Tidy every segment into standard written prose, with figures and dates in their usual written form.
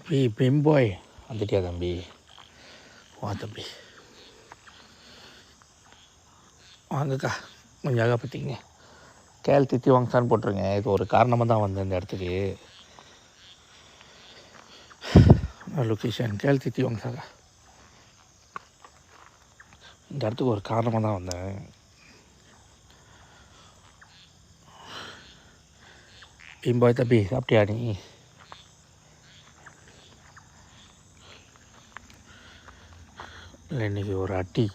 பிம்பாய் வந்துட்டியா தம்பி? வா தம்பி, வாங்கக்கா. கொஞ்சம் அழகாக பார்த்திங்க. கேள் தித்தி வாங்கசான்னு போட்டுருங்க. இது ஒரு காரணமாக தான் வந்தேன் இந்த இடத்துக்கு. லொக்கேஷன் கேள் தித்தி வாங்கசாக்கா. இந்த இடத்துக்கு ஒரு காரணமாக தான் வந்தேன். பிம்பாய் தம்பி, சாப்பிட்டியா நீ? இல்லை, இன்றைக்கி ஒரு அட்டி.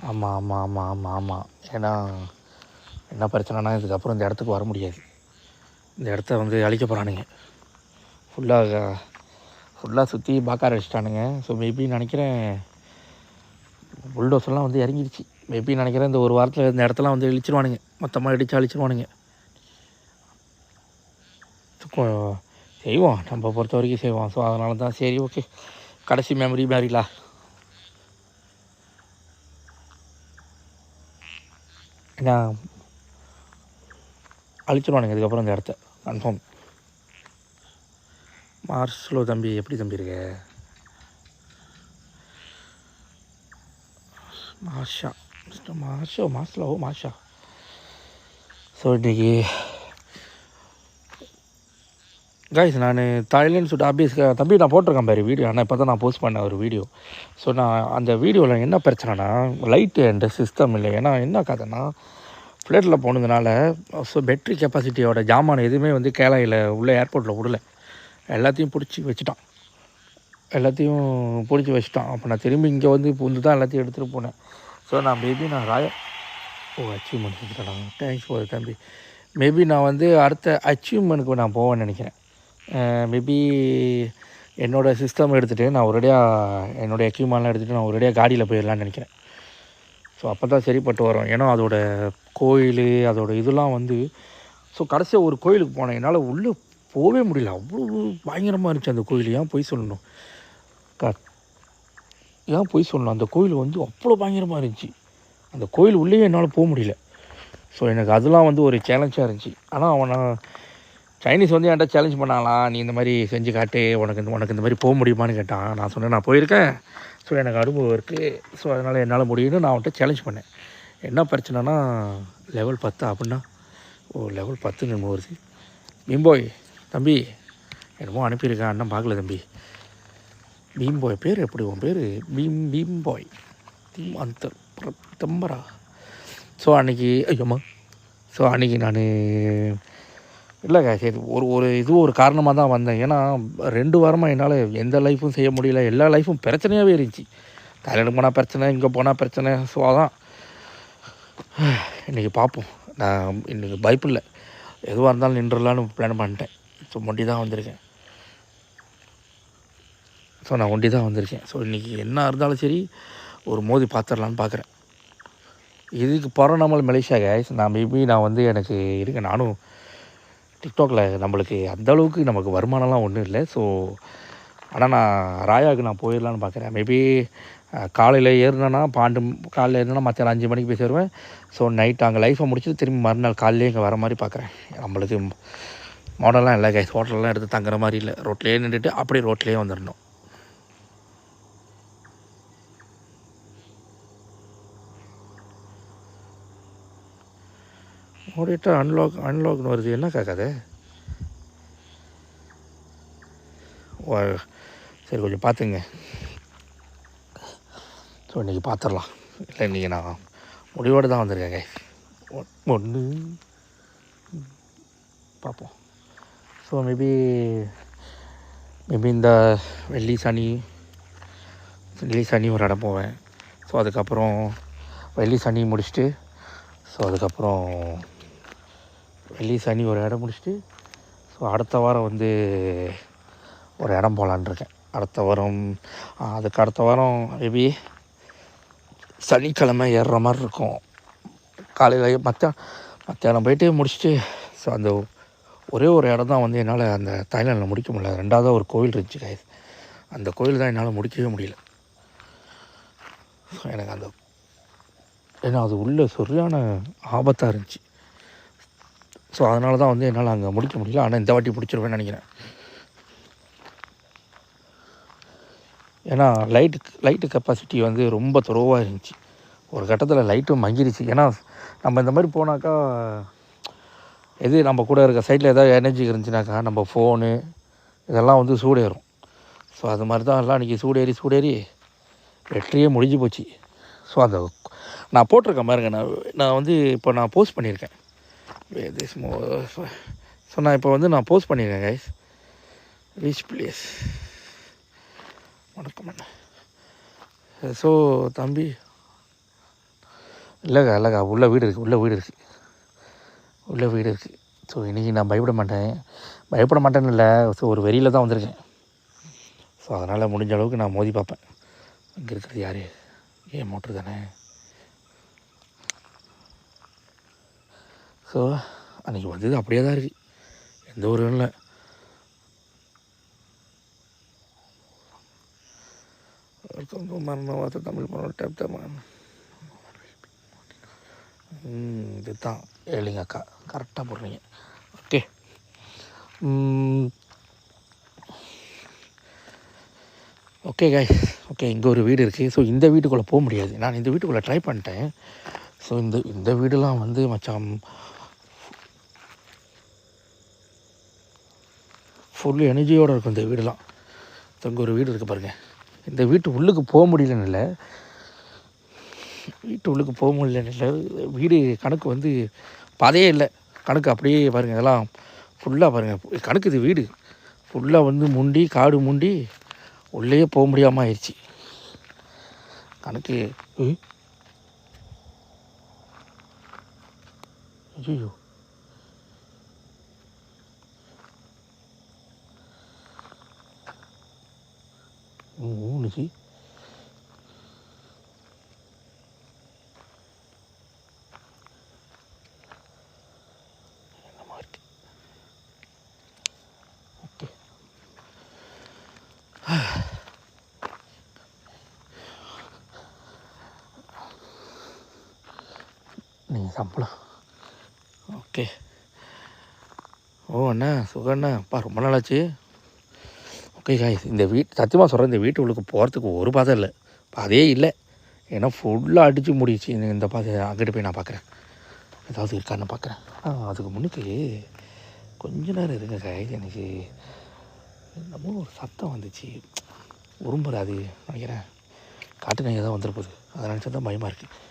ஆமாம் ஆமாம் ஆமாம் ஆமாம் ஆமாம். ஏன்னா என்ன பிரச்சனைனா, இதுக்கப்புறம் இந்த இடத்துக்கு வர முடியாது. இந்த இடத்த வந்து அழிக்க போகிறானுங்க. ஃபுல்லாக சுற்றி பாக்கார வச்சுட்டானுங்க. ஸோ மேபி நினைக்கிறேன் புல்டோஸ்லாம் வந்து இறங்கிடுச்சு. மேபி நினைக்கிறேன் இந்த ஒரு வாரத்தில் இந்த இடத்தெல்லாம் வந்து இழிச்சிருவானுங்க. மொத்தமாக இடித்து அழிச்சிருவானுங்க. செய்வோம், நம்ம பொறுத்த வரைக்கும் செய்வோம். ஸோ அதனால தான் சரி, ஓகே, கடைசி மெமரி மாதிரிலா. ஏன்னா அழிச்சிருவானுங்க இதுக்கப்புறம் இந்த இடத்த கன்ஃபார்ம். மார்ஸ்லோ தம்பி, எப்படி தம்பி இருக்க? மாஷா, மிஸ்டர் மார்ஸ்லோ மாஷா. ஸோ இன்றைக்கி கைஸ், நான் தாய்லாந்து சுட்டு ஆபீஸ்க்கு தம்பி நான் போட்டிருக்கேன் பாரு வீடியோ. ஆனால் இப்போ தான் நான் போஸ்ட் பண்ணேன் ஒரு வீடியோ. ஸோ நான் அந்த வீடியோவில் என்ன பிரச்சனைனா, லைட்டு அண்ட் சிஸ்டம் இல்லை. ஏன்னா என்ன கதைன்னா, ஃப்ளைட்டில் போனதுனால ஸோ பேட்ரி கெப்பாசிட்டியோட ஜாமான் எதுவுமே வந்து கேலையில் உள்ள ஏர்போர்ட்டில் விடல. எல்லாத்தையும் பிடிச்சி வச்சுட்டான். அப்போ நான் திரும்பி இங்கே வந்து தான் எல்லாத்தையும் எடுத்துகிட்டு போனேன். ஸோ நான் மேபி ராயா அச்சீவ்மெண்ட் செஞ்சுட்டேன். தேங்க்ஸ் ஃபார் தம்பி. மேபி நான் வந்து அடுத்த அச்சீவ்மெண்ட்டுக்கு நான் போவேன்னு நினைக்கிறேன். மேபி என்னோடய சிஸ்டம் எடுத்துகிட்டு நான் ஒரேடியாக என்னோடய எக்யூப்மெண்ட்லாம் எடுத்துகிட்டு நான் ஒரேடியாக காடியில் போயிடலான்னு நினைக்கிறேன். ஸோ அப்போ தான் சரிப்பட்டு வரும். ஏன்னா அதோட கோயில் அதோட இதெல்லாம் வந்து ஸோ கடைசியாக ஒரு கோயிலுக்கு போனேன். என்னால் உள்ளே போகவே முடியல. அவ்வளோ பயங்கரமாக இருந்துச்சு அந்த கோயில். ஏன் போய் சொல்லணும், அந்த கோயில் வந்து அவ்வளோ பயங்கரமாக இருந்துச்சு. அந்த கோயில் உள்ளே என்னால் போக முடியல. ஸோ எனக்கு அதெல்லாம் வந்து ஒரு சேலஞ்சாக இருந்துச்சு. ஆனால் அவனை சைனீஸ் வந்து என்கிட்ட சேலஞ்ச் பண்ணாலாம், நீ இந்த மாதிரி செஞ்சு காட்டு, உனக்கு இந்த மாதிரி போக முடியுமான்னு கேட்டான். நான் சொன்னேன் நான் போயிருக்கேன், ஸோ எனக்கு அனுபவம் இருக்குது, ஸோ அதனால் என்னால் முடியும்னு நான் அவன்கிட்ட சேலஞ்ச் பண்ணேன். என்ன பிரச்சனைனா, லெவல் 10 அப்படின்னா லெவல் 10 நம்ம வருது. பீம்பாய் தம்பி என்னமோ அனுப்பியிருக்கேன், அண்ணன் பார்க்கல தம்பி. பீம்பாய் பேர் எப்படி? உன் பேர் பீம்பாய் அந்த தம்பரா. ஸோ அன்றைக்கி நான் இல்லைங்க, சரி, ஒரு காரணமாக தான் வந்தேன். ஏன்னா 2 வாரமாக என்னால் எந்த லைஃப்பும் செய்ய முடியல. எல்லா லைஃப்பும் பிரச்சனையாகவே இருந்துச்சு. தாய்லாண்டு போனால் பிரச்சனை, இங்கே போனால் பிரச்சனை. ஸோ அதான் இன்றைக்கி பார்ப்போம். நான் இன்றைக்கி பயப்பில்லை, எதுவாக இருந்தாலும் நின்றுலான்னு பிளான் பண்ணிட்டேன். ஸோ ஒண்டி தான் வந்திருக்கேன். ஸோ இன்றைக்கி என்ன இருந்தாலும் சரி ஒரு மோதி பார்த்துடலான்னு பார்க்குறேன். இதுக்கு பரநாமல் மலேசியா கேஸ். நான் வந்து எனக்கு இருக்கேன். நானும் டிக்டாக்ல நம்மளுக்கு அந்தளவுக்கு நமக்கு வருமானம்லாம் ஒன்றும் இல்லை. ஸோ ஆனால் நான் ராயாவுக்கு நான் போயிடலான்னு பார்க்குறேன். மேபி காலையில் ஏறினேன்னா காலையில் ஏறினா மற்ற 5 மணிக்கு போய் சேருவேன். ஸோ நைட் அங்கே லைஃப்பை முடிச்சுட்டு திரும்பி மறுநாள் காலையிலே இங்கே வர மாதிரி பார்க்குறேன். நம்மளுக்கு மாடல்லாம் இல்லை கைஸ், ஹோட்டல்லாம் எடுத்து தங்குற மாதிரி இல்லை. ரோட்லேயே நின்றுட்டு அப்படியே ரோட்லேயே வந்துடணும். ஓடிட்டு அன்லாக்னு வருது. என்ன கேட்காது? சரி, கொஞ்சம் பார்த்துங்க. ஸோ இன்றைக்கி பார்த்துடலாம். இல்லை, இன்றைக்கி நான் முடிவோடு தான் வந்திருக்கேங்க. ஒன்று பார்ப்போம். ஸோ மேபி இந்த வெள்ளி சனி ஒரு இடம் போவேன். ஸோ அதுக்கப்புறம் வெள்ளி சனி முடிச்சுட்டு ஒரு இடம் முடிச்சுட்டு ஸோ அடுத்த வாரம் வந்து ஒரு இடம் போகலான் இருக்கேன். அடுத்த வாரம் மேபி சனிக்கிழமை ஏறுற மாதிரி இருக்கும். காலையில் மத்தியானம் போயிட்டு முடிச்சுட்டு ஸோ அந்த ஒரே ஒரு இடம் தான் வந்து என்னால் அந்த தாய்லாண்டில் முடிக்க முடியல. 2வது ஒரு கோவில் இருந்துச்சு கைஸ். அந்த கோயில் தான் என்னால் முடிக்கவே முடியல. ஸோ எனக்கு அந்த ஏன்னா அது உள்ளே சரியான ஆபத்தாக இருந்துச்சு. ஸோ அதனால தான் வந்து என்னால் அங்கே முடிக்க முடியல. ஆனால் இந்த வாட்டி பிடிச்சிருவேன்னு நினைக்கிறேன். ஏன்னா லைட்டு கெப்பாசிட்டி வந்து ரொம்ப துறவாக இருந்துச்சு. ஒரு கட்டத்தில் லைட்டும் மங்கிருச்சு. ஏன்னா நம்ம இந்த மாதிரி போனாக்கா எது நம்ம கூட இருக்க சைட்டில் ஏதாவது எனர்ஜி இருந்துச்சுனாக்கா நம்ம ஃபோனு இதெல்லாம் வந்து சூடேறும். ஸோ அது மாதிரி தான் எல்லாம் இன்றைக்கி சூடேறி பேட்டரியே முடிஞ்சு போச்சு. ஸோ அந்த நான் போட்டிருக்கேன் பாருங்க, நான் வந்து இப்போ நான் போஸ்ட் பண்ணியிருக்கேன். ஸோ நான் இப்போ வந்து நான் போஸ்ட் பண்ணியிருக்கேன் கைஸ். ரீச் பிளேஸ் வணக்கம் அண்ணா. ஸோ தம்பி இல்லைக்கா உள்ள வீடு இருக்குது. ஸோ இன்றைக்கி நான் பயப்பட மாட்டேன்னு இல்லை. ஸோ ஒரு வெறியில் தான் வந்திருக்கேன். ஸோ அதனால் முடிஞ்ச அளவுக்கு நான் மோதி பார்ப்பேன். இங்கே இருக்கிறது யார்? ஏன் மோட்ரு தானே. ஸோ அன்றைக்கி வந்தது அப்படியே தான் இருக்குது, எந்த ஒரு இல்லை. மரணவாத தமிழ் பண்ண டேப் தான். இதுதான் ஏழிங்க அக்கா, கரெக்டாக போடுறீங்க. ஓகே ஓகே காய்ஸ், ஓகே இங்கே ஒரு வீடு இருக்குது. ஸோ இந்த வீட்டுக்குள்ளே போக முடியாது. நான் இந்த வீட்டுக்குள்ளே ட்ரை பண்ணிட்டேன். ஸோ இந்த வீடுலாம் வந்து மச்சான் ஃபுல் எனர்ஜியோடு இருக்கும் இந்த வீடுலாம். ஸோ இங்கே ஒரு வீடு இருக்குது பாருங்கள். இந்த வீட்டு உள்ளுக்கு போக முடியலன்னு இல்லை, வீடு கணக்கு வந்து பாதையே இல்லை. கணக்கு அப்படியே பாருங்கள், இதெல்லாம் ஃபுல்லாக பாருங்கள் கணக்கு. இது வீடு ஃபுல்லாக வந்து காடு முண்டி உள்ளே போக முடியாமல் ஆயிடுச்சு கணக்கு. ஐயோ ஊனுச்சு. என்னமா இருக்கு? ஓகே நீங்கள் சம்பளம். ஓகே அண்ணா சுகண்ணா அப்பா ரொம்ப நாளாச்சு. ஓகே காய்ஸ், இந்த சத்தியமாக சொல்கிறேன், இந்த வீட்டு உள்ளுக்கு போகிறதுக்கு ஒரு பாதை இல்லை, பாதையே இல்லை. ஏன்னா ஃபுல்லாக அடித்து முடிச்சு. இந்த பாதை அங்கிட்டு போய் நான் பார்க்குறேன், ஏதாவது இருக்கான்னு பார்க்குறேன். அதுக்கு முன்னுக்கு கொஞ்ச நேரம் இருங்க காய்ஸ். எனக்கு என்னமோ ஒரு சத்தம் வந்துச்சு, உரும்புறாது நினைக்கிறேன். காட்டு நாய் தான் வந்துருப்போது, அதை நினச்சா தான் பயமாக இருக்குது.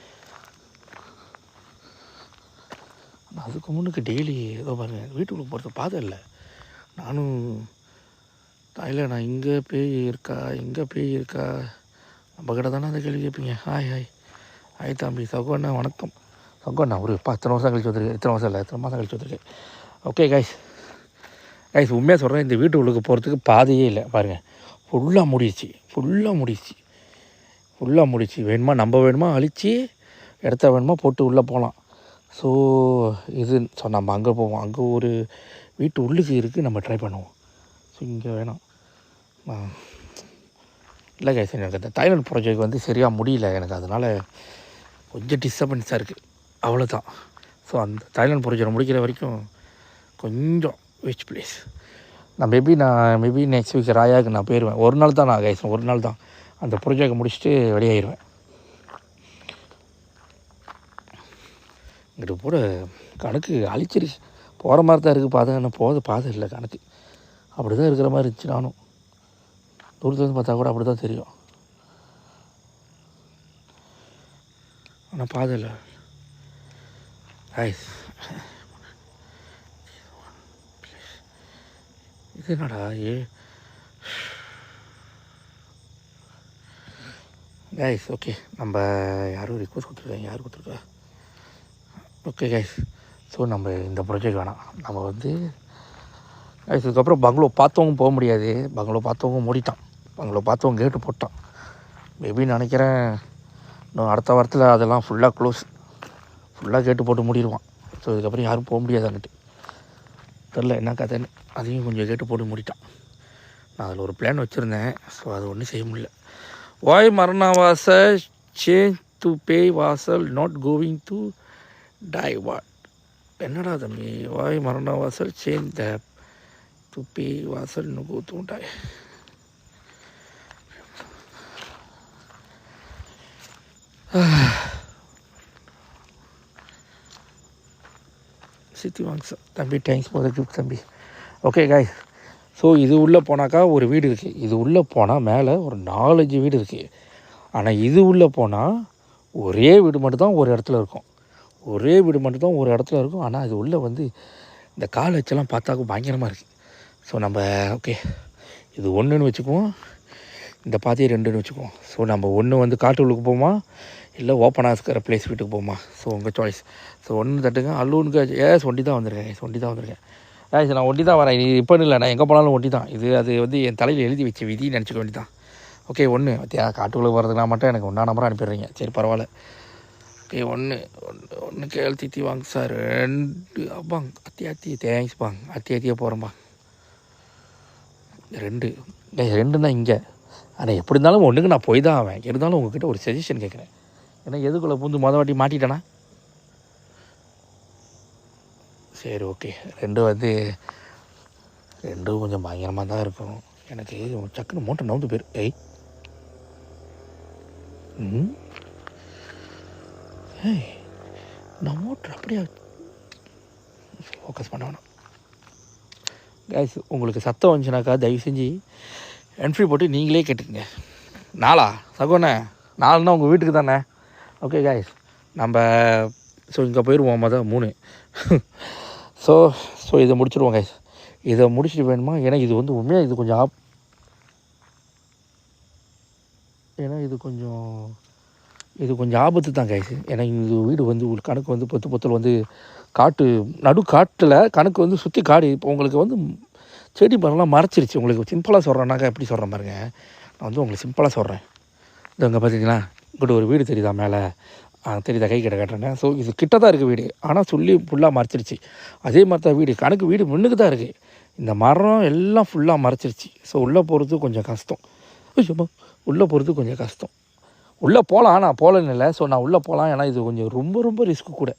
அதுக்கு முன்னுக்கு டெய்லி ஏதோ பாருங்கள் வீட்டுக்குள்ளே போகிறது பாதை இல்லை. நானும் இல்லை, நான் இங்கே பேய் இருக்கா நம்ம கிட்ட தானே அந்த கேள்வி கேட்பீங்க. ஹாய் தம்பி சகோண்ணா, வணக்கம் சகோண்ணா. ஒரு இத்தனை வருஷம் கழிச்சு வந்திருக்கேன். எத்தனை மாதம் கழிச்சு வந்திருக்கேன். ஓகே கைஸ், உண்மையாக சொல்கிறேன், இந்த வீட்டு உள்ளுக்கு போகிறதுக்கு பாதையே இல்லை பாருங்கள். ஃபுல்லாக முடிச்சு. வேணுமா அழித்து இடத்த வேணுமா போட்டு உள்ளே போகலாம். ஸோ நம்ம அங்கே போவோம். அங்கே ஒரு வீட்டு உள்ளுக்கு இருக்குது, நம்ம ட்ரை பண்ணுவோம். ஸோ இங்கே வேணாம் இல்லை கைஸ். எனக்கு அந்த தாய்லாண்ட் ப்ராஜெக்ட் வந்து சரியாக முடியல எனக்கு, அதனால் கொஞ்சம் டிஸ்டர்பன்ஸாக இருக்குது, அவ்வளோதான். ஸோ அந்த தாய்லாண்ட் ப்ராஜெக்ட் முடிக்கிற வரைக்கும் கொஞ்சம் விச் பிளேஸ். நான் மேபி நெக்ஸ்ட் வீக் ராயாவுக்கு நான் போயிடுவேன். ஒரு நாள் தான் அந்த ப்ராஜெக்ட் முடிச்சுட்டு வெளியாகிடுவேன். இங்கிட்டு கூட கணக்கு அழிச்சிருச்சு, போகிற மாதிரி தான் இருக்குது பாதை. ஆனால் பாதை இல்லை கணக்கு, அப்படி தான் இருக்கிற மாதிரி இருந்துச்சு. நானும் தூரத்துலேருந்து பார்த்தா கூட அப்படி தான் தெரியும், ஆனால் பாதை இல்லை. இது என்னடா கைஸ்? ஓகே, நம்ம யாரும் ரிக்வஸ்ட் கொடுத்துருக்காங்க, யார் கொடுத்துருக்கா? ஓகே கைஸ், ஸோ நம்ம இந்த ப்ராஜெக்ட் வேணாம். நம்ம வந்து இதுக்கப்புறம் பங்களோ பார்த்தவங்க போக முடியாது. பங்களோ பார்த்தவங்க மூடிட்டான், பங்களோ பார்த்தவங்க கேட்டு போட்டான். மேபி நினைக்கிறேன் இன்னும் அடுத்த வாரத்தில் அதெல்லாம் ஃபுல்லாக கேட்டு போட்டு மூடிடுவான். ஸோ இதுக்கப்புறம் யாரும் போக முடியாது அங்கிட்டு. தெரில என்ன கதைன்னு, அதையும் கொஞ்சம் கேட்டு போட்டு மூடிட்டான். நான் அதில் ஒரு பிளான் வச்சுருந்தேன், ஸோ அது ஒன்றும் செய்ய முடியல. வாய் மரணவாச சேஞ்ச் டு பே வாசல் நாட் கோவிங் டு டைவர்ட். என்னடா தம்பி வாய் மரண வாசல் சேஞ்ச் த டு பே வாசல் நோ டு டை. சித்தி வாங்க சார் தம்பி, தேங்க்ஸ் ஃபார் த கிஃப்ட் தம்பி. ஓகே காய், ஸோ இது உள்ளே போனாக்கா ஒரு வீடு இருக்குது. இது உள்ளே போனால் மேலே ஒரு 4-5 வீடு இருக்குது. ஆனால் இது உள்ளே போனால் ஒரே வீடு மட்டும்தான் ஒரு இடத்துல இருக்கும். ஒரே வீடு மட்டும்தான் ஒரு இடத்துல இருக்கும். ஆனால் அது உள்ளே வந்து இந்த கால் வச்செல்லாம் பார்த்தாக்க பயங்கரமாக இருக்குது. ஸோ நம்ம ஓகே இது 1ன்னு வச்சுக்குவோம், இந்த பாத்தியை 2ன்னு வச்சுக்குவோம். ஸோ நம்ம ஒன்று வந்து காட்டுக்குள்ளுக்கு போமா இல்லை ஓப்பனாக இருக்கிற பிளேஸ் வீட்டுக்கு போமா, ஸோ உங்கள் சாய்ஸ். ஸோ 1 தட்டுங்க. அல்லூனுக்கு ஒண்டி தான் வந்திருக்கேன், ஒண்டி தான் வந்திருக்கேன். நான் ஒண்டி தான் வரேன். இது இப்போன்னு இல்லை, நான் எங்கே போனாலும் ஒண்டி தான். அது வந்து என் தலையில் எழுதி வச்ச விதி நினச்சிக்க வேண்டி தான். ஓகே 1 காட்டுக்குள்ளே வரதுனா மட்டும் எனக்கு 1 நம்பராக அனுப்பிடுறீங்க, சரி பரவாயில்ல. ஓகே 1 கேள் தித்தி வாங்க சார். 2 அப்பாங்க அத்தி தேங்க்ஸ் பாங்க, அத்தியாக போகிறேன்பா. 2 தான் இங்கே. ஆனால் எப்படி இருந்தாலும் 1க்கு நான் போய் தான் ஆவேன். இருந்தாலும் உங்ககிட்ட ஒரு சஜஷன் கேட்குறேன். ஏன்னா எதுக்குள்ளே பூந்து வாட்டி மாட்டிட்டேனா? சரி ஓகே 2 வந்து 2 கொஞ்சம் பயங்கரமாக தான் இருக்கும். எனக்கு சக்குன்னு மோட்டர் நவுந்து போயிரு. நான் மோட்டர் அப்படியே ஃபோக்கஸ் பண்ண வேணாம் கைஸ். உங்களுக்கு சத்தம் வந்துச்சுனாக்கா தயவு செஞ்சு என்ட்ரி போட்டு நீங்களே கேட்டுக்குங்க. 4 சகோண்ணே 4ன்னா உங்கள் வீட்டுக்கு தானே. ஓகே கைஸ், நம்ம ஸோ இங்கே போயிடுவோம். 3 ஸோ இதை முடிச்சுடுவோம் கைஸ். இதை முடிச்சுட்டு வேணுமா? ஏன்னா இது வந்து உண்மையாக இது கொஞ்சம் ஏன்னா இது கொஞ்சம் ஆபத்து தான் கைஸ். ஏன்னா இது வீடு வந்து கணக்கு வந்து பொத்தல் வந்து காட்டில் கணக்கு வந்து சுற்றி காடு. இப்போ உங்களுக்கு வந்து செடி மரம்லாம் மறைச்சிருச்சு. உங்களுக்கு சிம்பிளாக சொல்கிறேன்னாக்கா எப்படி சொல்கிறேன் பாருங்க, நான் வந்து உங்களுக்கு சிம்பிளாக சொல்கிறேன். இது அங்கே பார்த்தீங்களா, இங்கிட்ட ஒரு வீடு தெரியுதா மேலே, தெரியுதா கை கிட்ட கட்டுறேன். ஸோ இது கிட்ட தான் இருக்குது வீடு, ஆனால் சொல்லி ஃபுல்லாக மறைச்சிருச்சு. அதே மாதிரி தான் வீடு கணக்கு வீடு முன்னுக்கு தான் இருக்குது. இந்த மரம் எல்லாம் ஃபுல்லாக மறைச்சிருச்சு. ஸோ உள்ளே போகிறது கொஞ்சம் கஷ்டம். உள்ளே போகிறது கொஞ்சம் கஷ்டம். உள்ளே போகலாம், நான் போகலன்னு இல்லை. ஸோ நான் உள்ளே போகலாம், ஏன்னா இது கொஞ்சம் ரொம்ப ரிஸ்க்கு கூட.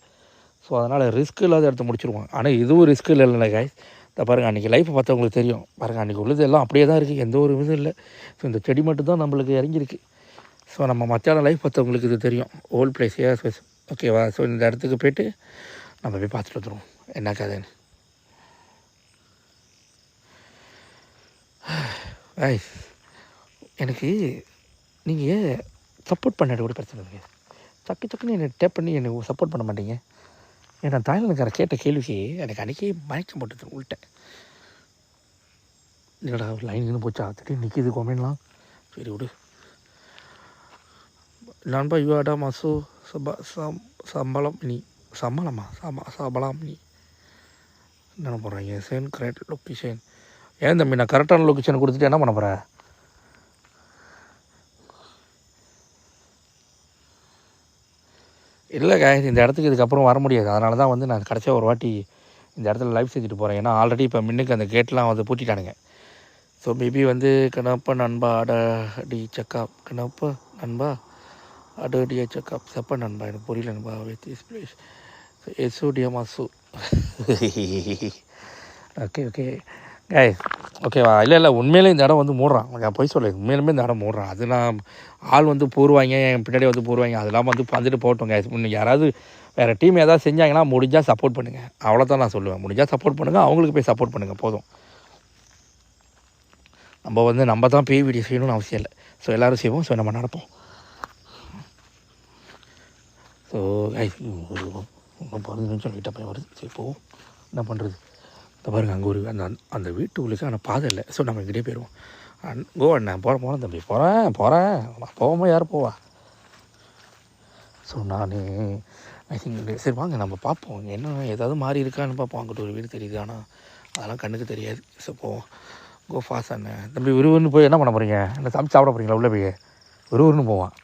ஸோ அதனால் ரிஸ்க் இல்லாத இடத்த முடிச்சிருவாங்க. ஆனால் இதுவும் ரிஸ்க் இல்லை கைஸ். இதை பாருங்கள், அன்றைக்கி லைஃப்பை பார்த்தவங்களுக்கு தெரியும். பாருங்கள், அன்றைக்கி உள்ளது எல்லாம் அப்படியே தான் இருக்குது, எந்த ஒரு இதுவும் இல்லை. ஸோ இந்த செடி மட்டும் தான் நம்மளுக்கு இறங்கியிருக்கு. ஸோ நம்ம மத்தியான லைஃப் பார்த்தவங்களுக்கு இது தெரியும். ஓல்ட் பிளேஸ் ஓகேவா. ஸோ இந்த இடத்துக்கு போய்ட்டு நம்ம போய் பார்த்துட்டு வந்துடுவோம் என்ன கதைன்னு. கைஸ், எனக்கு நீங்கள் சப்போர்ட் பண்ணாடி கூட பிரச்சனை இல்லை. சக்குன்னு என்னை டேப் பண்ணி எனக்கு சப்போர்ட் பண்ண மாட்டீங்க. ஏன்னா தாய்லாந்துக்கார கேட்ட கேள்விக்கு எனக்கு அன்றைக்கே மயக்கம் போட்டுது உள்ட்டேன். இல்லைடா லைன் போச்சா, திடீர்னு நிற்கிது கொமெண்ட்லாம். சரி விடு. நண்பா யுவாடா மாசு சம்பளம் நீ சம்பளம் நீ என்ன போடுறீங்க? சேன் கரெக்ட் லொக்கேஷன். ஏன் தம்பி, நான் கரெக்டான லொக்கேஷன் கொடுத்துட்டு என்ன பண்ண போகிறேன்? இல்லை காய்ஸ், இந்த இடத்துக்கு இதுக்கப்புறம் வர முடியாது. அதனால தான் வந்து நான் கடைசியாக ஒரு வாட்டி இந்த இடத்துல லைவ் செஞ்சுட்டு போகிறேன். ஏன்னா ஆல்ரெடி இப்போ முன்னுக்கு அந்த கேட்லாம் வந்து பூட்டிட்டானுங்க. ஸோ மேபி வந்து கணப்பா நண்பா அடி செக்கப் கணப்பா நண்பா அடிய செக்கப் செப்ப நண்பா, எனக்கு புரியல நண்பா. வித் இஸ் பிளேஸ் எஸ்ஓடியா மாசு. ஓகே காய்ஸ், ஓகேவா. இல்லை உண்மையிலே இந்த இடம் வந்து மூடுறான். நான் போய் சொல்ல, உண்மையிலுமே இந்த இடம் மூடுறான். அது நான் ஆள் வந்து போடுவாங்க, என் பின்னாடி வந்து போடுவாங்க. அதெல்லாம் வந்து வந்துட்டு போட்டோம் காய்ஸ். இன்னும் யாராவது வேறு டீம் ஏதாவது செஞ்சாங்கன்னா முடிஞ்சால் சப்போர்ட் பண்ணுங்கள். அவ்வளோதான் நான் சொல்லுவேன். முடிஞ்சால் சப்போர்ட் பண்ணுங்கள், அவங்களுக்கு போய் சப்போர்ட் பண்ணுங்கள், போதும். நம்ம தான் பேய் வீடியோ செய்யணும்னு அவசியம் இல்லை. ஸோ எல்லோரும் செய்வோம். ஸோ நம்ம நடப்போம். ஸோ காய்ஸ், இன்னும் 15 நிமிஷம் லேட்டாக போய் வருது. சரி போவோம், என்ன பண்ணுறது. இந்த பாருங்கள், அங்கே ஒரு அந்த வீட்டு உள்ளுக்கு ஆனால் பாதை இல்லை. ஸோ நம்ம இங்கிட்டே போயிடுவோம். அண்ணன் போகிறேன் தம்பி, போகிறேன் நான் போகாமல் யார் போவா. ஸோ ஐ திங்க் சரி வாங்க நம்ம பார்ப்போம், என்ன ஏதாவது மாறி இருக்கான்னு பார்ப்போம். அங்கிட்ட ஒரு வீடு தெரியுது, ஆனால் அதெல்லாம் கண்ணுக்கு தெரியாது. ஸோ போவோம். கோ ஃபாஸ்ட் அண்ணன். தம்பி விறுவிறுன்னு போய் என்ன பண்ண போகிறீங்க? என்ன சமைச்சு சாப்பிட போகிறீங்களா? உள்ளே போய் விறுவிறுன்னு போவான்.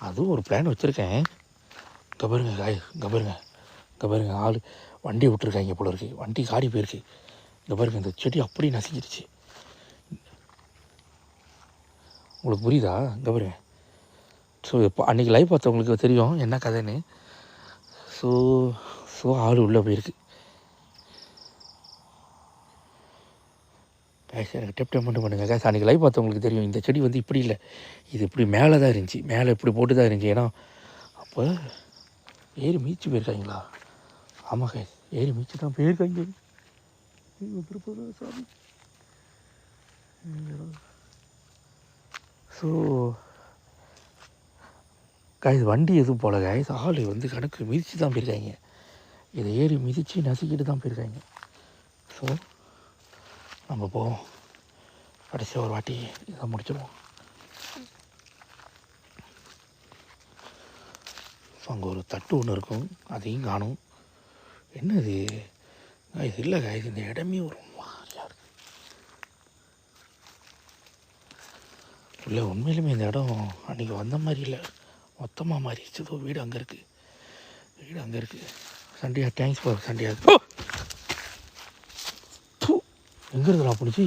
அதுவும் ஒரு பிளான் வச்சுருக்கேன். இங்கே பாருங்க ஆள் வண்டி விட்டுருக்காங்க போல இருக்குது. வண்டி காடி போயிருக்கு. இங்கே பாருங்கள், இந்த செடி அப்படியே நசிக்கிடுச்சு. உங்களுக்கு புரியுதா? இங்கே பாருங்க, ஸோ இப்போ அன்றைக்கி லைவ் பார்த்தவங்களுக்கு தெரியும் என்ன கதைன்னு. ஸோ ஸோ ஆள் உள்ளே போயிருக்கு. கேஷ் எனக்கு டெப் மட்டும் பண்ணுங்கள் கேஷ். அன்றைக்கி லைவ் பார்த்தவங்களுக்கு தெரியும் இந்த செடி வந்து இப்படி இல்லை, இது இப்படி மேலே தான் இருந்துச்சு, மேலே இப்படி போட்டு தான் இருந்துச்சு. ஏன்னா அப்போ ஏறி மீச்சு போயிருக்காங்களா? ஆமாம் கேஷ், ஏறி மீச்சு தான் போயிருக்காங்க. சாமி. ஸோ காய்ஸ் வண்டி எதுவும் போல காய்ஸ், ஆள் வந்து கணக்கு மிதித்து தான் போயிருக்காங்க. இதை ஏறி மிதித்து நசுக்கிட்டு தான் போயிருக்காங்க. ஸோ நம்ம போவோம், கடைசி ஒரு வாட்டி இதை முடிச்சிடுவோம். ஸோ அங்கே ஒரு தட்டு ஒன்று இருக்கும், அதையும் காணும். என்னது காய்ஸ்? இல்லை காய்ஸ், இந்த இடமே ஒரு மாதிரியாக இருக்குது. இல்லை உண்மையிலுமே இந்த இடம் அன்றைக்கி வந்த மாதிரி இல்லை, மொத்தமாக மாறிடுச்சு. ஏதோ வீடு அங்கே இருக்குது, வீடு அங்கே இருக்குது. சண்டியா தேங்க்ஸ் ஃபார் சண்டியா. எங்கே இருக்குடா பிடிச்சி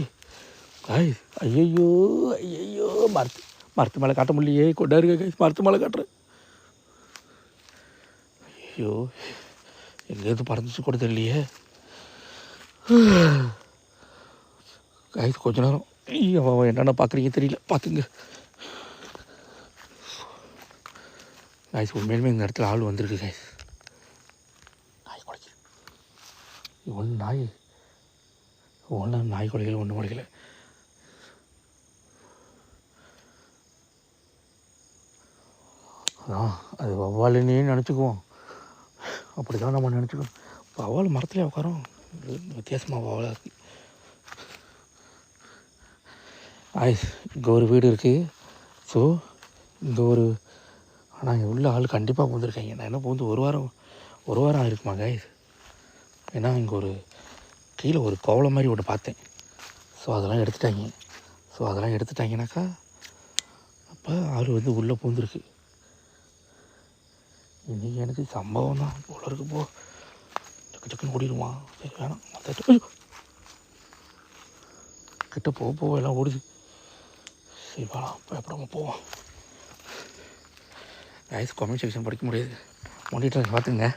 காய்ஸ்? ஐயோ ஐயோ, மரத்து மேலே காட்ட முடியலையே, கொண்டா இருக்க காய்ஸ், மரத்து மேலே காட்டுறேன். ஐயோ எங்கேருந்து பறந்துச்சு கூட தெரியலையே காய்ஸ். கொஞ்ச நேரம் அவன் என்னென்ன பார்க்குறீங்க தெரியல, பார்த்துங்க காய்ஸ். உண்மையிலுமே இந்த இடத்துல ஆள் வந்திருக்கு காய்ஸ். நாய் குலைக்கு ஒன்று நாய் குலைகள் ஒன்று குலைக்கல. அதான் அது வவ்வாலுன்னே நினச்சிக்குவோம், அப்படி தான் நம்ம நினச்சிக்குவோம். வவ்வால் மரத்துலேயே உட்காரோம், வித்தியாசமாக வவ்வாலாக இருக்குது. ஆய்ஸ் இங்கே ஒரு வீடு இருக்குது. ஸோ இங்கே ஒரு, ஆனால் இங்கே உள்ள ஆள் கண்டிப்பாக பூந்துருக்காங்க. நான் என்ன பூந்து ஒரு வாரம் ஆயிருக்குமா காய்ஸ்? ஏன்னா இங்கே ஒரு கீழே ஒரு கோவலை மாதிரி ஒன்று பார்த்தேன். ஸோ அதெல்லாம் எடுத்துட்டாங்கனாக்கா அப்போ ஆள் வந்து உள்ளே பூந்துருக்கு. இன்றைக்கி எனக்கு சம்பவம் தான் போல இருக்கு. போ சக்குன்னு ஓடிடுமா? சரி வேணாம், கிட்ட போக எல்லாம் ஓடுது. சரி வேணாம், பயப்படாமல் போவோம். கைஸ் கமெண்ட் செக்ஷன் படிக்க முடியாது, மானிட்டர் பார்த்துங்க.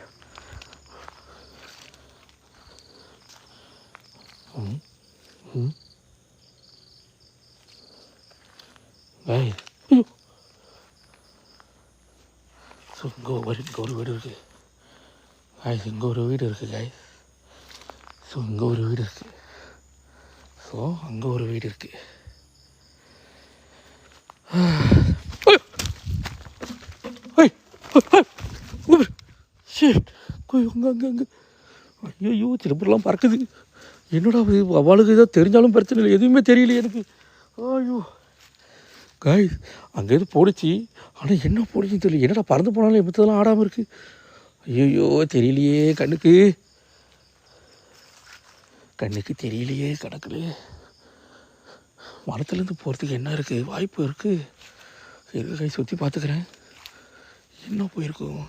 கைஸ் ஸோ இங்கே ஒரு வீடு இருக்குது கைஸ். இங்கே ஒரு வீடு இருக்குது கைஸ். ஸோ இங்கே ஒரு வீடு இருக்குது. ஸோ அங்கே ஒரு வீடு இருக்குது. அங்கே ஐயோ சிலப்பெல்லாம் பறக்குது. என்னடா அவளுக்கு ஏதோ தெரிஞ்சாலும் பிரச்சனை இல்லை, எதுவுமே தெரியல எனக்கு. ஐயோ காய்ஸ் அங்கே எது போடுச்சு, ஆனால் என்ன போடுச்சுன்னு தெரியல. என்னடா பறந்து போனாலும் எப்போதெல்லாம் ஆடாமல் இருக்குது. ஐயோ தெரியலையே, கண்ணுக்கு தெரியலையே. கணக்கில் மரத்துலேருந்து போகிறதுக்கு என்ன இருக்குது, வாய்ப்பு இருக்குது. கை சுற்றி பார்த்துக்கிறேன், என்ன போயிருக்கும்.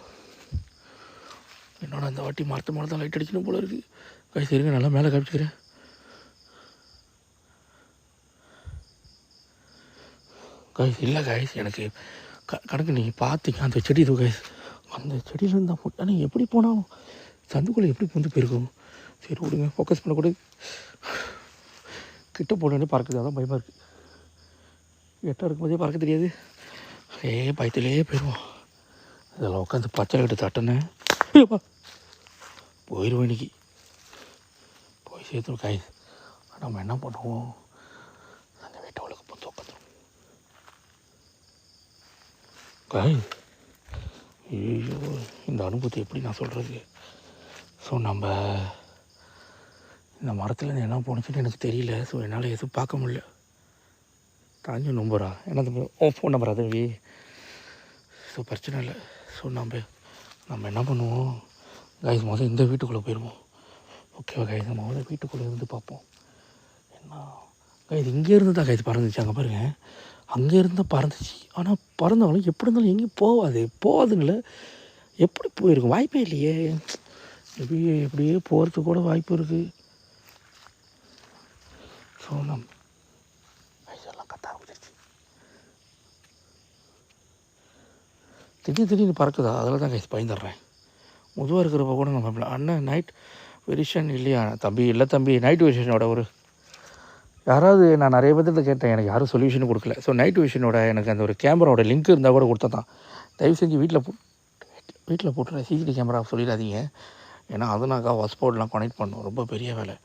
என்னோட அந்த வாட்டி மரத்து மேலே தான் லைட் அடிக்கணும் போல இருக்குது. கை சரிங்க, நல்லா மேலே காமிச்சிக்கிறேன். காய்ஸ் இல்லை காய்ஸ், எனக்கு கணக்கு நீங்கள் பார்த்தீங்க அந்த செடி இது காய்ஸ், அந்த செடியிலேருந்து தான் போட்டு. ஆனால் எப்படி போனாலும் சந்துக்குள்ளே எப்படி வந்து போயிருக்கும். சரி விடுங்க, ஃபோக்கஸ் பண்ணக்கூடாது. கிட்ட போனோடனே பறக்குது, அதான் பயமாக இருக்குது. எட்டாக இருக்கும்போதே பறக்க தெரியாது, பயத்திலே போயிடுவோம். இதெல்லாம் உட்காந்து பச்சை கட்டு தட்டினேன் போயிடுவோம். இன்றைக்கி போய் சேர்த்துரும் காய்ஸ். நம்ம என்ன பண்ணுவோம், அந்த வீட்டை உலக போட்டு உட்காந்துரும் காய்ஸ். ஐயோ இந்த அனுபவத்தை எப்படி நான் சொல்கிறது. ஸோ நம்ம இந்த மரத்துலேருந்து என்ன போணுச்சுன்னு எனக்கு தெரியல. ஸோ என்னால் எதுவும் பார்க்க முடியல. தாஞ்சு நம்பரா என்ன ஃபோன் நம்பர் அதுவே. ஸோ பிரச்சனை இல்லை. ஸோ நம்ம என்ன பண்ணுவோம் கைஸ், முதல்ல இந்த வீட்டுக்குள்ளே போயிடுவோம். ஓகேவா கைஸ், நம்ம முதல்ல வீட்டுக்குள்ளே இருந்து பார்ப்போம். என்ன கைஸ் இங்கேருந்து தான் கைஸ் பறந்துச்சு. அங்கே பாருங்கள், அங்கேருந்து பறந்துச்சு. ஆனால் பறந்தாலும் எப்படி இருந்தாலும் எங்கேயும் போகாதுங்கள. எப்படி போயிருக்கும், வாய்ப்பே இல்லையே. எப்படியே போகிறதுக்கு கூட வாய்ப்பு இருக்குது. ஸோ நம்ம எல்லாம் கத்த ஆரம்பிச்சிருச்சு. திடீர்னு பறக்குதா, அதில் தான் கைஸ் பயந்துடுறேன். முதுவாக இருக்கிறப்ப கூட நம்ம அண்ணன் நைட் வெரிஷன் இல்லையா தம்பி, இல்லை தம்பி நைட் விஷனோட ஒரு யாராவது நான் நிறைய பேர்த்த கேட்டேன், எனக்கு யாரும் சொல்யூஷனும் கொடுக்கல. ஸோ நைட் விஷனோட எனக்கு அந்த ஒரு கேமராவோட லிங்க் இருந்தால் கூட கொடுத்தா தான். தயவு செஞ்சு வீட்டில் போட்டு சிசிடிவி கேமரா சொல்லிடாதீங்க. ஏன்னா அதுனாக்கா ஹாட்ஸ்பாட்லாம் கனெக்ட் பண்ணணும், ரொம்ப பெரிய வேலை.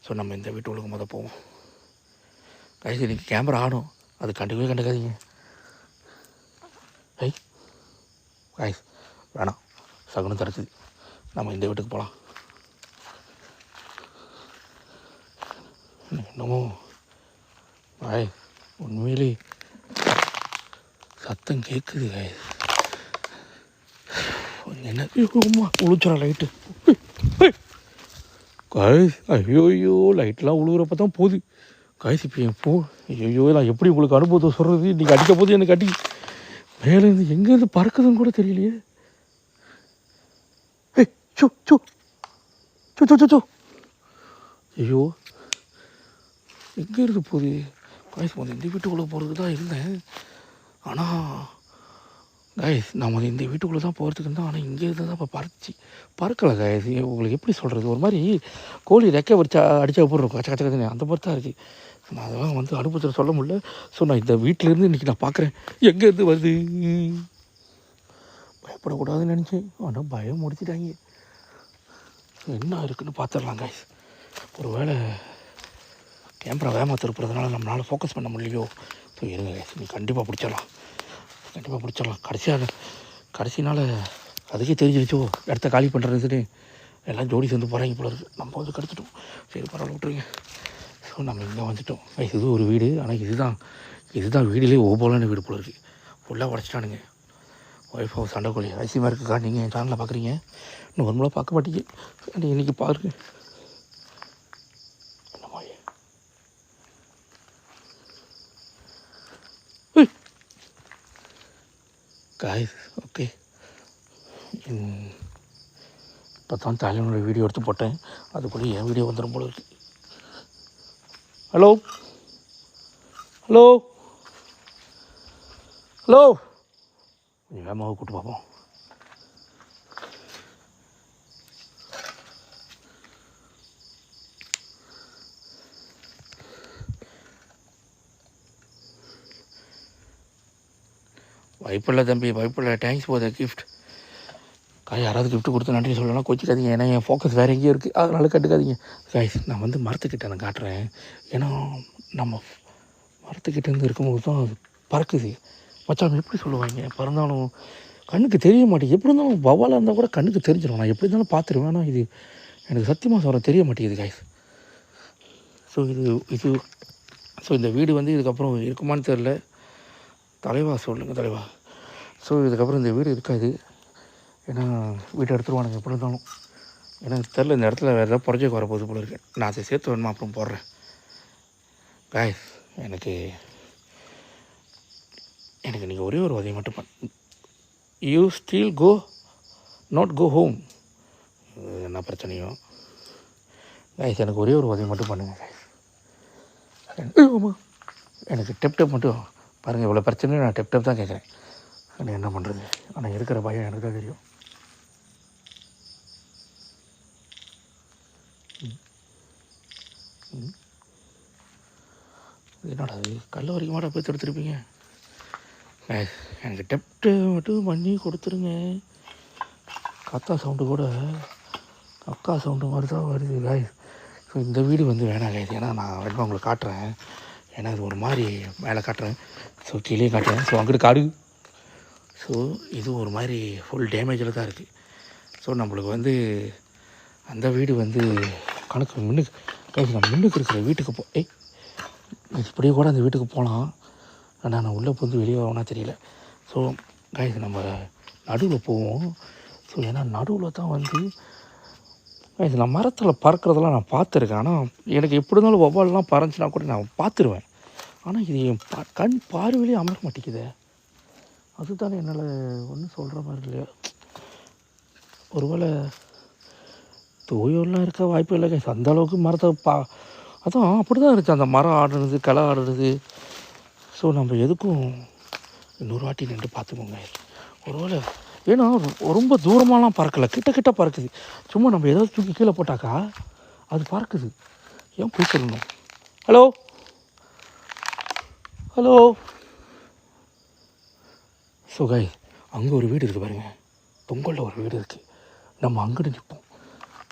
ஸோ நம்ம இந்த வீட்டு ஒழுங்கு மொதல் போவோம். கைஸ் இன்றைக்கி கேமரா ஆடும், அது கண்டுக்காதீங்க. கைஸ் வேணாம், சகுனம் தடுக்குது. நம்ம இந்த வீட்டுக்கு போகலாம். என்னமோ உண்மையிலே சத்தம் கேட்குது. என்ன உழுச்சுறா லைட்டு. காய்ஸ் ஐயோ லைட்லாம் உழுவுறப்ப தான் போகுது. காய்ஸ் இப்போ ஐயோ நான் எப்படி உங்களுக்கு அனுபவத்தை சொல்கிறது. இன்றைக்கி அடிக்க போது எனக்கு அடி மேலேருந்து எங்கேருந்து பறக்குதுன்னு கூட தெரியலையே. So so so so so ஐயோ எங்கே இருக்கு போகுது. காய்ஸ் இந்த வீட்டுக்குள்ளே போகிறதுக்கு தான் இருந்தேன். ஆனால் காய்ஸ் நான் இந்த வீட்டுக்குள்ளே தான் போகிறதுக்கு இருந்தேன். ஆனால் இங்கே இருந்து தான் இப்போ பறக்கலை காய்ஸ். உங்களுக்கு எப்படி சொல்கிறது, ஒரு மாதிரி கோழி ரெக்கை வச்சா அடித்தா எப்படி இருக்கும், கச்ச கச்சன்னு அந்த மாதிரி தான் இருக்குது. நான் அதெல்லாம் அனுபவத்தில் சொல்ல முடியல. ஸோ நான் இந்த வீட்டிலேருந்து இன்றைக்கி நான் பார்க்குறேன் எங்கேருந்து வருது. பயப்படக்கூடாதுன்னு நினச்சேன், ஆனால் பயம் முடிச்சிட்டாங்க. என்ன இருக்குதுன்னு பார்த்துடலாம் காய்ஸ். ஒரு வேளை கேமரா வேகமாக திருப்புறதுனால நம்மளால் ஃபோக்கஸ் பண்ண முடியலையோ. ஸோ இருங்க காய்ஸ், நீ கண்டிப்பாக பிடிச்சிடலாம். கடைசி நாள் அதுக்கே தெரிஞ்சிருச்சோ இடத்த காலி பண்ணுறதுன்னு. எல்லாம் ஜோடி சேர்ந்து போகிறாங்க போல இருக்குது. நம்ம கிடச்சிட்டோம். சரி பரவாயில்ல விட்டுருங்க. ஸோ நம்ம இங்கே வந்துட்டோம். இது ஒரு வீடு, ஆனால் இதுதான் வீடுலேயே ஓபோலான வீடு போல இருக்குது. ஃபுல்லாக உடச்சிட்டானுங்க. ஒய்ஃப் ஹவுஸ் சண்டைக்கோழி அதிசயமாக இருக்குக்கா. நீங்கள் என் சேனலில் பார்க்குறீங்க, நார்மலாக பார்க்க மாட்டீங்க. இன்றைக்கி பாருங்க. காய்ஸ் ஓகே, இப்போ தான் தலைவனோட வீடியோ எடுத்து போட்டேன். அதுக்குள்ளே என் வீடியோ வந்துடும் போல இருக்குது. ஹலோ கொஞ்சம் வேகமாக கூப்பிட்டு பார்ப்போம். வாய்ப்பில்லை தம்பி, வாய்ப்பில்லை. Thanks for the gift. யாராவது கிஃப்ட் கொடுத்து நன்றி சொல்லலாம், கொச்சிக்காதீங்க. ஏன்னா என் ஃபோக்கஸ் வேறு எங்கேயும் இருக்குது, அதனால கட்டுக்காதீங்க. காய்ஸ் நான் மரத்துக்கிட்ட நான் காட்டுறேன். ஏன்னா நம்ம மரத்துக்கிட்டேருந்து இருக்கும்போது தான் அது பறக்குது. மச்சான் எப்படி சொல்லுவாங்க, பறந்தாலும் கண்ணுக்கு தெரிய மாட்டேங்குது. எப்படி இருந்தாலும் வவாலாக இருந்தால் கூட கண்ணுக்கு தெரிஞ்சிடும். நான் எப்படி இருந்தாலும் பார்த்துருவேன். ஆனால் இது எனக்கு சத்தியமாக சொல்ல தெரிய மாட்டேங்குது காய்ஸ். ஸோ இந்த வீடு இதுக்கப்புறம் இருக்குமான்னு தெரில. தலைவா சொல்லுங்கள் தலைவா. ஸோ இதுக்கப்புறம் இந்த வீடு இருக்காது. ஏன்னா வீட்டை எடுத்துருவானுங்க எப்படி இருந்தாலும். எனக்கு தெரில, இந்த இடத்துல வேறு ஏதாவது ப்ராஜெக்ட் வரப்போகுது போல இருக்கேன். நான் அதை சேர்த்து வேணுமா அப்புறம் போடுறேன். காய்ஸ் எனக்கு நீங்கள் ஒரே ஒரு உதவி மட்டும் you still not go home. என்ன பிரச்சனையோ காய்ஸ், எனக்கு ஒரே ஒரு உதவி மட்டும் பண்ணுங்கள் காய்ஸ். எனக்கு டெப் மட்டும் பாருங்கள். இவ்வளோ பிரச்சனையும் நான் டெப் தான் கேட்குறேன். ஆனால் என்ன பண்ணுறது, ஆனால் இருக்கிற பயம் எனக்கு தான் தெரியும். என்னடா அது கல்ல வரைக்கும் மாட்டா போய் எடுத்துருப்பீங்க. எனக்கு டெப்ட்டு மட்டும் பண்ணி கொடுத்துருங்க. காக்கா சவுண்டு கூட அக்கா சவுண்டு மாதிரி தான் வருது காய். ஸோ இந்த வீடு வேணாம் காய்ஸ். ஏன்னா நான் வேணுமா உங்களுக்கு காட்டுறேன். ஏன்னா இது ஒரு மாதிரி மேலே காட்டுறேன், ஸோ கீழே காட்டுறேன். ஸோ அங்கிட்டு காடு. ஸோ இது ஒரு மாதிரி ஃபுல் டேமேஜில் தான் இருக்குது. ஸோ நம்மளுக்கு அந்த வீடு கணக்கு முன்னுக்கு காய்ஸ். நான் முன்னுக்கு இருக்கிற வீட்டுக்கு இப்படியே கூட அந்த வீட்டுக்கு போகலாம். ஆனால் நான் உள்ளே வெளியே வரணும்னா தெரியல. ஸோ காய்ஸ் நம்ம நடுவில் போவோம். ஸோ ஏன்னா நடுவில் தான் காய்ஸ் நான் மரத்தில் பறக்கிறதெல்லாம் நான் பார்த்துருக்கேன். ஆனால் எனக்கு எப்படி இருந்தாலும் வவ்வால்லாம் பறந்துச்சுனா கூட நான் பார்த்துருவேன். ஆனால் இது என் கண் பார்வையிலே அமர மாட்டேங்குது. அதுதானே என்னால் ஒன்றும் சொல்கிற மாதிரி இல்லையா. ஒருவேளை தோயெல்லாம் இருக்க வாய்ப்பு இல்லை காய்ஸ். அந்த அளவுக்கு மரத்தை அதான் அப்படி தான் இருந்துச்சு. அந்த மரம் ஆடுறது, களை ஆடுறது. ஸோ நம்ம எதுக்கும் இன்னொரு வாட்டி நின்று பார்த்துக்கோங்க. ஒருவேளை ஏன்னா ரொம்ப தூரமாலாம் பறக்கலை, கிட்ட கிட்ட பறக்குது. சும்மா நம்ம ஏதாவது தூக்கி கீழே போட்டாக்கா அது பறக்குது. ஏன் போய் சொல்லணும்? Hello hello. ஸோ கை அங்கே ஒரு வீடு இருக்குது பாருங்கள், தொங்கலில் ஒரு வீடு இருக்குது. நம்ம அங்கிட்டு நிற்போம்,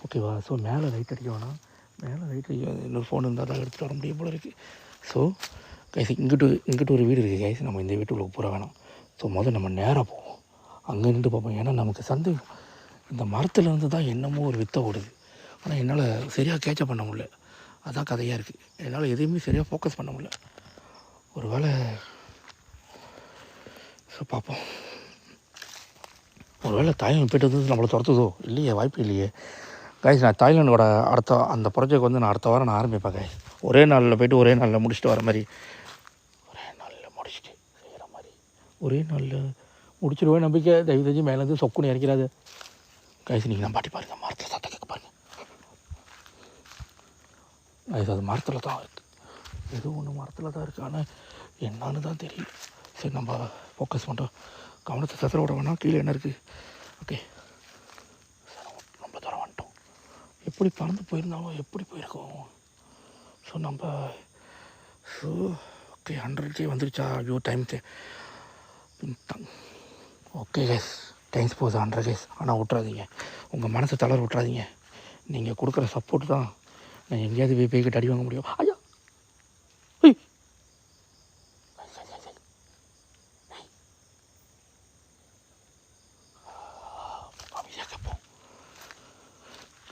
ஓகேவா? ஸோ மேலே லைட் அடிக்க வேணாம், மேலே லைட் அடிக்க இன்னொரு ஃபோன் இருந்தால் தான் எடுத்துகிட்டு வர முடியும் போல இருக்குது. ஸோ கைஸ் இங்கிட்டு ஒரு வீடு இருக்குது கைஸ். நம்ம இந்த வீட்டுக்குள்ளே போக வேணாம். ஸோ முதல்ல நம்ம நேராக போவோம், அங்கே நின்று பார்ப்போம். ஏன்னா நமக்கு சந்தேகம், இந்த மரத்துலேருந்து தான் என்னமோ ஒரு வித்தை ஓடுது. ஆனால் என்னால் சரியாக கேட்சப் பண்ண முடியல, அதுதான் கதையாக இருக்குது. என்னால் எதையுமே சரியாக ஃபோக்கஸ் பண்ண முடியல. ஒரு வேளை ஸோ பார்ப்போம், ஒரு வேளை தாய்லாந்து போய்ட்டு வந்து நம்மளை துரத்துதோ இல்லையே, வாய்ப்பு இல்லையே கைஸ். நான் தாய்லாண்டோட அந்த ப்ராஜெக்ட் வந்து நான் அடுத்த வாரம் நான் ஆரம்பிப்பேன் கைஸ். ஒரே நாளில் போய்ட்டு ஒரே நாளில் முடிச்சுட்டு வர மாதிரி, ஒரே நாளில் முடிச்சுட்டு செய்கிற மாதிரி, ஒரே நாளில் முடிச்சிடுவேன் நம்பிக்கை. தயவு செஞ்சு மேலேருந்து சொக்குன்னு இறக்கிறாது கைஸ். நீங்கள் நான் பாட்டி பாருங்கள், மரத்தில் சத்தம் கேட்க பாருங்கள் கைஸ். அது மரத்தில் தான் இருக்குது, ஏதோ ஒன்று மரத்தில் தான் இருக்குது, ஆனால் என்னான்னு தான் தெரியல. சரி நம்ம ஃபோக்கஸ் பண்ணுறோம், கவனத்தை சத்திர விட வேணாம். கீழே என்ன இருக்குது? ஓகே ரொம்ப தூரம் வந்துட்டோம். எப்படி பறந்து போயிருந்தாலும் எப்படி போயிருக்கோம்? ஸோ நம்ம ஸோ ஓகே 100K வந்துருச்சா? ஐயோ டைம் ஓகே கைஸ், டைம்ஸ் போகுது 100 கைஸ். ஆனால் விட்றாதீங்க, உங்கள் மனசை தளர விட்றாதீங்க. நீங்கள் கொடுக்குற சப்போர்ட் தான் நான் எங்கேயாவது போய்கிட்டு அடி வாங்க முடியும். ஐயா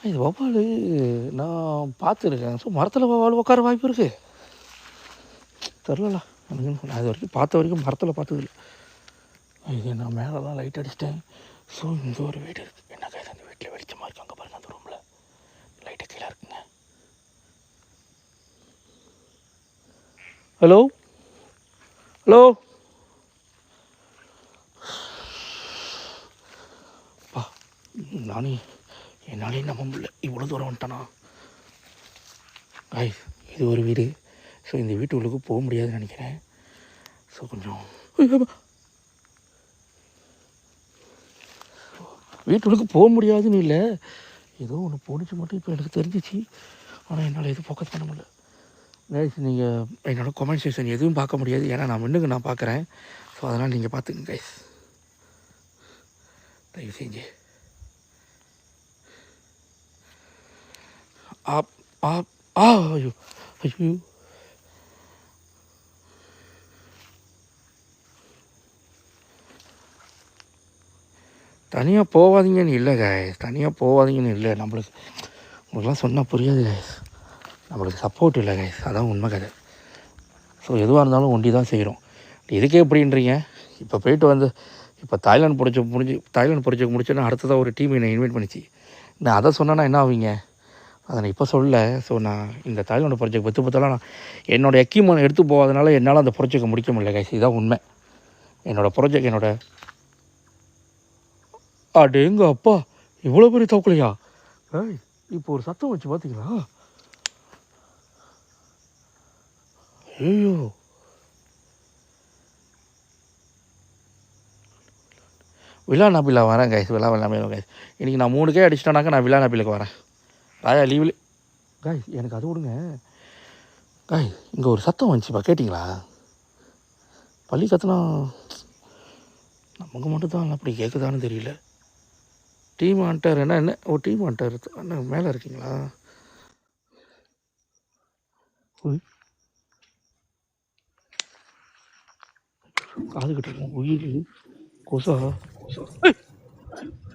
இது வவ்வால் நான் பார்த்துருக்கேன். ஸோ மரத்தில் வவ்வால் உட்கார வாய்ப்பு இருக்குது, தெரிலல எனக்கு. நான் இது வரைக்கும் பார்த்த வரைக்கும் மரத்தில் பார்த்ததில்ல. இது நான் மேலே தான் லைட் அடிச்சிட்டேன். ஸோ இங்கே ஒரு வீடு இருக்குது. என்ன கைது, அந்த வீட்டில் வெளிச்சமாக இருக்குது. அங்கே பாருங்கள், அந்த ரூமில் லைட்டு கீழே இருக்குங்க. ஹலோ ஹலோ பா, நானே என்னாலே நம்ப முடியல, இவ்வளோ தூரம் வந்துட்டானா காய். இது ஒரு வீடு. ஸோ இந்த வீட்டுக்குள்ளுக்கு போக முடியாதுன்னு நினைக்கிறேன். ஸோ கொஞ்சம் வீட்டுக்குள்ளுக்கு போக முடியாதுன்னு இல்லை, ஏதோ ஒன்று போணுச்சு மட்டும் இப்போ எனக்கு தெரிஞ்சிச்சு. ஆனால் என்னால் எதுவும் ஃபோக்கஸ் பண்ண முடியல கைஸ். நீங்கள் என்னோடய கமெண்ட் செக்ஷன் எதுவும் பார்க்க முடியாது, ஏன்னா நான் முன்னுக்கு நான் பார்க்குறேன். ஸோ அதனால் நீங்கள் பார்த்துங்க கைஸ், தயவு செஞ்சு. ஐயோ ஐயோ தனியாக போகாதீங்கன்னு இல்லை கைஸ், தனியாக போகாதீங்கன்னு இல்லை. உங்களுக்குலாம் சொன்னால் புரியாது கைஸ், நம்மளுக்கு சப்போர்ட் இல்லை கைஸ், அதான் உண்மை கதை. ஸோ எதுவாக இருந்தாலும் ஒண்டி தான் செய்கிறோம். இதுக்கே எப்படின்றீங்க? இப்போ போயிட்டு வந்து இப்போ தாய்லாந்து ப்ராஜெக்ட் முடிச்சோன்னா அடுத்ததாக ஒரு டீம் என்னை இன்வைட் பண்ணிச்சு. நான் அதை சொன்னேன்னா என்ன ஆவீங்க? அதை நான் இப்போ சொல்லலை. ஸோ நான் இந்த தாய்லாந்து ப்ராஜெக்ட் பார்த்தாலும் நான் என்னோடய எக்யூப்மெண்ட் எடுத்து போகாதனால என்னால் அந்த ப்ராஜெக்டை முடிக்க முடியல கைஸ், இதுதான் உண்மை. என்னோடய ப்ராஜெக்ட் அடேங்க அப்பா, இவ்வளோ பெரிய தவக்கலையா? இப்போ ஒரு சத்தம் வச்சு பார்த்தீங்களா? ஐயோ விழா நபிலா வரேன் கைஸ், விழா கைஸ். இன்றைக்கி நான் 3K அடிச்சிட்டேனாக்கா நான் விழா நபிலுக்கு வரேன். ராயா லீவில் காய்ஸ், எனக்கு அது விடுங்க காய். இங்கே ஒரு சத்தம் வந்துச்சுப்பா, கேட்டிங்களா? பள்ளி கத்துனா நமக்கு மட்டும் தான் அப்படி கேட்குதான்னு தெரியல. டீம் ஹண்டர் என்ன ஓ டீம் ஹண்டர் அண்ணா மேலே இருக்கீங்களா? காதுகிட்டு இருக்கோம் உயிர் கொசா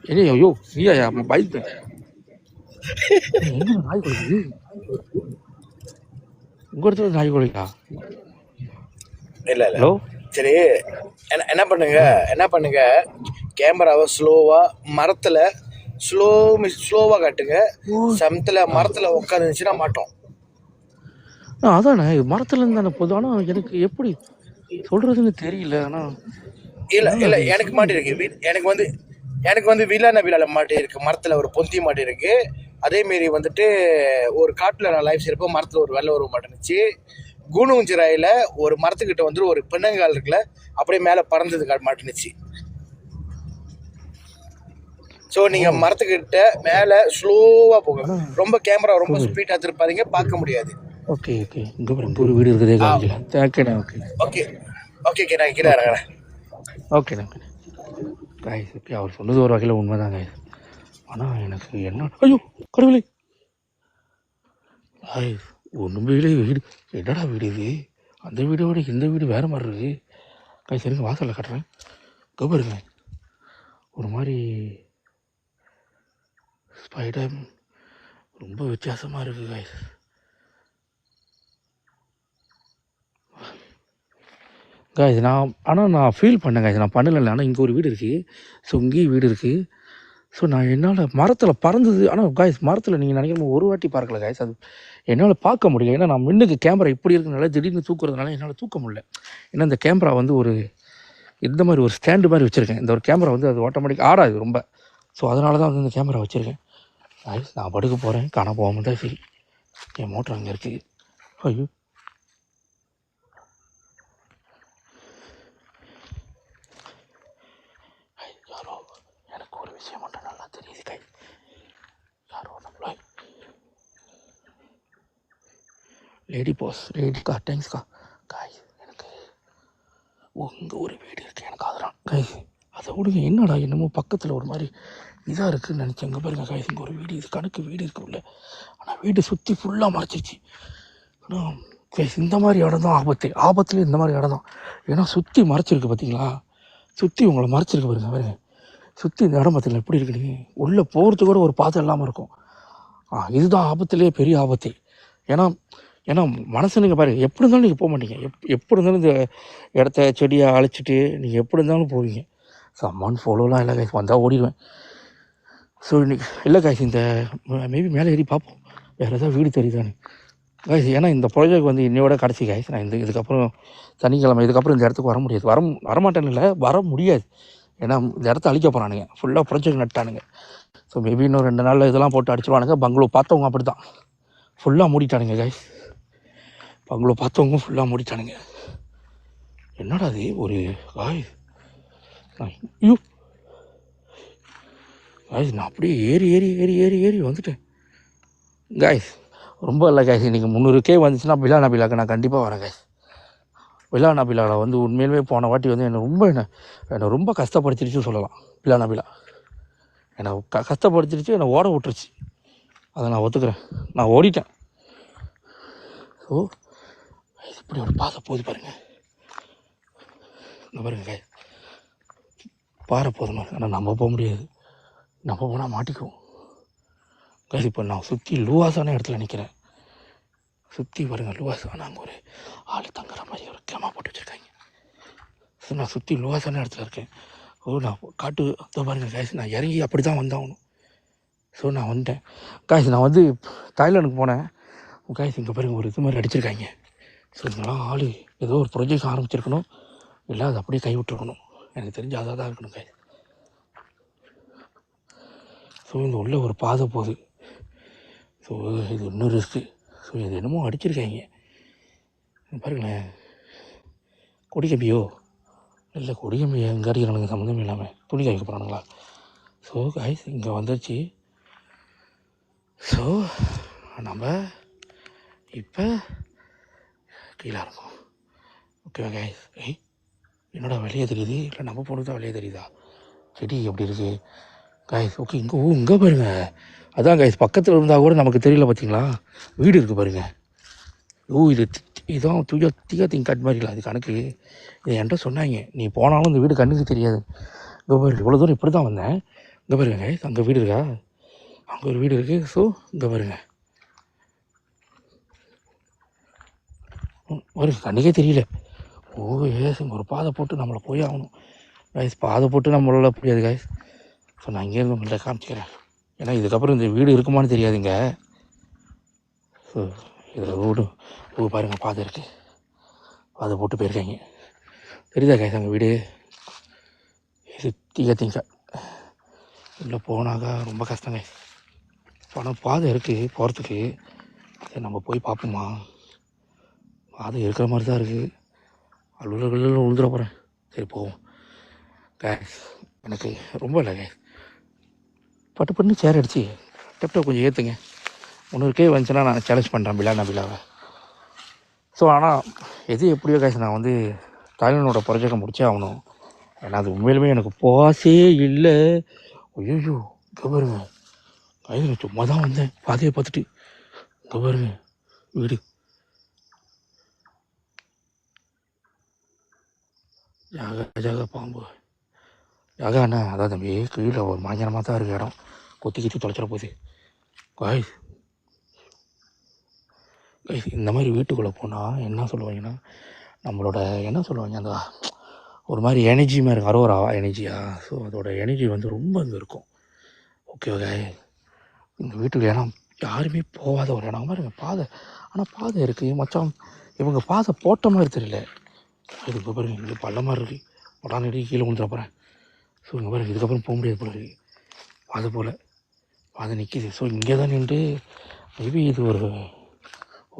என்ன? ஐயோ நீயா பைக் எங்க நாய் குளிக்குது? உங்க இடத்துல நாய் குளிக்கா? இல்லை இல்லை. ஹலோ சரி, என்ன பண்ணுங்க கேமராவை ஸ்லோவாக மரத்தில் ஸ்லோவாக காட்டுங்க. சமத்தில் மரத்தில் உட்காந்துச்சுன்னா மாட்டோம். அதானே மரத்துல இருந்து தானே போதும். ஆனால் எனக்கு எப்படி சொல்கிறதுன்னு தெரியல. ஆனால் இல்லை எனக்கு மாட்டி இருக்கு. எனக்கு வந்து விழாவில் மாட்டி இருக்கு, மரத்தில் ஒரு பொந்தி மாட்டி இருக்கு. அதேமாரி வந்துட்டு ஒரு காட்டில் நான் லைஃப் செய்கிறப்போ மரத்தில் ஒரு வெள்ளை உருவ மாட்டேனுச்சு. குணுஞ்சிராயில் ஒரு மரத்துக்கிட்ட வந்துட்டு ஒரு பெண்ணங்கால் இருக்குல்ல, அப்படியே மேலே பறந்தது மாட்டுனுச்சு. ஸோ நீங்கள் மரத்துக்கிட்ட மேலே ஸ்லோவாக போகும். ஆனால் ரொம்ப கேமரா ரொம்ப ஸ்பீடாக திருப்பாதீங்க, பார்க்க முடியாது. ஓகே ஓகே இங்கே பாருங்க ஒரு வீடு இருக்குதே காமிக்கல. ஓகேண்ணா ஓகே ஓகே ஓகே ஓகே நான் கீழே இறங்குறேன். ஓகேண்ணா ஓகேண்ணா காய்ஸ் ஓகே அவர் சொன்னது ஒரு வகையில் உண்மைதான் காய்ஸ். ஆனால் எனக்கு என்ன ஐயோ கடவுளே காய்ஸ் ஒன்றுமே வீடு என்னடா வீடு இது, அந்த வீடோட இந்த வீடு வேறு மாதிரி இருக்குது காய்ஸ். எனக்கு வாசலில் கட்டுறேன் பாருங்க ஒரு மாதிரி ஸ்பைடர் ரொம்ப வித்தியாசமாக இருக்குது காய்ஸ். காய்ஸ் நான் ஃபீல் பண்ணேன் காய்ஸ், நான் பண்ணலை. ஆனால் இங்கே ஒரு வீடு இருக்குது, ஸோ இங்கேயும் வீடு இருக்குது. ஸோ நான் என்னால் மரத்தில் பறந்தது, ஆனால் காய்ஸ் மரத்தில் நீங்கள் நினைக்கிற ஒரு வாட்டி பார்க்கல காய்ஸ், அது என்னால் பார்க்க முடியல. ஏன்னா நான் முன்னுக்கு கேமரா இப்படி இருக்கிறதுனால திடீர்னு தூக்குறதுனால என்னால் தூக்க முடியல. ஏன்னா இந்த கேமரா வந்து ஒரு இந்த மாதிரி ஒரு ஸ்டாண்டு மாதிரி வச்சுருக்கேன். இந்த ஒரு கேமரா வந்து அது ஆட்டோமேட்டிக் ஆடாது ரொம்ப. ஸோ அதனால தான் வந்து இந்த கேமரா வச்சுருக்கேன் காய்ஸ். நான் படுக்க போகிறேன், காண போகாமல் தான் சரி. என் மோட்டர் அங்கே இருக்குது. ஐயோ யாரோ எனக்கு ஒரு விஷயம் மட்டும் நல்லா தெரியுது கை, யாரோ நம்மள லேடி பாஸ் லேடிக்கா தேங்க்ஸ்க்கா காய். எனக்கு இங்கே ஒரு வீடு இருக்குது, எனக்கு அதெல்லாம் காய் அதை விடுங்க. என்னடா என்னமோ பக்கத்தில் ஒரு மாதிரி இதாக இருக்குதுன்னு நினச்சேன். இங்கே பாருங்க காய், இங்கே ஒரு வீடு, இது கணக்கு வீடு இருக்கு உள்ள. ஆனால் வீடு சுற்றி ஃபுல்லாக மறைச்சிருச்சு. ஆனால் கைஸ் இந்த மாதிரி இடம் தான் ஆபத்துலேயும் இந்த மாதிரி இடம் தான். ஏன்னா சுற்றி மறைச்சிருக்கு பார்த்தீங்களா, சுற்றி உங்களை மறைச்சிருக்கு பாருங்க சுற்றி இந்த இடம் பார்த்தீங்களா எப்படி இருக்குன்னு. உள்ளே போகிறதுக்கு கூட ஒரு பாதை இல்லாமல் இருக்கும். இதுதான் ஆபத்துலேயே பெரிய ஆபத்து. ஏன்னா ஏன்னா மனசனுங்க பாருங்கள், எப்படி இருந்தாலும் நீங்கள் போக மாட்டீங்க. எப்படி இருந்தாலும் இந்த இடத்த செடியை அழைச்சிட்டு நீங்கள் எப்படி இருந்தாலும் போவீங்க. சம்மான் ஃபாலோலாம் இல்லை கைஸ், வந்தால் ஓடிடுவேன். ஸோ இன்னைக்கு இல்லை கைஸ், இந்த மேபி மேலே ஏறி பார்ப்போம் வேறு ஏதாவது வீடு தெரியுதானு கைஸ். ஏன்னா இந்த ப்ராஜெக்ட் வந்து இன்னையோட கடைசி கைஸ். நான் இதுக்கப்புறம் சனிக்கிழமை இதுக்கப்புறம் இந்த இடத்துக்கு வர முடியாது. வரமாட்டேன்னு இல்லை, வர முடியாது. ஏன்னா இந்த இடத்த அழிக்க போகிறானுங்க, ஃபுல்லாக ப்ராஜெக்ட் நட்டானுங்க. ஸோ மேபி இன்னும் 2 நாளில் இதெல்லாம் போட்டு அடிச்சிடுவானுங்க. பங்களோ பார்த்தவங்க அப்படி தான் ஃபுல்லாக மூடிட்டானுங்க கைஸ். பங்களோ பார்த்தவங்க ஃபுல்லாக மூடிட்டானுங்க. என்னடா அது ஒரு காய். ஐயோ காய்ஸ் நான் அப்படியே ஏறி ஏறி ஏறி ஏறி ஏறி வந்துட்டேன் காய்ஸ். ரொம்ப இல்லை காய்ஸ், இன்றைக்கி 300K வந்துச்சுன்னா பிலா நபிலாக்கு நான் கண்டிப்பாக வரேன் காய்ஸ். பிலா நபிலாவில் வந்து உண்மையிலுமே போன வாட்டி வந்து என்னை ரொம்ப கஷ்டப்படுத்திடுச்சு சொல்லலாம். பிலா நபிலா என்னை கஷ்டப்படுத்திடுச்சு, என்னை ஓட விட்டுருச்சு. அதை நான் ஒத்துக்கிறேன், நான் ஓடிட்டேன். ஸோ இப்படி ஒரு பாதை போகுது பாருங்கள், இந்த பாருங்க காய் பாறை போதும் பாருங்க. ஆனால் நம்ம போக முடியாது, நம்ம போனால் மாட்டிக்குவோம் காய்ஸ். இப்போ நான் சுற்றி லூவாசான இடத்துல நிற்கிறேன், சுற்றி பாருங்கள் லூவாஸ். ஆனால் அங்கே ஒரு ஆள் தங்குற மாதிரி ஒரு கேமா போட்டு வச்சுருக்காங்க. ஸோ நான் சுற்றி லூவாசான இடத்துல இருக்கேன். நான் காட்டு பாருங்க காய்ஸ், நான் இறங்கி அப்படி தான் வந்தாகணும். ஸோ நான் வந்துட்டேன் காய்ஸ். நான் வந்து தாய்லாந்துக்கு போனேன் காய்ஸ். இங்கே பாருங்கள் ஒரு இது மாதிரி அடிச்சிருக்காங்க. ஸோ இதெல்லாம் ஆள் ஏதோ ஒரு ப்ரொஜெக்ட் ஆரம்பிச்சிருக்கணும், இல்லை அது அப்படியே கை விட்டுருக்கணும். எனக்கு தெரிஞ்சு அதாக தான் இருக்கணும் காய்ஸ். ஸோ இந்த உள்ள ஒரு பாதை போகுது. ஸோ இது இன்னும் ரிஸ்க்கு. ஸோ இது என்னமோ அடிச்சிருக்காங்க பாருங்களேன். கொடிக்கம்பியோ இல்லை, கொடிக்கம்பி எங்கே அடிக்கிறானுங்க சம்மந்தம் இல்லாமல், துணி காய்க்க போகிறானுங்களா. ஸோ காய்ஸ் இங்கே வந்துடுச்சு. ஸோ நம்ம இப்போ கீழே இருக்கும். ஓகேவா காய்ஸ். என்னடா வெளியே தெரியுது, இல்லை நம்ம போனது தான் வெளியே தெரியுதா, செடி எப்படி இருக்குது காய்ஸ். ஓகே இங்கே பாருங்க, அதான் காய்ஸ் பக்கத்தில் இருந்தால் கூட நமக்கு தெரியல பார்த்தீங்களா, வீடு இருக்குது பாருங்கள். இதுதான் தீகா திங்காட் மாதிரி இல்லை, அது கணக்கு. இது என்கிட்ட சொன்னாங்க, நீ போனாலும் இந்த வீடு கண்ணுக்கு தெரியாது. இங்கே பாருங்க, இவ்வளோ தூரம் இப்படி தான் வந்தேன். இங்கே பாருங்க காய்ஸ், அங்கே வீடு இருக்கா, அங்கே ஒரு வீடு இருக்குது. ஸோ இங்கே பாருங்க கண்ணுக்கே தெரியல. ஒரு பாதை போட்டு நம்மளை போய் ஆகணும் காய்ஸ். பாதை போட்டு நம்மளால் முடியாது காய்ஸ். ஸோ நான் இங்கேருந்து உங்கள்கிட்ட காமிச்சிக்கிறேன். ஏன்னா இதுக்கப்புறம் இந்த வீடு இருக்குமான்னு தெரியாதுங்க. ஸோ இதில் ரோடு பாருங்கள், பாதை இருக்குது, பாதை போட்டு போயிருக்காங்க. தெரியுதா காய்ஸ் அங்கே வீடு. இது திங்கா உள்ளே போனாக்கா ரொம்ப கஷ்டம் காய்ஸ். ஆனால் பாதை இருக்குது போகிறதுக்கு. சரி நம்ம போய் பார்ப்போமா, பாதை இருக்கிற மாதிரி தான் இருக்குது. அலுவலர்கள் விழுந்துட போகிறேன். சரி போவோம் கேஸ். எனக்கு ரொம்ப இல்லை கேஸ், பட்டு பட்டுன்னு சேர் அடிச்சு டெப்டோ கொஞ்சம் ஏற்றுங்க. 300K வந்துச்சுன்னா நான் சேலஞ்ச் பண்ணுறேன் பிலாவை. ஸோ ஆனால் எது எப்படியோ காசு நான் வந்து தாய்லாண்டோட ப்ராஜெக்டை முடிச்சே ஆகணும். ஏன்னா அது உண்மையிலுமே எனக்கு பாஸே இல்லை. ஐயோ இங்கே பாருங்க காய்கறி, சும்மா தான் வந்தேன் பாதையை பார்த்துட்டு. இங்கே பாருங்க வீடு, ஜாக பாம்பு ஜாக அண்ணா. அதான் தம்பி கீழே ஒரு மாஞ்சனமாக தான் இருக்குது இடம். கொத்தி தொலைச்சிட போகுது. காய்ஸ் இந்த மாதிரி வீட்டுக்குள்ளே போனால் என்ன சொல்லுவாங்கன்னா, நம்மளோட என்ன சொல்லுவாங்க, அந்த ஒரு மாதிரி எனர்ஜி மாதிரி இருக்கும், அரோரா எனர்ஜியா. ஸோ அதோட எனர்ஜி வந்து ரொம்ப அங்கே இருக்கும். ஓகே இந்த வீட்டுக்கு இடம் யாருமே போகாத ஒரு இடம் மாதிரி இங்கே பாதை. ஆனால் பாதை இருக்குது மச்சான், இவங்க பாதை போட்ட மாதிரி தெரியல. இது இப்போ பாருங்க, இங்கே பள்ள மாதிரி இருக்குது. உடனே கீழே விழுந்துட போகிறேன். ஸோ இங்கே பாருங்க, இதுக்கப்புறம் போக முடியாது போல இருக்குது. அது போல் பாதை நிற்கிது. ஸோ இங்கே தான் நின்று மேபி இது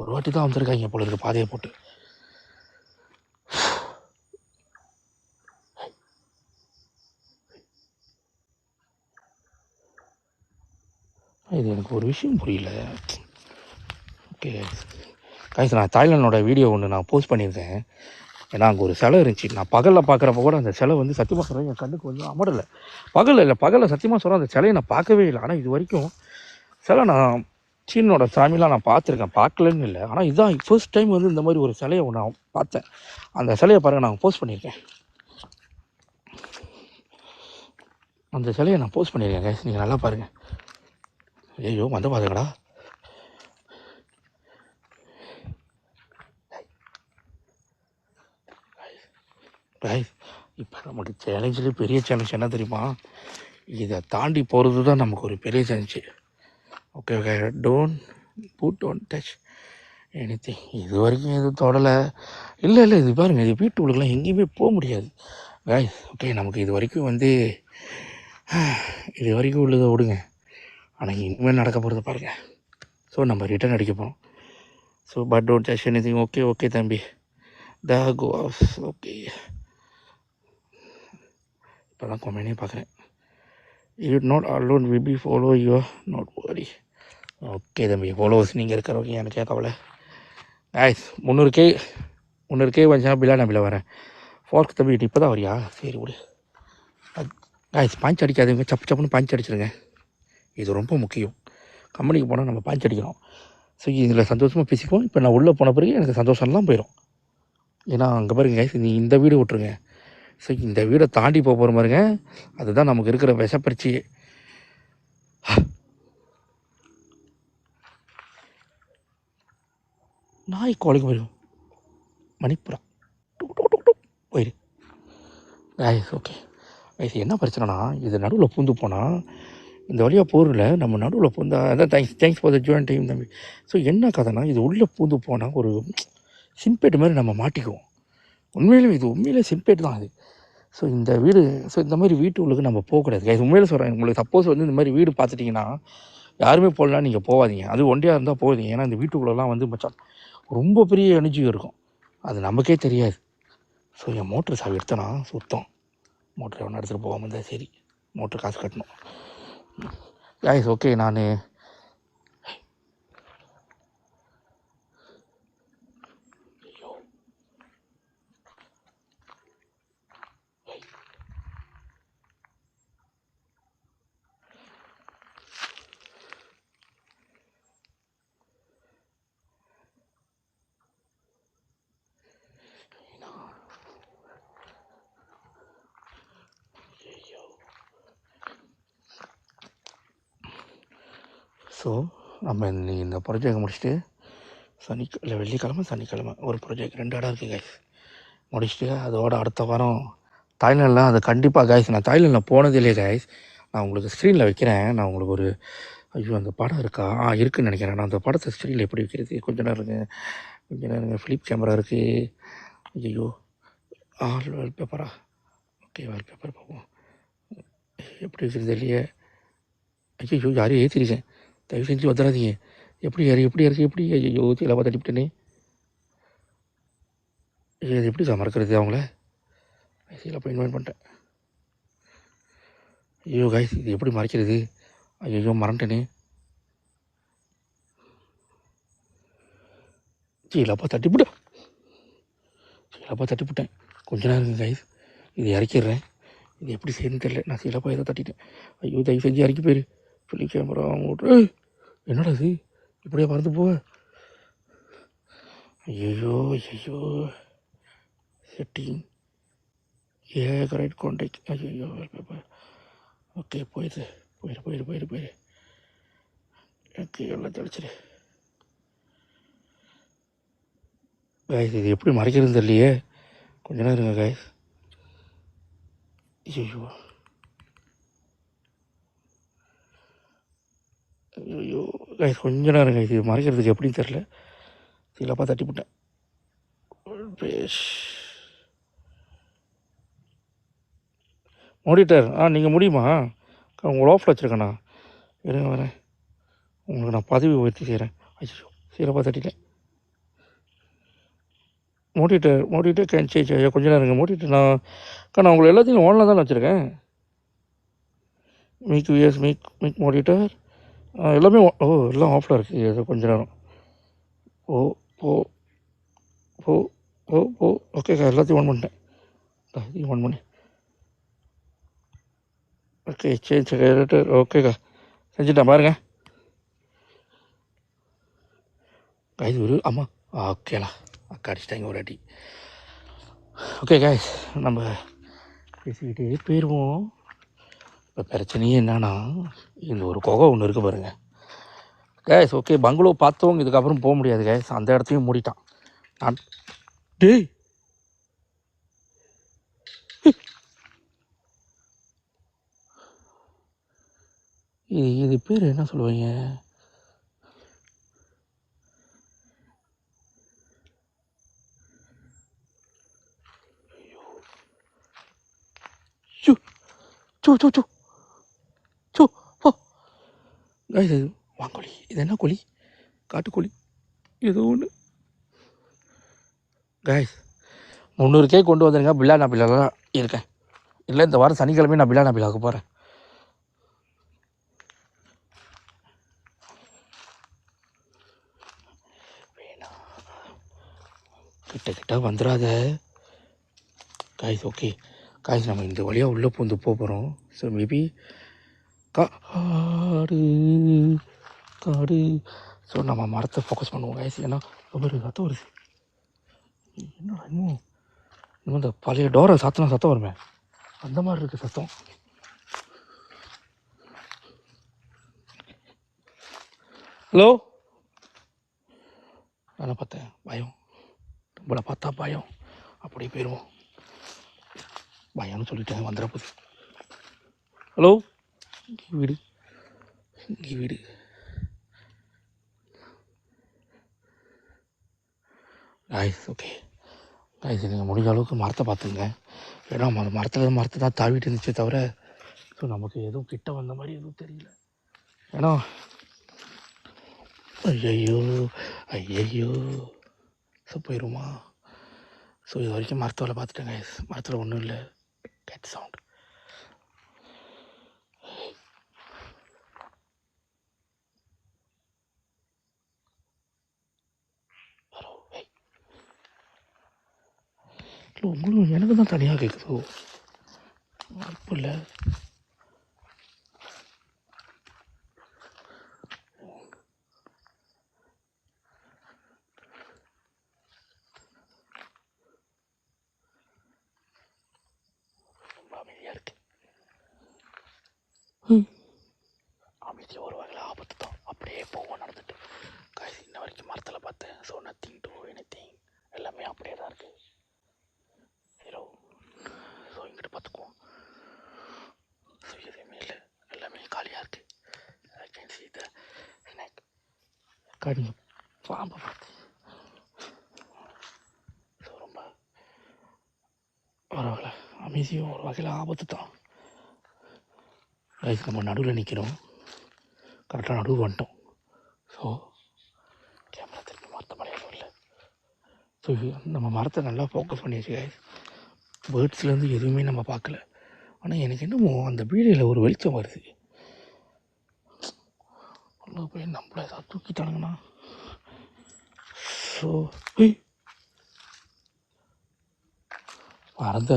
ஒரு வாட்டி தான் வந்திருக்காங்க போல இருக்குது பாதையை போட்டு. இது எனக்கு ஒரு விஷயம் புரியல. ஓகே காய்ஸ், நான் தாய்லாண்டோட வீடியோ ஒன்று நான் போஸ்ட் பண்ணியிருக்கேன். ஏன்னா அங்கே ஒரு சிலை இருந்துச்சு. நான் பகலில் பார்க்குறப்ப கூட அந்த சிலை வந்து சத்தியமாக சொல்கிறேன் என் கண்ணுக்கு வந்து அமடலை. பகலில் சத்தியமாக சொல்கிறேன் அந்த சிலையை நான் பார்க்கவே இல்லை. ஆனால் இது வரைக்கும் சிலை நான் சீனோட சாமிலாம் நான் பார்த்துருக்கேன், பார்க்கலன்னு இல்லை. ஆனால் இதுதான் ஃபர்ஸ்ட் டைம் வந்து இந்த மாதிரி ஒரு சிலையை நான் பார்த்தேன். அந்த சிலையை பாருங்கள், நான் போஸ்ட் பண்ணியிருக்கேன். அந்த சிலையை நான் போஸ்ட் பண்ணியிருக்கேன் கைஸ், நீங்கள் நல்லா பாருங்கள். ஐயோ வந்து பாருங்கடா. இப்போ நமக்கு சேலஞ்சில் பெரிய சேலஞ்ச் என்ன தெரியுமா, இதை தாண்டி போகிறது தான் நமக்கு ஒரு பெரிய challenge. Okay don't touch anything. இது வரைக்கும் எதுவும் தொடலை. இல்லை இது பாருங்கள், இது வீட்டு உள்ளுக்கெல்லாம் எங்கேயுமே போக முடியாது கைஸ். ஓகே நமக்கு இது வரைக்கும் வந்து உள்ளதை விடுங்க. ஆனால் இனிமேல் நடக்க போகிறத பாருங்கள். ஸோ நம்ம ரிட்டர்ன் அடிக்க போகிறோம். So but don't touch anything. Okay தம்பி த கோ ஆஃப். ஓகே இப்போ தான் கொமெண்டே பார்க்குறேன். You not alone will be follow you not worry. Okay தம்பி, ஃபாலோவர்ஸ் நீங்கள் இருக்கிற வரைக்கும் எனக்கே கவலை. காய்ஸ் 300K வந்துச்சா பிலா வரேன். ஃபார்க் தம்பி இப்போ தான் வரியா? சரி விடு காய்ஸ். பாஞ்ச் அடிக்காதுங்க, சப்புன்னு பாஞ்ச் அடிச்சிருங்க. இது ரொம்ப முக்கியம். கம்பெனிக்கு போனால் நம்ம பாஞ்ச் அடிக்கிறோம். ஸோ இதில் சந்தோஷமாக பேசிக்குவோம். இப்போ நான் உள்ளே போன பிறகு எனக்கு சந்தோஷம்லாம் போயிடும். ஏன்னா அங்கே பாருங்க கைஸ், நீ இந்த வீடு விட்ருங்க. ஸோ இந்த வீடை தாண்டி போகிற பாருங்க, அதுதான் நமக்கு இருக்கிற விஷப்பரிச்சியே. நாய் கோழிக்கு போயிடும், மணிப்புறா போயிடு கைஸ். ஓகே கைஸ், என்ன பிரச்சனைனா இது நடுவில் பூந்து போனால் இந்த வழியாக போரில் நம்ம நடுவில் பூந்தா அதான் thanks for the join time தம்பி. ஸோ என்ன கதைனா, இது உள்ளே பூந்து போனால் ஒரு சிம்பேட் மாதிரி நம்ம மாட்டிக்குவோம். உண்மையிலே சிம்பேட் தான் அது. ஸோ இந்த மாதிரி வீட்டு உள்ளுக்கு நம்ம போகக்கூடாது கைஸ். உண்மையிலே சொல்கிறேன், உங்களுக்கு சப்போஸ் வந்து இந்த மாதிரி வீடு பார்த்துட்டிங்கன்னா யாருமே போடலாம், நீங்கள் போகாதீங்க. அது ஒண்டியாக இருந்தால் போகுதீங்க. ஏன்னா இந்த வீட்டுக்குள்ளெல்லாம் வந்து மச்சான் ரொம்ப பெரிய எனர்ஜி இருக்கும், அது நமக்கே தெரியாது. ஸோ என் மோட்ரு சாவி எடுத்தேன்னா சுத்தம். மோட்ரு எவனை எடுத்துகிட்டு போகாமல் இருந்தால் சரி, மோட்ரு காசு கட்டணும் கைஸ். ஓகே நான் ஸோ நம்ம இந்த ப்ராஜெக்ட் முடிச்சுட்டு சனிக்கிழமை ஒரு ப்ராஜெக்ட் 2 இடம் இருக்குது கைஸ். முடிச்சுட்டு அதோட அடுத்த வாரம் தாய்லாண்டில் அது கண்டிப்பாக கைஸ். நான் தாய்லாண்டில் போனது இல்லையே கைஸ். நான் உங்களுக்கு ஸ்க்ரீனில் வைக்கிறேன். நான் உங்களுக்கு ஒரு அந்த படம் இருக்கா இருக்குதுன்னு நினைக்கிறேன். நான் அந்த படத்தை ஸ்க்ரீனில் எப்படி வைக்கிறது, கொஞ்ச நேரம் ஃபிலிப் கேமரா இருக்குது. ஐயோ வால்பேப்பரா? ஓகே வால்பேப்பர் பார்ப்போம் எப்படி வைக்கிறது இல்லையே. ஐயோ யாரையும் ஏற்றிருக்கேன், தயவு செஞ்சு வந்துடாதீங்க. எப்படி ஐயோ இல்லாமல் தட்டிவிட்டேனே. இது எப்படி மறக்கிறது அவங்கள? ஐசியில் போய் இன்வைட் பண்ணிட்டேன். ஐயோ கைஸ், இது எப்படி மறைக்கிறது? ஐயோ மறந்துட்டேனே. சீலப்பா தட்டிவிட்டேன். கொஞ்ச நேரம் இருங்க கைஸ், இது இறக்கிடுறேன். இது எப்படி செய்யணும்னு தெரியல. நான் சீலப்பா ஏதோ தட்டிட்டேன். ஐயோ தயவு செஞ்சு இறக்கி போயிரு. சொல்லி கேமரா ஓட்டு. என்னடா இது இப்படியே மறந்து போவ. ஐயோ செட்டிங் கரெக்ட் கான்டாக்ட். ஐயோ ஓகே போயிடு. ஓகே எல்லாம் தெளிச்சிரு. கைஸ் இது எப்படி மறைக்கிறதுன்னு தெரியலையே. கொஞ்ச நேரம் இருங்க கைஸ். ஐயோ கைஸ் கொஞ்ச நேரம் கைஸ், இது மறைக்கிறதுக்கு எப்படின்னு தெரில. சீலப்பா தட்டிவிட்டேன். மானிட்டர் நீங்கள் முடியுமா? உங்களை ஆஃபில் வச்சுருக்கேண்ணா. இருங்க வரேன், உங்களுக்கு நான் பதவி உயர்த்தி செய்கிறேன். ஐயோ சீலப்பா தட்டிட்டேன். மோடிட்டர் கேன் சேஞ்ச். ஐயா கொஞ்ச நேரம் இருங்க. மோடிட்டர் நான் உங்களை எல்லாத்தையும் ஆன்லைன் தானே வச்சுருக்கேன். மீக் மோடிட்டர் எல்லாமே எல்லாம் ஆஃபில் இருக்குது. இது கொஞ்ச நேரம் ஓகேக்கா எல்லாத்தையும் ஆன் பண்ணிட்டேன். இதையும் ஆன் பண்ணி ஓகே சேஞ்ச் ஓகேக்கா செஞ்சுட்டேன் பாருங்கள். கைது ஒரு ஆமாம் ஓகேலா அக்கா அடிச்சிட்டாங்க ஒரு அடி. ஓகே கைஸ் நம்ம பேசிக்கிட்டே போயிடுவோம். இப்போ பிரச்சனையே என்னன்னா, இந்த ஒரு குகை ஒன்று இருக்குது பாருங்கள் கைஸ். ஓகே பங்களோ பார்த்தவங்க இதுக்கப்புறம் போக முடியாது கைஸ். அந்த இடத்தையும் மூடிட்டான். நான் டேய் இது பேர் என்ன சொல்லுவீங்க? இது வாங்கோழி. இது என்ன கோழி? காட்டுக்கோழி ஏதோ ஒன்று. கைஸ் 300 கேக் கொண்டு வந்துருங்க. பில்லா நபிலாக தான் இருக்கேன். இல்லை இந்த வாரம் சனிக்கிழமை நான் பில்லா நபிலாக போகிறேன். கிட்ட வந்துடாத கைஸ். ஓகே கைஸ் நம்ம இந்த வழியாக உள்ளே பூந்து போகிறோம். ஸோ மேபி காடு. ஸோ நம்ம மரத்தை ஃபோக்கஸ் பண்ணுவோம் கைஸ். ஏன்னா ஒரு சத்தம் வருது. என்னடா இன்னும் இந்த பழைய டோரை சாத்தினா சத்தம் வருமே, அந்த மாதிரி இருக்குது சத்தம். ஹலோ நான் பார்த்தேன் பயம். நம்மளை பார்த்தா பயம். அப்படியே போயிடுவோம். பயம்னு சொல்லிட்டேன் வந்துட போகுது. ஹலோ வீடு கைஸ். ஓகே கைஸ் நீங்கள் முடிஞ்ச அளவுக்கு மரத்தை பார்த்துங்க. ஏன்னா மரத்தை தான் தாவிட்டு இருந்துச்சே தவிர ஸோ நமக்கு எதுவும் கிட்ட வந்த மாதிரி எதுவும் தெரியல. ஏன்னா ஐயோ ஸோ போயிடுமா. ஸோ இது வரைக்கும் மரத்தில் பார்த்துட்டேன் கைஸ். மரத்தில் ஒன்றும் இல்லை. Cat sound. உங்களுக்கு எனக்கு தான் தனியாக கேட்குதோ? வாய்ப்பு இல்லை. ரொம்ப அமைதியாக இருக்கு. அமைதி ஒரு வகையில் ஆபத்து தான். அப்படியே போவோம் நடந்துட்டு. காய்ச்சி இன்ன வரைக்கும் மரத்தில் பார்த்தேன். ஸோ நத்திங் டு எனிதிங், எல்லாமே அப்படியே தான் இருக்குது. ஹீரோ ஸோ இங்கிட்ட பார்த்துக்குவோம். ஸோ எதுவுமே இல்லை, எல்லாமே காலியாக இருக்குது. I can see the snake. கடி பாம்பை பார்த்து ஸோ ரொம்ப பரவாயில்ல. அமைதியும் ஒரு வகையில் ஆபத்து தான். கைஸ் நம்ம நடுவில் நிற்கிறோம். கரெக்டாக நடுவு வந்துட்டோம். ஸோ கேமரா திருப்பி மரத்தை மலையாளம் இல்லை. ஸோ நம்ம மரத்தை நல்லா ஃபோக்கஸ் பண்ணியாச்சு கைஸ். பேர்ட்ஸ்லேருந்து எதுவுமே நம்ம பார்க்கல. ஆனால் எனக்கு என்னமோ அந்த வீடியோவில் ஒரு வெளிச்சம் வருது. உள்ளே போய் நம்மள ஏதாவது தூக்கிட்டானுங்கண்ணா. ஸோ பறந்த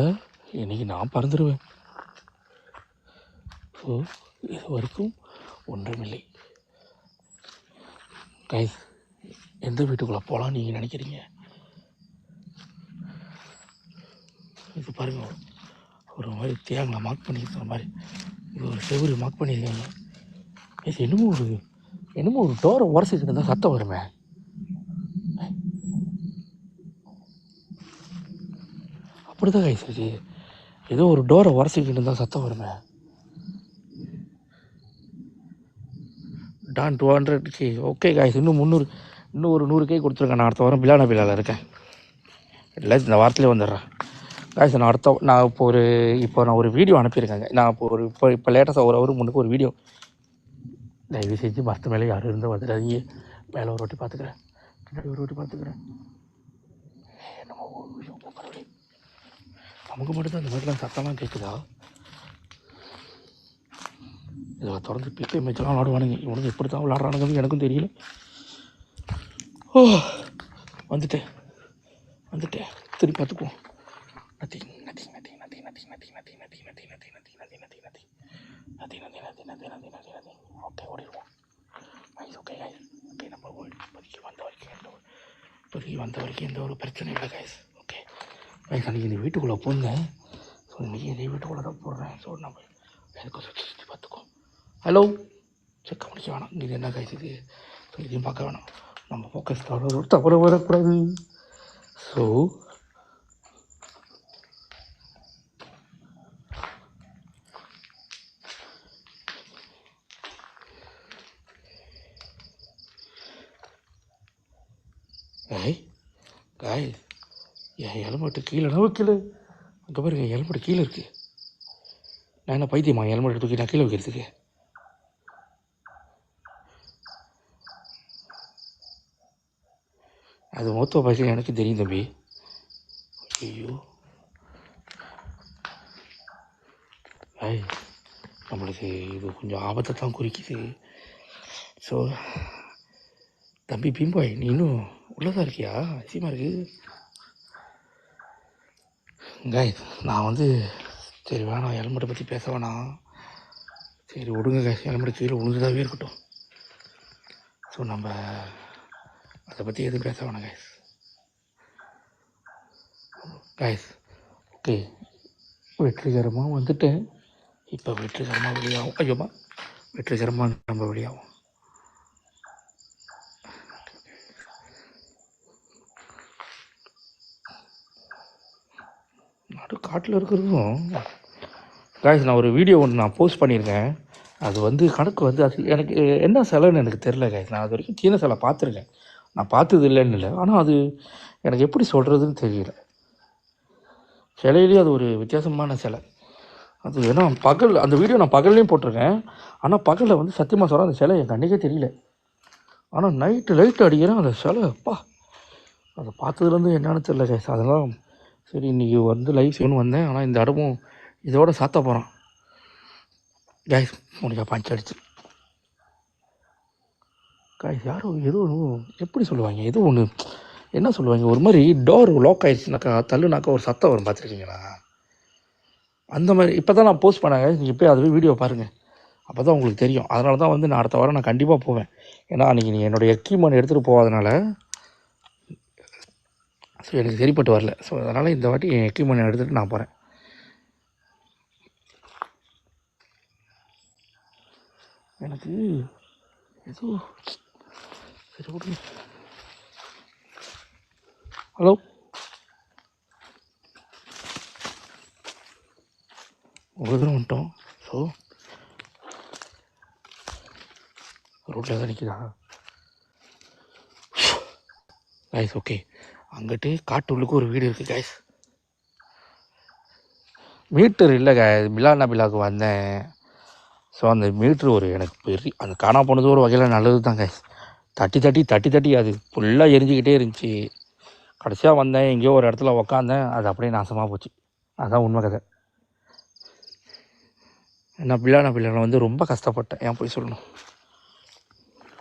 இன்னைக்கு நான் பறந்துடுவேன். ஸோ இது வரைக்கும் ஒன்றுமில்லை. கைஸ், எந்த வீட்டுக்குள்ளே போகலாம் நீங்கள் நினைக்கிறீங்க? இது பாருங்க, ஒரு மாதிரி தேங்காய் மார்க் பண்ணியிருக்கிற மாதிரி இது ஒரு செவ்வறு மார்க் பண்ணியிருக்காங்க. கைஸ், என்னமோ ஒரு டோரை உரசிக்கிட்டு இருந்தால் சத்தம் வருமே. அப்படிதான் கைஸ் இது, ஏதோ ஒரு டோரை உரசிக்கிட்டு இருந்தால் சத்தம் வருமே. Don 200K. ஓகே காய்ஸ், இன்னும் ஒரு 100K கொடுத்துருக்கேன். நான் அடுத்த வாரம் பிலாவில் இருக்கேன். இல்லை, இந்த வாரத்துலேயே வந்துடுறேன் காய்ஸ். நான் இப்போ ஒரு வீடியோ அனுப்பியிருக்கேங்க. நான் இப்போ லேட்டஸ்ட்டாக ஒரு அவர் முன்னுக்கு ஒரு வீடியோ. தயவு செஞ்சு மரத்து மேலே யாரும் இருந்தால் வந்துடாதீங்க. மேலே ஒரு வாட்டி பார்த்துக்கிறேன், பின்னாடி ஒரு வாட்டி பார்த்துக்கிறேன். என்னமோ நமக்கு மட்டும்தான் இந்த மாதிரிலாம் சத்தம்லாம் கேட்குதா? இதில் திறந்து பிக்கை மேட்செல்லாம் விளாடுவானுங்க. இவனுக்கு எப்படி தான் விளாட்றானுங்கன்னு எனக்கும் தெரியல. ஓ, வந்துட்டேன். திருப்பி பார்த்துக்குவோம். நத்திங். ஓகே, ஓடிடுவோம். ஓகே கைஸ், ஓகே, நம்ம இப்போதைக்கு வந்த வரைக்கும் எந்த ஒரு பிரச்சனையும் இல்லை கைஸ். ஓகே கைஸ், அன்றைக்கி இந்த வீட்டுக்குள்ளே போங்க. ஸோ இன்றைக்கி இதே வீட்டுக்குள்ளே தான் போடுறேன். ஸோ நம்ம எனக்கு சுற்றி பார்த்துக்குவோம். ஹலோ, செக் கவனிக்க வேணாம். இது என்ன கைஸ் இது? ஸோ இதையும் பார்க்க வேணாம். நம்ம ஃபோக்கஸ் தவற வரக்கூடாது. ஸோ காய்ஸ், என் ஹெல்மெட்டு கீழே வைக்கல. அங்கே பாருங்க, என் ஹெல்மெட்டு கீழே இருக்குது. நான் என்ன பைத்தியமா ஹெல்மெட் தூக்கி நான் கீழே வைக்கிறதுக்கு? அது மொத்த பைசா எனக்கு தெரியும் தம்பி. ஐயோ, நம்மளுக்கு இது கொஞ்சம் ஆபத்தை தான் குறிக்குது. ஸோ தம்பி பீம்பாய், நீ இன்னும் உள்ளதாக இருக்கியா? அதிசயமாக இருக்குது காய்ஸ். நான் சரி வேணாம், ஹெல்மெட்டை பற்றி பேச வேணாம். சரி விடுங்க காய்ஸ், ஹெல்மெட் கீழே விழுந்துதாவே இருக்கட்டும். ஸோ நம்ம அதை பற்றி எதுவும் பேச வேணாம் காய்ஸ். ஓகே, வெற்றிகரமாக வந்துட்டேன். இப்போ வெற்றிகரமாக வெளியாகும். ஐயோமா, வெற்றிகரமாக நம்ம வெளியாகும். நடு காட்டில் இருக்கிறதும் காய்ஸ், நான் ஒரு வீடியோ ஒன்று நான் போஸ்ட் பண்ணியிருக்கேன். அது கணக்கு அது எனக்கு என்ன சிலைன்னு எனக்கு தெரில காய்ஸ். நான் அது வரைக்கும் சீன சிலை பார்த்துருக்கேன், நான் பார்த்தது இல்லைன்னு இல்லை. ஆனால் அது எனக்கு எப்படி சொல்கிறதுன்னு தெரியல. சிலையிலேயே அது ஒரு வித்தியாசமான சிலை. அது ஏன்னா அந்த வீடியோ நான் பகல்லையும் போட்டிருக்கேன். ஆனால் பகலில் சத்தியமாக சொல்கிறேன், அந்த சிலை என் கண்ணுக்கே தெரியல. ஆனால் லைட்டு அடிக்கிறேன், அந்த சிலை அப்பா அதை பார்த்ததுலேருந்து என்னன்னு தெரியல கைஸ். அதெல்லாம் சரி, இன்றைக்கி லைவ் செய்யணும்னு வந்தேன். ஆனால் இந்த இடமும் இதோட சாத்த போகிறான் கைஸ். முடிஞ்சா பஞ்ச் அடிச்சு கைஸ். யாரும் ஏதோ எப்படி சொல்லுவாங்க, ஏதோ ஒன்று என்ன சொல்லுவாங்க, ஒரு மாதிரி டோர் லாக் ஆகிடுச்சுனாக்கா, தள்ளுனாக்கா ஒரு சத்தம் வரும், பார்த்துருக்கீங்களா? அந்த மாதிரி இப்போ தான் நான் போஸ்ட் பண்ணாங்க. நீங்கள் போய் அதுவே வீடியோ பாருங்கள், அப்போ தான் உங்களுக்கு தெரியும். அதனால தான் நான் அடுத்த வாரம் நான் கண்டிப்பாக போவேன். ஏன்னா அன்றைக்கி நீங்கள் என்னுடைய எக்யூப்மெண்ட் எடுத்துகிட்டு போகாதனால ஸோ எனக்கு சரிப்பட்டு வரல. ஸோ அதனால் இந்த வாட்டி என் எக்யூப்மெண்ட் எடுத்துகிட்டு நான் போகிறேன். எனக்கு ஏதோ சரி விடுங்க. ஹலோ, ஒரு தூரம் வந்துட்டோம். ஸோ ரோட்டில் தான் நிற்குதா கைஸ்? ஓகே, அங்கிட்டு காட்டுள்ளுக்கு ஒரு வீடு இருக்குது கைஸ். மீட்டர் இல்லை கைஸ், பிலாவுக்கு வந்தேன். ஸோ அந்த மீட்ரு எனக்கு பெரிய அந்த காணா போனது ஒரு வகையில் நல்லது தான் கைஸ். தட்டி அது ஃபுல்லாக எரிஞ்சிக்கிட்டே இருந்துச்சு. கடைசியாக வந்தேன், எங்கேயோ ஒரு இடத்துல உக்காந்தேன், அது அப்படியே நாசமாக போச்சு. அதுதான் உண்மை கதை. நான் பிலாவில் ரொம்ப கஷ்டப்பட்டேன், ஏன் போய் சொல்லணும்.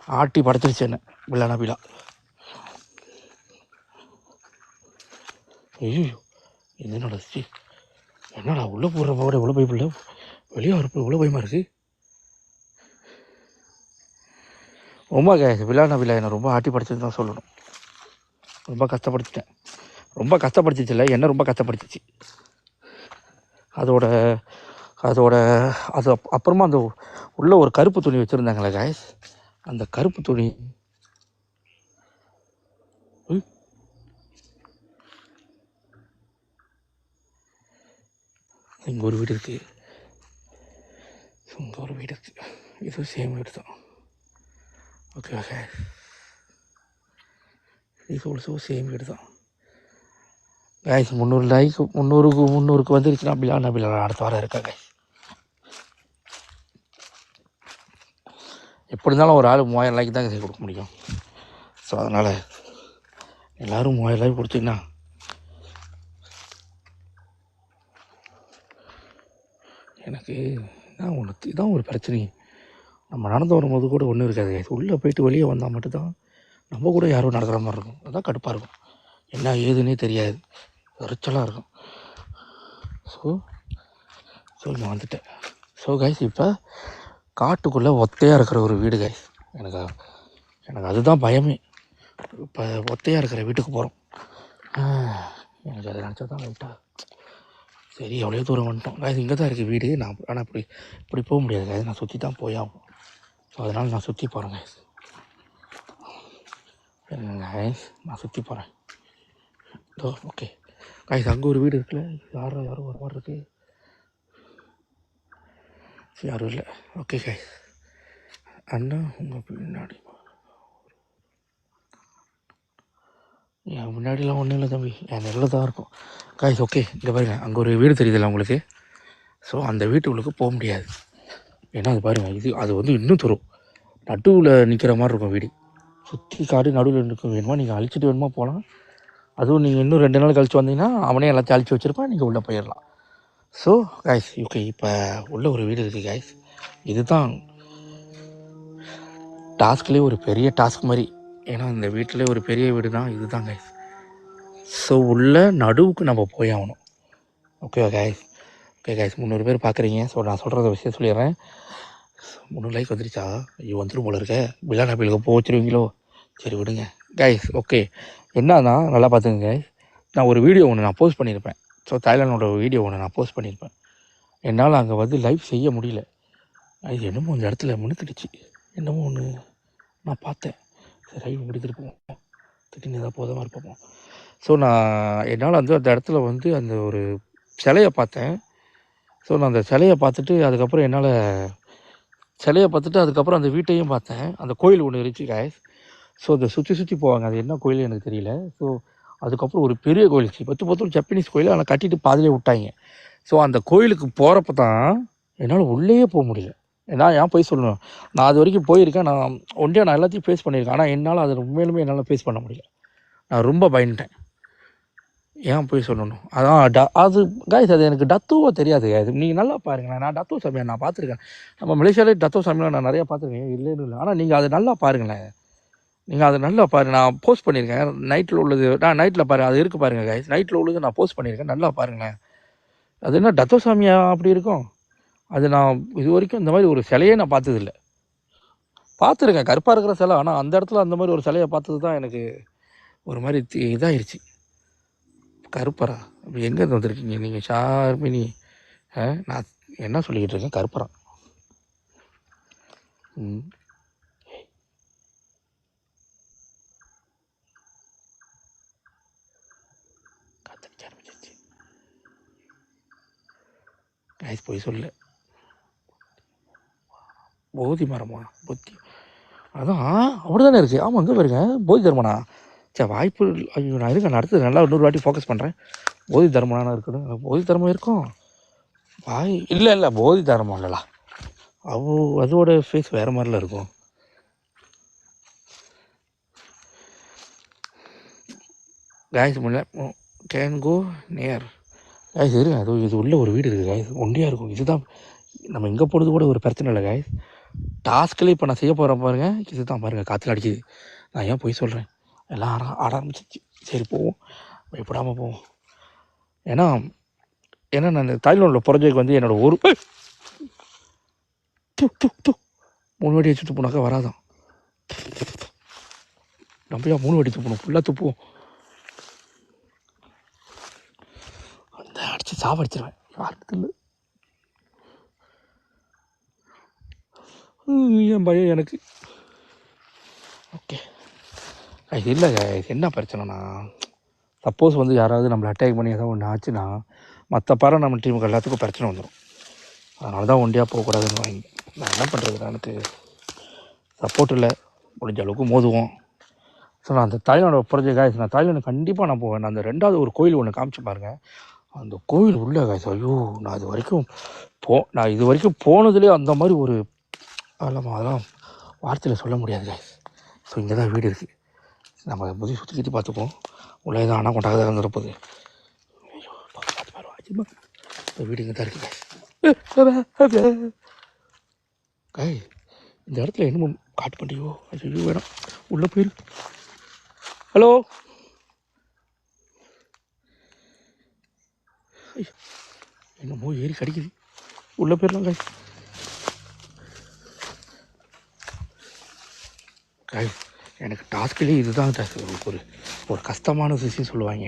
ஆட்டி படைச்சிருச்சு என்ன வில்லா நபிலா. ஐயோ இது என்னடா என்னடா உள்ளே போடுற போட இவ்வளோ பயப்பில்லை, வெளியே வரப்போ இவ்வளோ பயமாக இருக்குது. ரொம்ப வில்லா நபிலா என்னை ரொம்ப ஆட்டி படைச்சதுன்னு தான் சொல்லணும். ரொம்ப கஷ்டப்படுத்திட்டேன். ரொம்ப கஷ்டப்படுத்திச்சு இல்லை, என்ன ரொம்ப கஷ்டப்படுத்திச்சு. அதோட அதோட அது அப்புறமா அந்த உள்ளே ஒரு கருப்பு துணி வச்சுருந்தாங்களே காய்ஸ், அந்த கருப்பு துணி இங்கே ஒரு வீடு இருக்குது, இங்கே ஒரு வீடு இருக்குது, இதுவும் சேம் வீடு தான். ஓகே ஓகே, இது ஆல்சோ சேம் வீடு தான் காய்ஸ். 300 லைக் 300க்கு வந்துருச்சுன்னா அப்படிலாம் நபிலா அடுத்த வாரம் இருக்கா காய்ஸ். எப்படி இருந்தாலும் ஒரு ஆள் 3000 லைக் தான் கொடுக்க முடியும். ஸோ அதனால் எல்லோரும் 3000 லைக் கொடுத்தீங்கன்னா எனக்கு இதான் ஒரு பிரச்சனை. நம்ம நடந்து வரும்போது கூட ஒன்றும் இருக்காது காய்ஸ். உள்ளே போயிட்டு வெளியே வந்தால் மட்டும்தான் நம்ம கூட யாரும் நடக்கிற மாதிரி இருக்கும். அதுதான் கடுப்பாக இருக்கும், என்ன ஏதுன்னே தெரியாது, எரிச்சலாக இருக்கும். ஸோ நான் வந்துட்டேன். ஸோ கைஸ் இப்போ காட்டுக்குள்ளே ஒத்தையாக இருக்கிற ஒரு வீடு கைஸ். எனக்கு அதுதான் பயமே. இப்போ ஒத்தையாக இருக்கிற வீட்டுக்கு போகிறோம். எனக்கு அதை நினச்சா தான் லைட்டாக சரி எவ்வளோ தூரம் வந்துட்டோம் கைஸ். இங்கே தான் இருக்குது வீடு. ஆனால் இப்படி போக முடியாது கைஸ், நான் சுற்றி தான் போய் ஆகும். ஸோ அதனால் நான் சுற்றி போகிறேன் கைஸ். நான் சுற்றி போகிறேன். ஓகே கைஸ், அங்கே ஒரு வீடு இருக்குல்ல, யாரும் ஒரு மாதிரி இருக்குது, யாரும் இல்லை. ஓகே கைஸ், அண்ணா உங்கள் பின்னாடி என் முன்னாடிலாம் ஒன்றும் இல்லை தம்பி, என் நெல்லில் தான் இருக்கும் கைஸ். ஓகே இங்கே பாருங்கள், அங்கே ஒரு வீடு தெரியுதுல்ல உங்களுக்கு. ஸோ அந்த வீட்டுக்குள்ளுக்கு போக முடியாது, ஏன்னா அது பாருங்கள், அது வந்து இன்னும் தரும் நடுவில் நிற்கிற மாதிரி இருக்கும் வீடு. சுற்றி காடு நடுவில் நிற்கும். வேணுமா நீங்கள் அழிச்சிட்டு வேணுமா போகலாம். அதுவும் நீங்கள் இன்னும் 2 நாள் கழிச்சு வந்தீங்கன்னா அவனே எல்லாத்தையும் அழிச்சு வச்சுருப்பான், நீங்கள் உள்ளே போயிடலாம். ஸோ கைஸ் ஓகே, இப்போ உள்ள ஒரு வீடு இருக்குது கைஸ். இதுதான் டாஸ்க்லேயே ஒரு பெரிய டாஸ்க் மாதிரி, ஏன்னா இந்த வீட்டிலே ஒரு பெரிய வீடு தான் இதுதான் கைஸ். ஸோ உள்ள நடுவுக்கு நம்ம போய் ஆகணும். ஓகேவா கைஸ்? ஓகே கைஸ், 300 பேர் பார்க்குறீங்க. ஸோ நான் சொல்கிறத விஷயம் சொல்லிடுறேன். 300 லைக் வந்துருச்சா? ஐயோ வந்துடும் போல இருக்க. பில்லா நபிலுக்கு போக வச்சுருவீங்களோ? சரி விடுங்க கைஸ். ஓகே என்னன்னா நல்லா பார்த்துங்க கைஸ், நான் ஒரு வீடியோ ஒன்று நான் போஸ்ட் பண்ணியிருப்பேன். ஸோ தாய்லாண்டோட வீடியோ ஒன்று நான் போஸ்ட் பண்ணியிருப்பேன். என்னால் அங்கே வந்து லைவ் செய்ய முடியல. அது என்னமோ அந்த இடத்துல முன்னுக்கிடுச்சு, என்னமோ ஒன்று நான் பார்த்தேன். சரி லைவ் எடுத்துகிட்டு போவோம், திடீர்னு ஏதாவது போதமாக இருப்போம். ஸோ என்னால் வந்து அந்த இடத்துல வந்து அந்த ஒரு சிலையை பார்த்தேன். ஸோ நான் அந்த சிலையை பார்த்துட்டு அதுக்கப்புறம் அதுக்கப்புறம் அந்த வீட்டையும் பார்த்தேன். அந்த கோயில் ஒன்று இருந்துச்சு கைஸ். ஸோ அதை சுற்றி போவாங்க, அது என்ன கோயில் எனக்கு தெரியல. ஸோ அதுக்கப்புறம் ஒரு பெரிய கோயில், 10 ஜப்பனீஸ் கோயில், ஆனால் கட்டிட்டு பாதிலே விட்டாங்க. ஸோ அந்த கோயிலுக்கு போகிறப்ப தான் என்னால் உள்ளேயே போக முடியல. நான் ஏன் போய் சொல்லணும், நான் அது வரைக்கும் போயிருக்கேன், நான் ஒன்றியாக நான் எல்லாத்தையும் ஃபேஸ் பண்ணியிருக்கேன். ஆனால் என்னால் அது உண்மையிலுமே என்னால் ஃபேஸ் பண்ண முடியல. நான் ரொம்ப பயந்துட்டேன். ஏன் போய் சொல்லணும், அதான் அது கைஸ், அது எனக்கு டத்துவோ தெரியாது கைஸ். நீங்கள் நல்லா பாருங்களேன், நான் டத்தோ சாமியை நான் பார்த்துருக்கேன். நம்ம மலேசியாவிலே டத்தோ சாமியெலாம் நான் நிறையா பார்த்துருக்கேன், இல்லை. ஆனால் நீங்கள் அதை நல்லா பாருங்களேன், நான் போஸ்ட் பண்ணியிருக்கேன். நைட்டில் உள்ளது நான் நைட்டில் பாருங்கள், அது இருக்குது பாருங்கள் கைஸ். நைட்டில் உள்ளது நான் போஸ்ட் பண்ணியிருக்கேன், நல்லா பாருங்களேன். அது என்ன டத்தோ சாமியா அப்படி இருக்கும்? அது நான் இது வரைக்கும் இந்த மாதிரி ஒரு சிலையே நான் பார்த்ததில்லை. பார்த்துருக்கேன் கருப்பாக இருக்கிற சிலை, ஆனால் அந்த இடத்துல அந்த மாதிரி ஒரு சிலையை பார்த்தது தான் எனக்கு ஒரு மாதிரி இதாகிடுச்சு. கருப்பரா அப்படி எங்கே வந்துருக்கீங்க நீங்கள் ஷார்மினி? நான் என்ன சொல்லிக்கிட்டு இருக்கேன், கருப்பரா. கைஸ் போய் சொல்ல, போதி மரமா? புத்தி அதான் அப்படி தானே இருக்குது. ஆமாம் அங்கே பாருங்க, போதி தர்மனா. சரி வாய்ப்பு, ஐயோ நான் இருக்கேன், நான் அடுத்து நல்லா இன்னொரு வாட்டி ஃபோக்கஸ் பண்ணுறேன். போதி தர்மனான இருக்கணும், போதி தர்மம் இருக்கும். இல்லை போதி தர்மம் இல்லைலா, அதோட ஃபேஸ் வேறு மாதிரிலாம் இருக்கும். கைஸ் முன்ன கேன் கோ நியர் கைஸ் இருங்க. இது உள்ள ஒரு வீடு இருக்குது கைஸ், ஒண்டியாக இருக்கும். இதுதான் நம்ம இங்கே போகிறது கூட ஒரு பிரச்சனை இல்லை கைஸ். டாஸ்கில் இப்போ நான் செய்ய போகிறேன் பாருங்கள், இதுதான் பாருங்கள் காற்றுல அடிக்குது. நான் ஏன் போய் சொல்கிறேன், எல்லாம் ஆட ஆரம்பிச்சிச்சு. சரி போவோம், பயப்படாமல் போவோம். ஏன்னா ஏன்னா நான் தாய்லாண்டில் ப்ராஜெக்ட் வந்து என்னோடய ஒரு 3 வாட்டி வச்சு துப்புனாக்கா வராதான். நம்ம 3 வாட்டி துப்பணும், ஃபுல்லாக துப்புவோம். அந்த அடித்து சாவடிச்சிருவேன் யாருக்கு இல்லை. என் பயம் எனக்கு. ஓகே இது இல்லை, இது என்ன பிரச்சனைனா, சப்போஸ் வந்து யாராவது நம்மளை அட்டாக் பண்ணி ஏதாவது ஒன்று ஆச்சுன்னா மற்ற பாரு நம்ம டீமுக்கு எல்லாத்துக்கும் பிரச்சனை வந்துடும். அதனால தான் ஒண்டியாக போகக்கூடாதுன்னு வாங்கி நான் என்ன பண்ணுறது, எனக்கு சப்போர்ட் இல்லை, முடிஞ்ச அளவுக்கு மோதுவோம். ஸோ நான் அந்த தாய்லாந்து ப்ராஜெக்ட் காய்ஸ், நான் தாய்லாந்து கண்டிப்பாக நான் போவேன். நான் அந்த 2வது ஒரு கோயில் ஒன்று காமிச்சு பாருங்கள், அந்த கோயில் உள்ள காய்ஸ், ஐயோ நான் இது வரைக்கும் போனதுலேயே அந்த மாதிரி ஒரு அதெல்லாம் வார்த்தையில் சொல்ல முடியாது காய்ஸ். ஸோ இங்கே தான் வீடு இருக்குது, நம்ம புதிய சுற்றி பார்த்துப்போம். உள்ளே தான் ஆனால் கொண்டாக தான் இருந்துருப்போது. ஐயோ பார்த்து பாருவா, இந்த வீடு இங்கே தான் இருக்குது காய். இந்த இடத்துல என்னமோ காட்டு பண்ணியோ, ஐயோ வேணாம், உள்ளே போயிரு. ஹலோ, என்னமோ ஏறி கடிக்குது, உள்ளே போயிடலாம் காய். காய் எனக்கு டாஸ்க்லேயே இதுதான் ஒரு கஷ்டமான விஷயம் சொல்லுவாங்க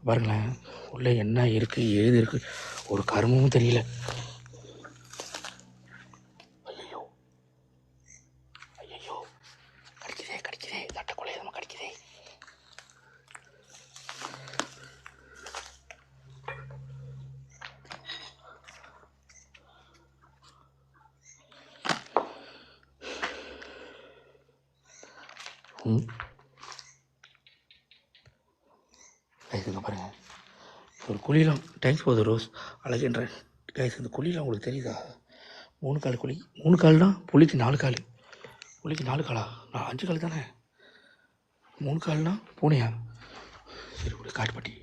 பாருங்களேன். உள்ளே என்ன இருக்குது ஏது இருக்குது ஒரு கருமமும் தெரியல. ஐயோ ஐயோ கடிக்குதே தட்டக்குள்ளே நம்ம கடிக்குதே. இதுங்க பாருங்கள், ஒரு குழிலாம் தேங்க்ஸ் ஃபார் த ரோஸ் அழகின்றேன் கைஸ். இந்த குழிலாம் உங்களுக்கு தெரியுதா? 3 கால் குழி. 3 கால்னா புளிக்கு 4 கால், புளிக்கு 4 காலா? நான் 5 கால் தானே. 3 கால்னா பூனையா? சரி ஒரு காட்டுப்பட்டி.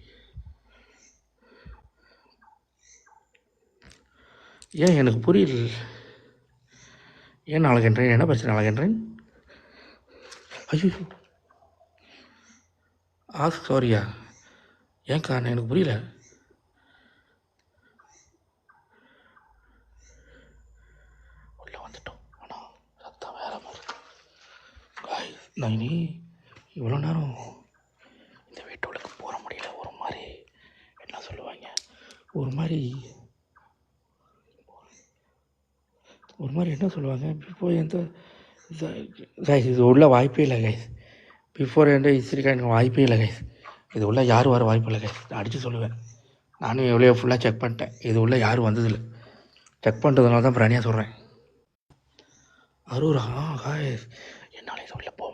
ஏன் எனக்கு புரியல, ஏன் அழகின்றேன், என்ன பிரச்சனை அழகின்றேன்? ஐயோ சாரியா, ஏன் காரணம் எனக்கு புரியல. உள்ளே வந்துட்டோம், ஆனால் சத்தம் வேற மாதிரி. நான் இனி இவ்வளோ நேரம் இந்த வீட்டுக்கு போக முடியல. ஒரு மாதிரி என்ன சொல்லுவாங்க, ஒரு மாதிரி என்ன சொல்லுவாங்க, பிஃபோர் எந்த கைஸ் இது உள்ள வாய்ப்பே இல்லை கைஸ். பிஃபோர் எந்த ஹிஸ்ட்ரிக்காக எனக்கு வாய்ப்பே இல்லை கைஸ். இது உள்ள யாரும் வர வாய்ப்பு இல்லை கைஸ். நான் அடித்து சொல்லுவேன், நானும் எவ்வளோ ஃபுல்லாக செக் பண்ணிட்டேன், இது உள்ள யாரும் வந்ததில்லை. செக் பண்ணுறதுனால தான் பிரணியாக சொல்கிறேன். அரூரா காய்ஸ், என்னால் இது உள்ளே போக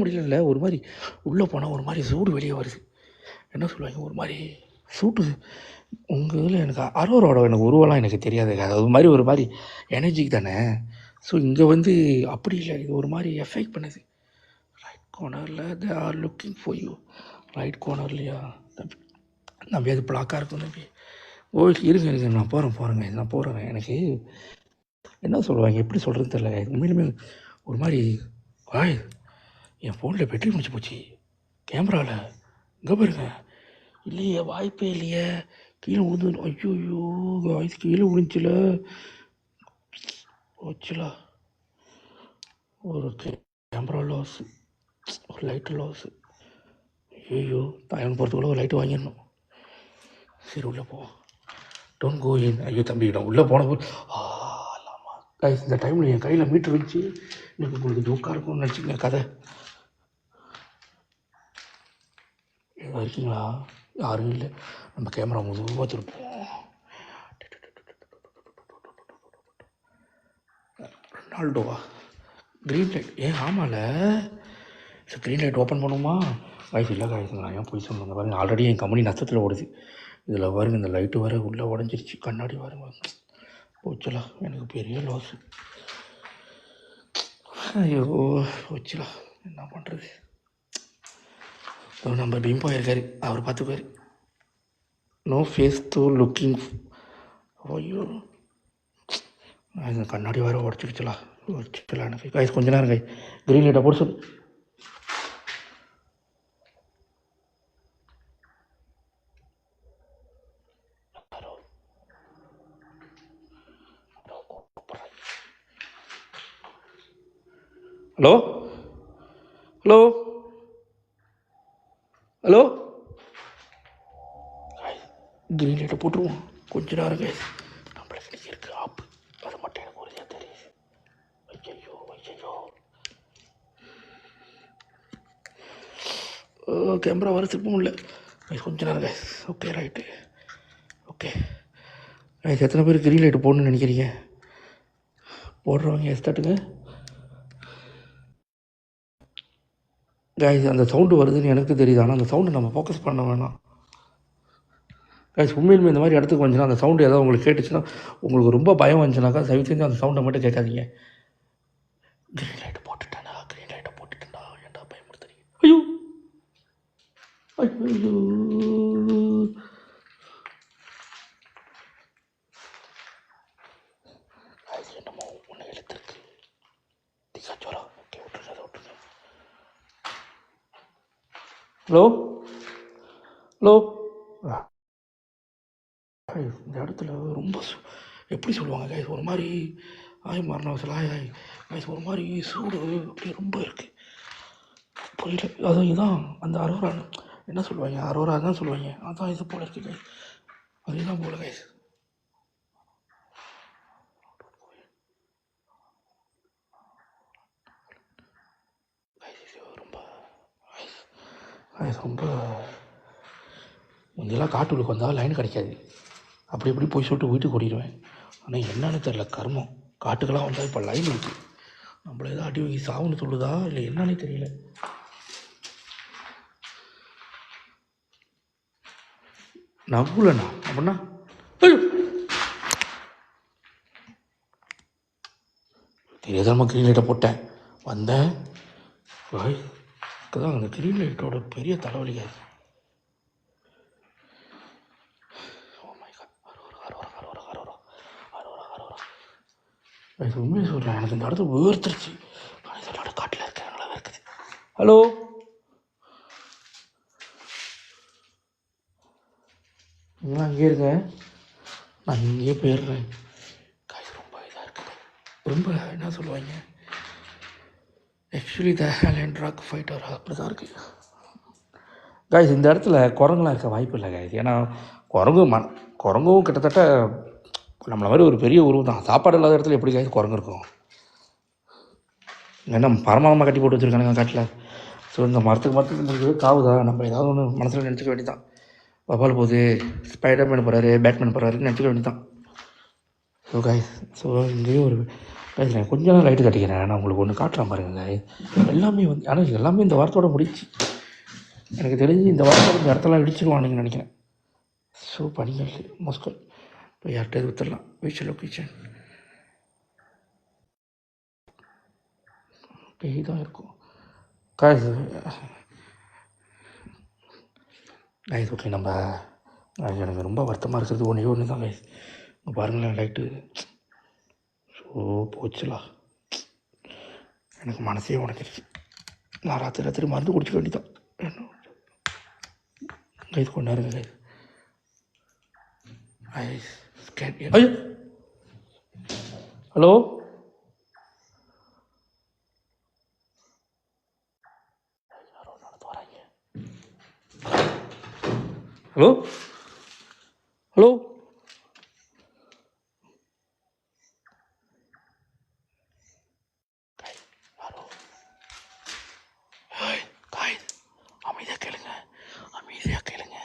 முடியல. ஒரு மாதிரி உள்ளே போனால் ஒரு மாதிரி சூடு வெளியே வருது. என்ன சொல்லுவாங்க, ஒரு மாதிரி சூட்டுது. உங்கள் இதில் எனக்கு அரூரோட எனக்கு உருவெல்லாம் எனக்கு தெரியாது. அது மாதிரி ஒரு மாதிரி எனர்ஜிக்கு தானே. ஸோ இங்கே வந்து அப்படி இல்லை, இது ஒரு மாதிரி எஃபெக்ட் பண்ணுது. ரைட் கார்னரில் they are looking for you. Right கார்னர்லையா நம்பி அது பிளாக்காக இருக்கும் தம்பி. இருங்க நான் போகிறேங்க. எனக்கு என்ன சொல்லுவாங்க, எப்படி சொல்கிறது தெரியல. உண்மையிலுமே ஒரு மாதிரி என் ஃபோனில் பேட்டரி முடிச்சு போச்சு, கேமராவில் இங்கே பாருங்க. இல்லையே, வாய்ப்பே இல்லையே, கீழே விழுந்து. ஐயோ வாய்ஸ் கீழே விழுந்துச்சுல, வச்சுலா ஒரு கேமரா லாஸு, ஒரு லைட்டு லாஸு. ஐயோ தாயன் போகிறதுக்குள்ள ஒரு லைட்டு வாங்கிடணும். சரி உள்ளே போவோம். டோன்ட் கோ இன். ஐயோ தம்பி நான் உள்ளே போனபோது கைஸ் இந்த டைமில் என் கையில் மீட்ரு வச்சு எனக்கு உங்களுக்கு ஜோக்காக இருக்கும்னு நினச்சிங்க கதை. ஏதோ இருக்கீங்களா? யாரும் இல்லை. நம்ம கேமரா முதுவாக திருப்போம். ரொனால்டோவா? Green light. ஆமாம்ல, சரி க்ரீன் லைட் ஓப்பன் பண்ணுமா? கைஸ் இல்லை கைஸ், நான் ஏன் போய் சொன்னேன் பாருங்க. ஆல்ரெடி என் கம்பெனி நஷ்டத்தில் ஓடுது. இதில் பாருங்க, இந்த லைட்டு வேறு உள்ளே உடஞ்சிருச்சு. கண்ணாடி பாருங்க போச்சுலா, எனக்கு பெரிய லாஸு. ஐயோ போச்சுலா, என்ன பண்ணுறது. நம்ம பிம்பா இருக்கார், அவர் பார்த்துப்பார். No face to looking. ஐயோ இந்த கண்ணாடி வேறு உடச்சிக்கலாம் எனக்கு கைஸ் கொஞ்ச நேரம் கை க்ரீன் லைட்டை போட்டு சொல்லு. ஹலோ ஹலோ ஹலோ க்ரீன் லைட்டை போட்டுருவோம் கொஞ்ச நேரம் கை. நம்மளுக்கு இன்னைக்கு இருக்கு ஆப்பு, அது மட்டும் எனக்கு உறுதியாக தெரியுது. ஐயோ கேமரா வர திருப்பவும் இல்லை கொஞ்ச நேரம் கை. Okay right okay guys. எத்தனை பேர் க்ரீன் லைட்டு போடணும்னு நினைக்கிறீங்க? போடுறவங்க எஸ்தாட்டுங்க கைஸ். அந்த சவுண்டு வருதுன்னு எனக்கு தெரியுது, ஆனால் அந்த சவுண்டை நம்ம ஃபோக்கஸ் பண்ண வேணாம் கைஸ். உண்மையிலுமே இந்த மாதிரி இடத்துக்கு வந்துச்சுன்னா அந்த சவுண்டு ஏதாவது உங்களுக்கு கேட்டுச்சுன்னா, உங்களுக்கு ரொம்ப பயம் வந்துச்சுனாக்கா தயவு செஞ்சு அந்த சவுண்டை மட்டும் கேட்காதீங்க. க்ரீன் லைட்டு போட்டுட்டேன்டா ஏன்டா பயமுறுத்துறீங்க? ஐயோ ஐயோ என்னமோ ஒன்று எழுத்துருக்கு திகாச்சோரா. ஓகே விட்டுருங்க. ஹலோ ஹலோ இந்த இடத்துல ரொம்ப எப்படி சொல்லுவாங்க கைஸ், ஒரு மாதிரி மரணவசல் கைஸ், ஒரு மாதிரி சூடு அப்படியே ரொம்ப இருக்குது. புரியல, அதுவும் இதுதான் அந்த அரோரா என்ன சொல்லுவாங்க, அரோரா தான் சொல்லுவாங்க, அதான் இது போல் இருக்குது கைஸ், அதுதான் போல கைஸ். ரொம்ப முந்தையெல்லாம் காட்டுக்குள்ளுக்கு வந்தால் லைன் கிடைக்காது, அப்படி போய் சொல்லிட்டு வீட்டுக்கு ஓடிடுவேன். ஆனால் என்னன்னு தெரில கர்மம், காட்டுக்கெல்லாம் வந்தால் இப்போ லைன் இருக்குது. நம்மள ஏதோ அடி வாங்கி சாவுன்னு சொல்லுதா இல்லை என்னன்னே தெரியல. நகுலண்ணா அப்படின்னா தெரியாதமா க்ரீன் லைட்டை போட்டேன் வந்தேன். தான் அந்த க்ரீன் லைட்டோட பெரிய தலைவலிக்காது. உண்மையை சொல்கிறேன், எனக்கு இந்த இடத்துல வேர்த்துருச்சு. இதோட காட்டில் இருக்கிறவங்களா இருக்குது. ஹலோ நீங்களாம் அங்கேயே இருங்க, நான் இங்கேயே போயிடுறேன். காய்ஸ் ரொம்ப இதாக இருக்குது, ரொம்ப என்ன சொல்லுவாங்க, ஆக்சுவலி த ஹேலண்ட் ராக் ஃபைட்டர் அப்படி தான் இருக்குது காய்ஸ். இந்த இடத்துல குரங்குலாம் இருக்க வாய்ப்பு இல்லை காய்ஸ். ஏன்னா குரங்கும் கிட்டத்தட்ட நம்மளை மாதிரி ஒரு பெரிய உருவம் தான். சாப்பாடு இல்லாத இடத்துல எப்படி காய்ஸ் குரங்கு இருக்கும்? ஏன்னா பரமாரமாக கட்டி போட்டு வச்சுருக்கானுங்க காட்டில். ஸோ இந்த மரத்துக்கு முடிஞ்சது காவுதா, நம்ம ஏதாவது ஒன்று மனசில் நினச்சிக்க வேண்டியதான். வபால் போகுது, ஸ்பைடர்மேன் போகிறாரு, பேட்மேன் போகிறாருன்னு நினச்சிக்க வேண்டியதான். ஸோ காய்ஸ், ஸோ இங்கேயும் ஒரு காய்ஸ் நான் கொஞ்ச நேரம் லைட்டு கட்டிக்கிறேன். நான் உங்களுக்கு ஒன்று காட்டுறேன் பாருங்க காய்ஸ். எல்லாமே வந்து ஆனால் எல்லாமே இந்த வாரத்தோட முடிச்சு, எனக்கு தெரிஞ்சு இந்த வாரத்தோட இந்த இடத்தெல்லாம் இடிச்சிருவானுங்கன்னு நினைக்கிறேன். ஸோ பனிகள் மஸ்கல் இப்போ யார்கிட்ட வித்துடலாம். விஷுவல் லொக்கேஷன் பேய் தான் இருக்கும் காய்ஸ். காய்ஸ் ஓகே, நம்ம எனக்கு ரொம்ப வருத்தமாக இருக்கிறது ஒன்று தான் காய்ஸ். பாருங்களேன் லைட்டு, ஸோ போச்சுலா, எனக்கு மனசே உடஞ்சிருச்சு. நான் ராத்திரி மருந்து குடிச்சிக்க வேண்டியதான். கைஸ் கொஞ்ச நேரம் கைஸ். ஐயோ ஹலோ ஹலோ ஹலோ அமைதியாக கேளுங்க, அமைதியாக கேளுங்க.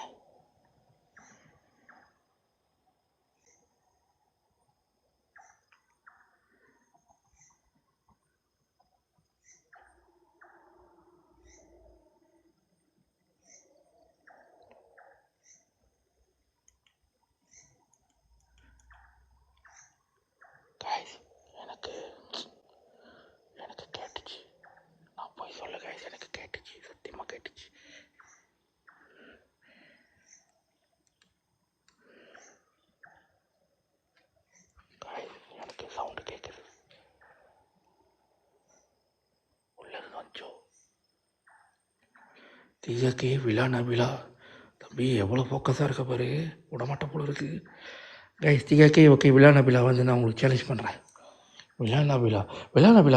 டிஜேகே விழாண்ணா விழா தம்பி எவ்வளோ ஃபோக்கஸாக இருக்க பாரு விடமாட்ட போல இருக்குது கைஸ் டிஜேகே ஓகே விழாண்ணா விழா வந்து நான் உங்களுக்கு சேலஞ்ச் பண்ணுறேன் விழாண்ணா விழா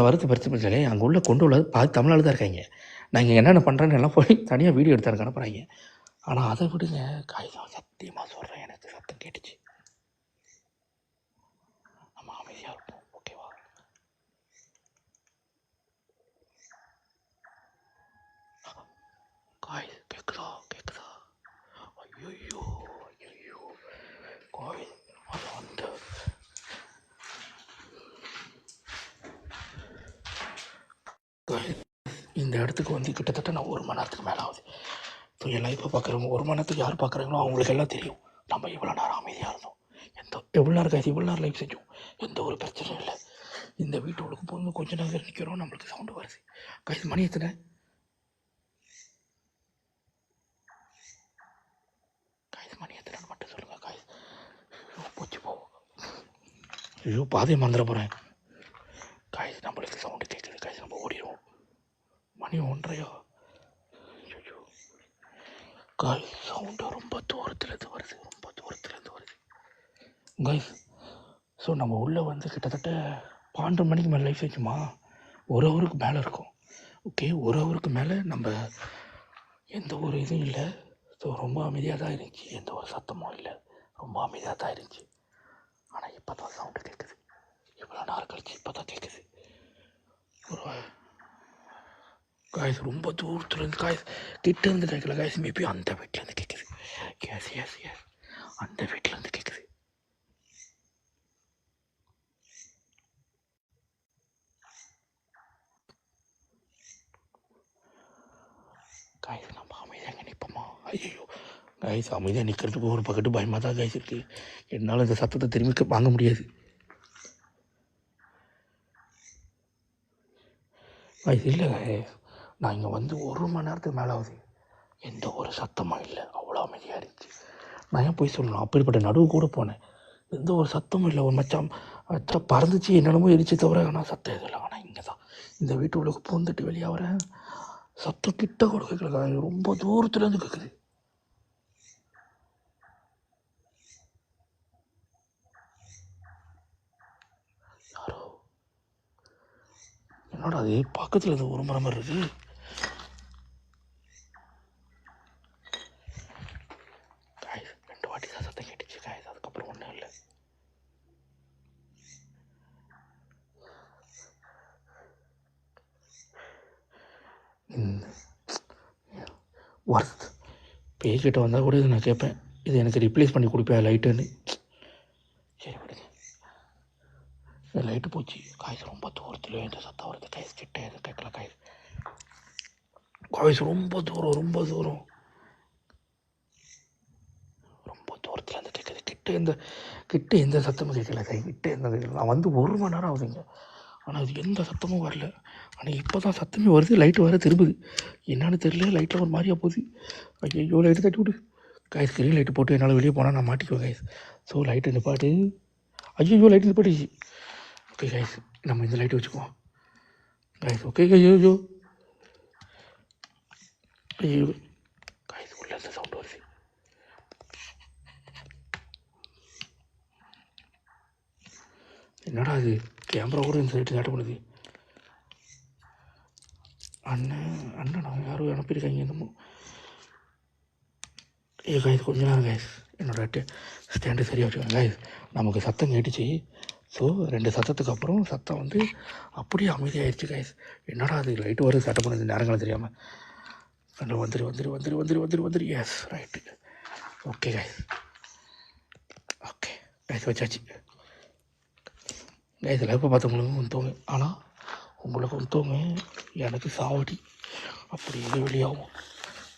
வரது பிரச்சனை இல்லை அங்கே உள்ள கொண்டு உள்ளது பாதி தமிழால் தான் இருக்காங்க நான் இங்கே என்னென்ன பண்ணுறேன்னு எல்லாம் போய் தனியாக வீடியோ எடுத்து அனுப்புகிறாங்க ஆனால் அதை விடுங்க காய்தான் சத்தியமாக சொல்கிறேன் எனக்கு சத்தம் கேட்டுச்சு நம்ம அமைதியாக இருப்போம் ஓகேவா காய் கேட்குதா ஐயோ காய் அது அந்த இந்த இடத்துக்கு வந்து கிட்டத்தட்ட நான் 1 மணி நேரத்துக்கு மேலே ஆகுது ஸோ என் லைஃப்பை பார்க்குறவங்க 1 மணி நேரத்துக்கு யார் பார்க்குறாங்களோ அவங்களுக்கு எல்லாம் தெரியும் நம்ம இவ்வளோ நேரம் அமைதியாக இருந்தோம் எவ்வளோ நேரம் காய்ச்சி இவ்வளோ நேரம் லைஃப் செஞ்சோம் எந்த ஒரு பிரச்சனையும் இல்லை இந்த வீட்டுக்கு போகணும் கொஞ்ச நேரம் நிற்கிறோம் நம்மளுக்கு சவுண்டு வருது காய்ச்சி மணி எத்தனை மட்டும் சொல்லுங்கள் காய் போச்சு ஐயோ பாதையை மறந்துட போகிறேன் காய் நம்மளுக்கு சவுண்டு கேட்குது காய் நம்ம ஓடிடுவோம் மணி 1:30 ஐயோ காய் சவுண்டு ரொம்ப தூரத்துலேருந்து வருது காய் ஸோ நம்ம உள்ளே வந்து கிட்டத்தட்ட 12 மணிக்கு மேலே லைஃப் வச்சுமா 1 ஹவருக்கு மேலே இருக்கும் ஓகே 1 ஹவருக்கு மேலே நம்ம எந்த ஒரு இதுவும் இல்லை ஸோ ரொம்ப அமைதியாக தான் இருந்துச்சு எந்த ஒரு சத்தமும் இல்லை ரொம்ப அமைதியாக தான் இருந்துச்சு ஆனால் இப்போ தான் சவுண்டு கேட்குது இவ்வளோ நேரம் கழிச்சு இப்போ தான் கேட்குது ஒரு காய்ஸ் ரொம்ப தூரத்துலேருந்து காய்ஸ் கிட்டேருந்து கேட்கல காய்ஸ் மேபி அந்த வீட்டிலேருந்து கேட்குது எஸ் அந்த வீட்டிலேருந்து கேட்குது காய்ஸ் நம்ம அமைதியாக நிற்போமா ஐயோ காய்ஸ் அமைதியாக நிற்கிறதுக்கு ஒரு பக்கத்து பயமாக தான் காய்ஸ் இருக்குது என்னால் இந்த சத்தத்தை திரும்பி வாங்க முடியாது காய்ஸ் இல்லை காய்ஸ் நான் இங்கே வந்து 1 மணி நேரத்துக்கு மேலே ஆகுது எந்த ஒரு சத்தமும் இல்லை அவ்வளோ அமைதியாக இருந்துச்சு நான் ஏன் போய் சொல்லணும் அப்படிப்பட்ட நடுவு கூட போனேன் எந்த ஒரு சத்தமும் இல்லை ஒரு மச்சான் பறந்துச்சு என்னென்னமோ எரிச்சு தவிர ஆனால் சத்தம் எதுவும் இல்லை ஆனால் இங்கே தான் இந்த வீட்டு உள்ளுக்கு பூந்துட்டு வெளியே வரேன் சத்தம் கிட்ட கூட கேட்கல ரொம்ப தூரத்துலேருந்து கேட்குது யாரோ என்னோட அது பக்கத்தில் இருந்து ஒரு மரம் இருக்கு காய்ஸ் 2 வாட்டி தான் சத்தம் கேட்டுச்சு காய்ஸ் அதுக்கப்புறம் ஒன்றும் இல்லை ஒர்த் பேய்கிட்ட வந்தால் கூட இது நான் கேட்பேன் இது எனக்கு ரிப்ளேஸ் பண்ணி கொடுப்பேன் லைட்டுன்னு சரி விடுங்க என் லைட்டு போச்சு காய்ஸ் ரொம்ப தூரத்தில் எந்த சத்தம் வருது காய்ஸ் கிட்ட எதுவும் கேட்கல காய்ஸ் ரொம்ப தூரம் ரொம்ப தூரத்துலேருந்து கேட்குது கிட்ட எந்த சத்தமும் கேட்கல கிட்ட எந்த கேட்கல நான் வந்து 1 மணி நேரம் ஆகுதுங்க ஆனால் அது எந்த சத்தமும் வரல ஆனால் இப்போ தான் சத்தமே வருது லைட்டு வர திரும்புது என்னன்னு தெரியல லைட்டில் ஒரு மாதிரியாக போகுது ஐயோ லைட்டு தட்டி விடு காய்ஸ் ஸ்க்ரீன் லைட்டு போட்டு என்னால் வெளியே போனால் நான் மாட்டிக்குவேன் காய்ஸ் ஸோ லைட்டு நிப்பாட்டு ஐயோ லைட்டு நிப்பாட்டுச்சு ஓகே காய்ஸ் நம்ம இந்த லைட்டு வச்சுக்குவோம் காய்ஸ் ஓகே ஐயோ காய்ஸ் உள்ள இந்த சவுண்டு வருது என்னடா அது கேமரா கூட இந்த சைட்டு காட்ட பண்ணுது அண்ணனா யாரும் அனுப்பியிருக்காங்க என்னமோ காய்ஸ் கொஞ்ச நேரம் காய்ஸ் என்னோட ஸ்டாண்டு சரியாக வச்சுக்கோங்க காய்ஸ் நமக்கு சத்தம் கேட்டுச்சு ஸோ 2 சத்தத்துக்கு அப்புறம் சத்தம் வந்து அப்படியே அமைதியாகிடுச்சு காய்ஸ் என்னடா அது லைட்டு வருது சட்டை பண்ணுது நேரங்களும் தெரியாமல் வந்துரு yes right okay guys okay guys வச்சாச்சு காய்ஸ் லைஃப்பை பார்த்தவங்களுக்கும் தோங்க ஆனால் உங்களுக்கும் தோங்க எனக்கு சாவடி அப்படி இது வெளியாகும்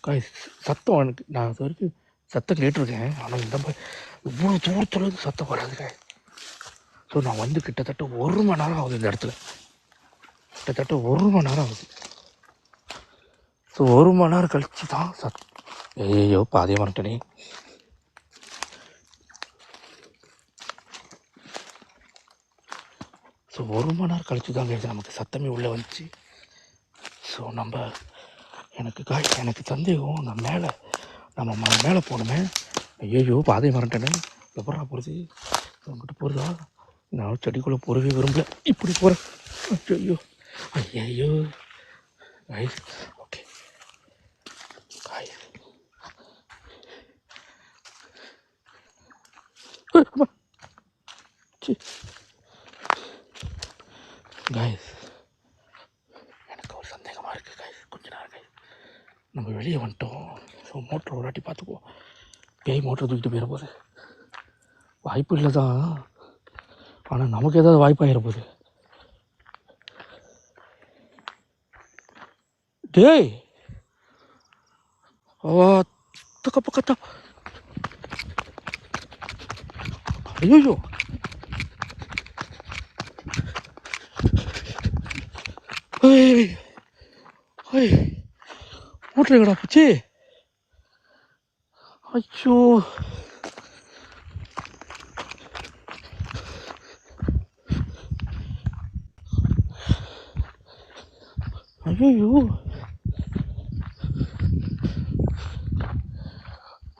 காய்ஸ் சத்தம் எனக்கு நான் இது வரைக்கும் சத்தம் கேட்டிருக்கேன் ஆனால் இந்த மாதிரி இவ்வளோ தூரத்தில் சத்தம் வராது காய் ஸோ நான் வந்து கிட்டத்தட்ட 1 மணி நேரம் ஆகுது இந்த இடத்துல கிட்டத்தட்ட 1 மணி நேரம் ஆகுது ஸோ 1 மணி நேரம் கழிச்சு தான் ஐயோ பாதியாக மறட்டனே ஸோ 1 மணி நேரம் கழிச்சு தான் கேட்டு நமக்கு சத்தமே உள்ளே வந்துச்சு ஸோ நம்ம எனக்கு சந்தேகம் அந்த மேலே நம்ம மேலே போகணுமே. ஐயோ பாதை மறந்துட்டேனே. எப்படா போகிறது? உங்ககிட்ட போகிறதா? நான் செடிக்குள்ளே போகவே விரும்பல. இப்படி போகிறேன். ஐயோ ஐயோ கைஸ். Okay guys. கைஸ் எனக்கு ஒரு சந்தேகமாக இருக்குது கைஸ். கொஞ்ச நேரம் கைஸ், நம்ம வெளியே வந்துட்டோம். ஸோ மோட்டர் ஒரு வாட்டி பார்த்துக்குவோம். பேய் மோட்டர் தூக்கிட்டு போயிட போகுது. வாய்ப்பு இல்லை தான், ஆனால் நமக்கு ஏதாவது வாய்ப்பாகிட போகுது. டேய் தக்க பக்கத்தா. ஐயோ மோட்டர் எங்கடா போச்சு? ஐயோ ஐயோ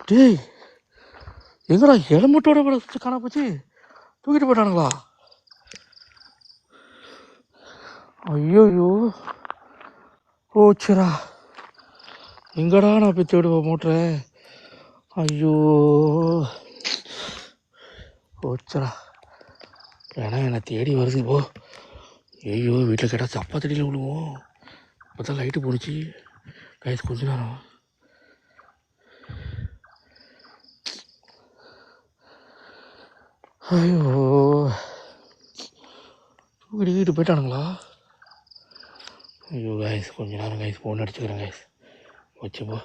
டேய் எங்கடா ஹெல்மெட்டோட காணா போச்சு? தூக்கிட்டு போயிட்டானுங்களா? ஐயோயோ போச்சுரா. எங்கடா நான் போய் தேடுவேன் மோட்டரை? ஐயோ போச்சுரா. ஏன்னா என்னை தேடி வருது போ. ஐயோ வீட்டில் கேட்டால் சப்பாத்தடியில் விழுவோம். அப்போ தான் லைட்டு போணுச்சு கைஸ். கொஞ்ச நேரம் ஐயோ தூக்கிட்டு போயிட்டானுங்களா? ஐயோ கைஸ் கொஞ்ச நேரம் கைஸ் ஃபோன் அடிச்சுக்கிறேன் கைஸ். வச்சு போ.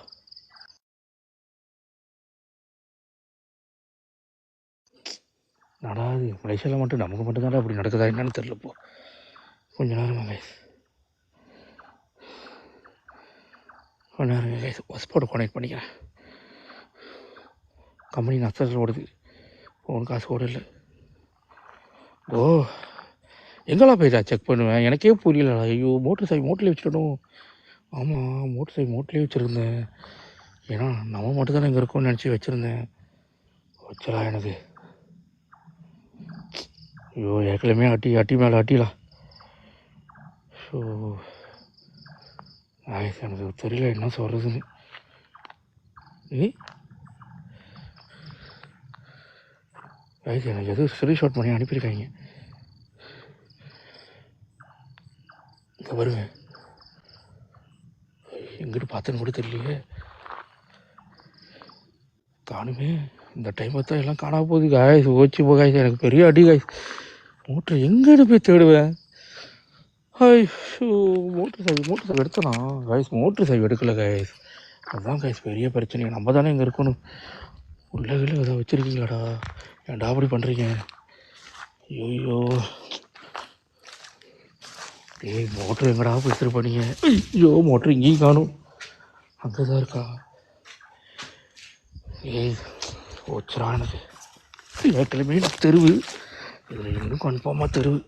நடாது மலேசியாவில் மட்டும் நமக்கு மட்டும்தான்டா அப்படி நடக்குதா என்னன்னு தெரிலப்போ. கொஞ்ச நேரமா கைஸ், கொஞ்ச நேரம் கைஸ். ஹாஸ்பாட் கனெக்ட் பண்ணிக்கிறேன். கம்பெனி நஷ்டத்தில் ஓடுது, ஃபோன் காசு கூட இல்லை. ஓ எங்கெல்லாம் போயிட்டா செக் பண்ணுவேன், எனக்கே புரியல. ஐயோ மோட்டர் சாவி மோட்டர்லேயே வச்சுட்டணும். ஆமாம் மோட்டர் சாவி மோட்டர்லேயே வச்சுருந்தேன். ஏன்னா நம்ம மட்டும் தானே இங்கே இருக்கோம்னு நினச்சி வச்சுருந்தேன். வச்சலா எனக்கு. ஐயோ ஏற்கனவே அட்டி மேலே அட்டிலாம். ஸோ ஆயிடுச்சு. எனக்கு தெரியல என்ன சொல்கிறதுன்னு. ஆயிடுச்சு. எனக்கு எதுவும் ஸ்க்ரீன்ஷாட் பண்ணி அனுப்பியிருக்காங்க. இங்கே வருவேன், எங்கிட்டு பார்த்தேன்னு கூட தெரியலையே. காணுமே. இந்த டைம் பார்த்தா எல்லாம் காணாம போகுது காய்ஸ். ஓச்சு போ காய்ஸ். எனக்கு பெரிய அடி காய்ஸ். மோட்டர் எங்கேன்னு போய் தேடுவேன்? ஐயோ மோட்டர் சாவி எடுத்தனா காய்ஸ்? மோட்டர் சாவி எடுக்கல காய்ஸ். அதுதான் காய்ஸ் பெரிய பிரச்சனை. நம்ம தானே இங்கே இருக்கணும். உள்ள ஏதாவது வச்சுருக்கீங்களாடா? ஏன்டா அப்படி பண்ணுறீங்க? ஐயோ ஏய் மோட்ரு எங்கடா போய் எடுத்துகிட்டு போனீங்க? ஐயோ மோட்ரு இங்கேயும் காணும். அங்கே தான் இருக்கா? ஏய் ஓச்சுரா. எனக்கு ஏற்கனவே நான் தெருவு, இதில் இன்னும் கன்ஃபார்மாக தெருவு.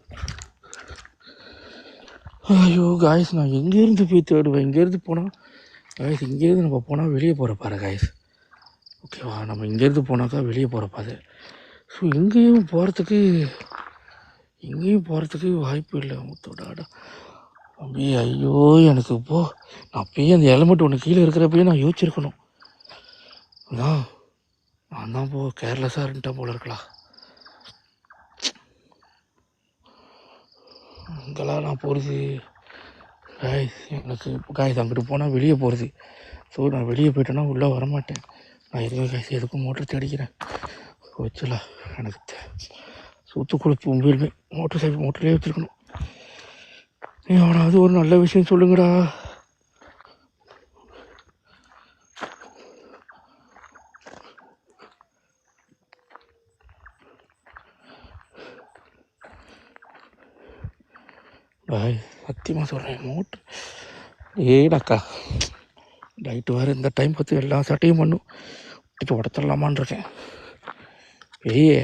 ஐயோ காய்ஸ் நான் எங்கேருந்து போய் தேடுவேன்? இங்கேருந்து போனால் காய்ஸ், இங்கேருந்து நம்ம போனால் வெளியே போகிற பாரு காய்ஸ். ஓகேவா? நம்ம இங்கேருந்து போனாக்கா வெளியே போகிற பாரு. ஸோ எங்கேயும் போகிறதுக்கு வாய்ப்பு இல்லை முத்தோடாடா. அப்படியே ஐயோ எனக்கு இப்போ நான் அப்பயே அந்த ஹெல்மெட் ஒன்று கீழே இருக்கிறப்பயே நான் யோசிச்சிருக்கணும். நான் தான் கேர்லெஸ்ஸாக இருந்துட்டேன் போல இருக்கலாம். இங்கெல்லாம் நான் போகிறது காய்ஸ், எனக்கு காய்ஸ் அங்கிட்டு போனால் வெளியே போகிறது. ஸோ நான் வெளியே போயிட்டேன்னா உள்ளே வரமாட்டேன். நான் எதுக்கும் மோட்டர் தேடிக்கிறேன். வச்சுல எனக்கு சுத்து குளிப்பு உண்மையிலுமே மோட்டர் சைக்கிள் மோட்டர்லேயே வச்சுருக்கணும். அவனாவது ஒரு நல்ல விஷயம் சொல்லுங்கடா. பாய் சத்தியமாக சொல்கிறேன் மோட்ரு ஏடாக்கா லைட்டு வேறு இந்த டைம் பார்த்து எல்லா சட்டையும் பண்ணும் விட்டுட்டு உடச்சிடலாமான் இருக்கேன். ஏயே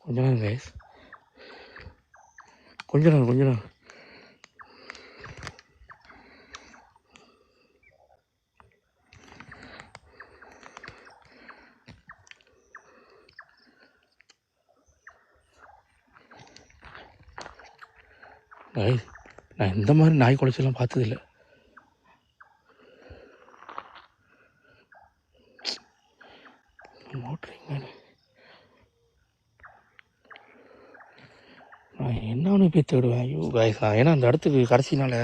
கொஞ்ச நேரம் கைஸ், கொஞ்ச நேரம் guys, நான் இந்த மாதிரி நாய் குலைச்செல்லாம் பார்த்ததில்ல. மோட்டரிங்க நான் என்னன்னு போய் தேடுவேன். ஐயோ காய்ஸ், ஏன்னா அந்த இடத்துக்கு கடைசினால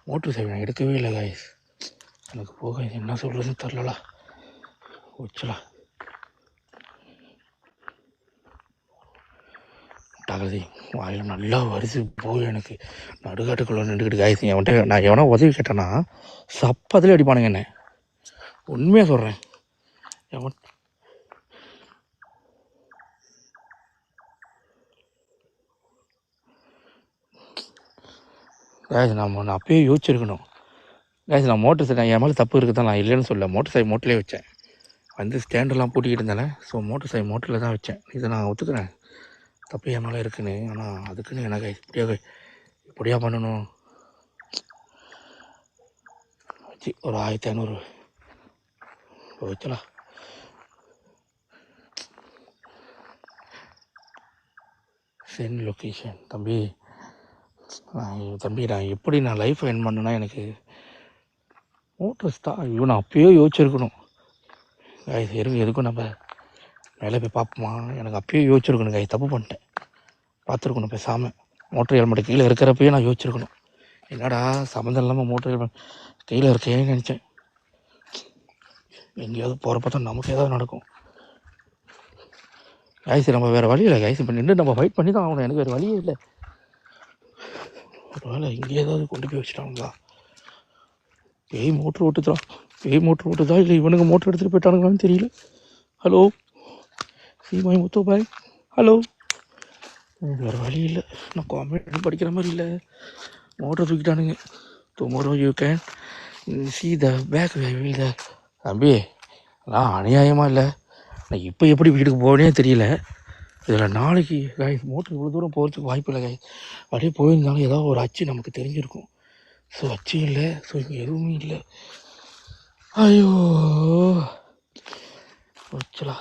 மோட்ரு சைடு நான் எடுக்கவே இல்லை காய்ஸ். எனக்கு போக என்ன சொல்கிறதுன்னு தெரிலலா. வச்சலா தகுதி வாயில் நல்லா வருது போய் எனக்கு நடுக்காட்டுக்குள்ள நின்றுக்கிட்டு காய்ஸ். என்கிட்ட நான் எவனா உதவி கேட்டேன்னா சப்பதில் அடிப்பானுங்க என்ன. உண்மையாக சொல்கிறேன். எவன் காய்ஸ் நான் அப்பயே யோசிச்சிருக்கணும் காய்ஸ். நான் மோட்டர் சைடு என் மேலே தப்பு இருக்குது தான், நான் இல்லைன்னு சொல்ல. மோட்டர் சைடு மோட்டர்லேயே வச்சேன். வந்து ஸ்டாண்டெல்லாம் பூட்டிக்கிட்டு இருந்தானே. ஸோ மோட்டர் சைடு மோட்டரில் தான் வச்சேன். இதை நான் ஒத்துக்கிறேன், தப்பு என் மேலே இருக்குன்னு. ஆனால் அதுக்குன்னு எனக்கு இப்படியா பண்ணணும். வச்சு ஒரு 1500 வச்சலாம். Send location. தம்பி நான் எப்படி நான் லைஃப்பை என் பண்ணேன்னா எனக்கு மோட்டர் ஐயோ நான் அப்பயே யோசிச்சிருக்கணும் காய்ஸ். எதுக்கும் நம்ம மேலே போய் பார்ப்போமா, எனக்கு அப்பயே யோசிச்சிருக்கணும் காய்ஸ். தப்பு பண்ணிட்டேன், பார்த்துருக்கணும் பேசாமல். மோட்டர் ஹெல்மெட் கீழே இருக்கிறப்பயே நான் யோசிச்சிருக்கணும். என்னடா சம்மந்தம் இல்லாமல் மோட்டர் ஹெல்மெட் கீழே இருக்கேன்னு நினச்சேன். எங்கேயாவது போகிறப்ப தான் நமக்கு ஏதாவது நடக்கும் காய்ஸ். நம்ம வேறு வழி இல்லை காய்ஸ். இப்போ நின்று நம்ம ஃபைட் பண்ணி தான் ஆகணும். எனக்கு வேறு வழியே இல்லை. ஒரு வேலை இங்கே ஏதாவது கொண்டு போய் வச்சுட்டாங்களா, பேய் மோட்ரு ஓட்டுதான், பேய் மோட்ரு ஓட்டுதா இல்லை இவனுங்க மோட்ரு எடுத்துகிட்டு போயிட்டானுங்களான்னு தெரியல. ஹலோ சீமாய் முத்து பாய், ஹலோ. வேறு வழி இல்லை, நான் காமெடி படிக்கிற மாதிரி இல்லை. மோட்டர் தூக்கிட்டானுங்க. Tomorrow you can see the back wheel the. தம்பி நான் அநியாயமாக இல்லை, நான் இப்போ எப்படி வீட்டுக்கு போகனே தெரியல. இதில் நாளைக்கு காய்ஸ் மோட்ரு இவ்வளோ தூரம் போகிறதுக்கு வாய்ப்பு இல்லை காய்ஸ். அப்படியே போயிருந்தாலும் ஏதாவது ஒரு அச்சு நமக்கு தெரிஞ்சிருக்கும். ஸோ அச்சு இல்லை, ஸோ இங்கே எதுவுமே இல்லை. ஐயோ வச்சலா,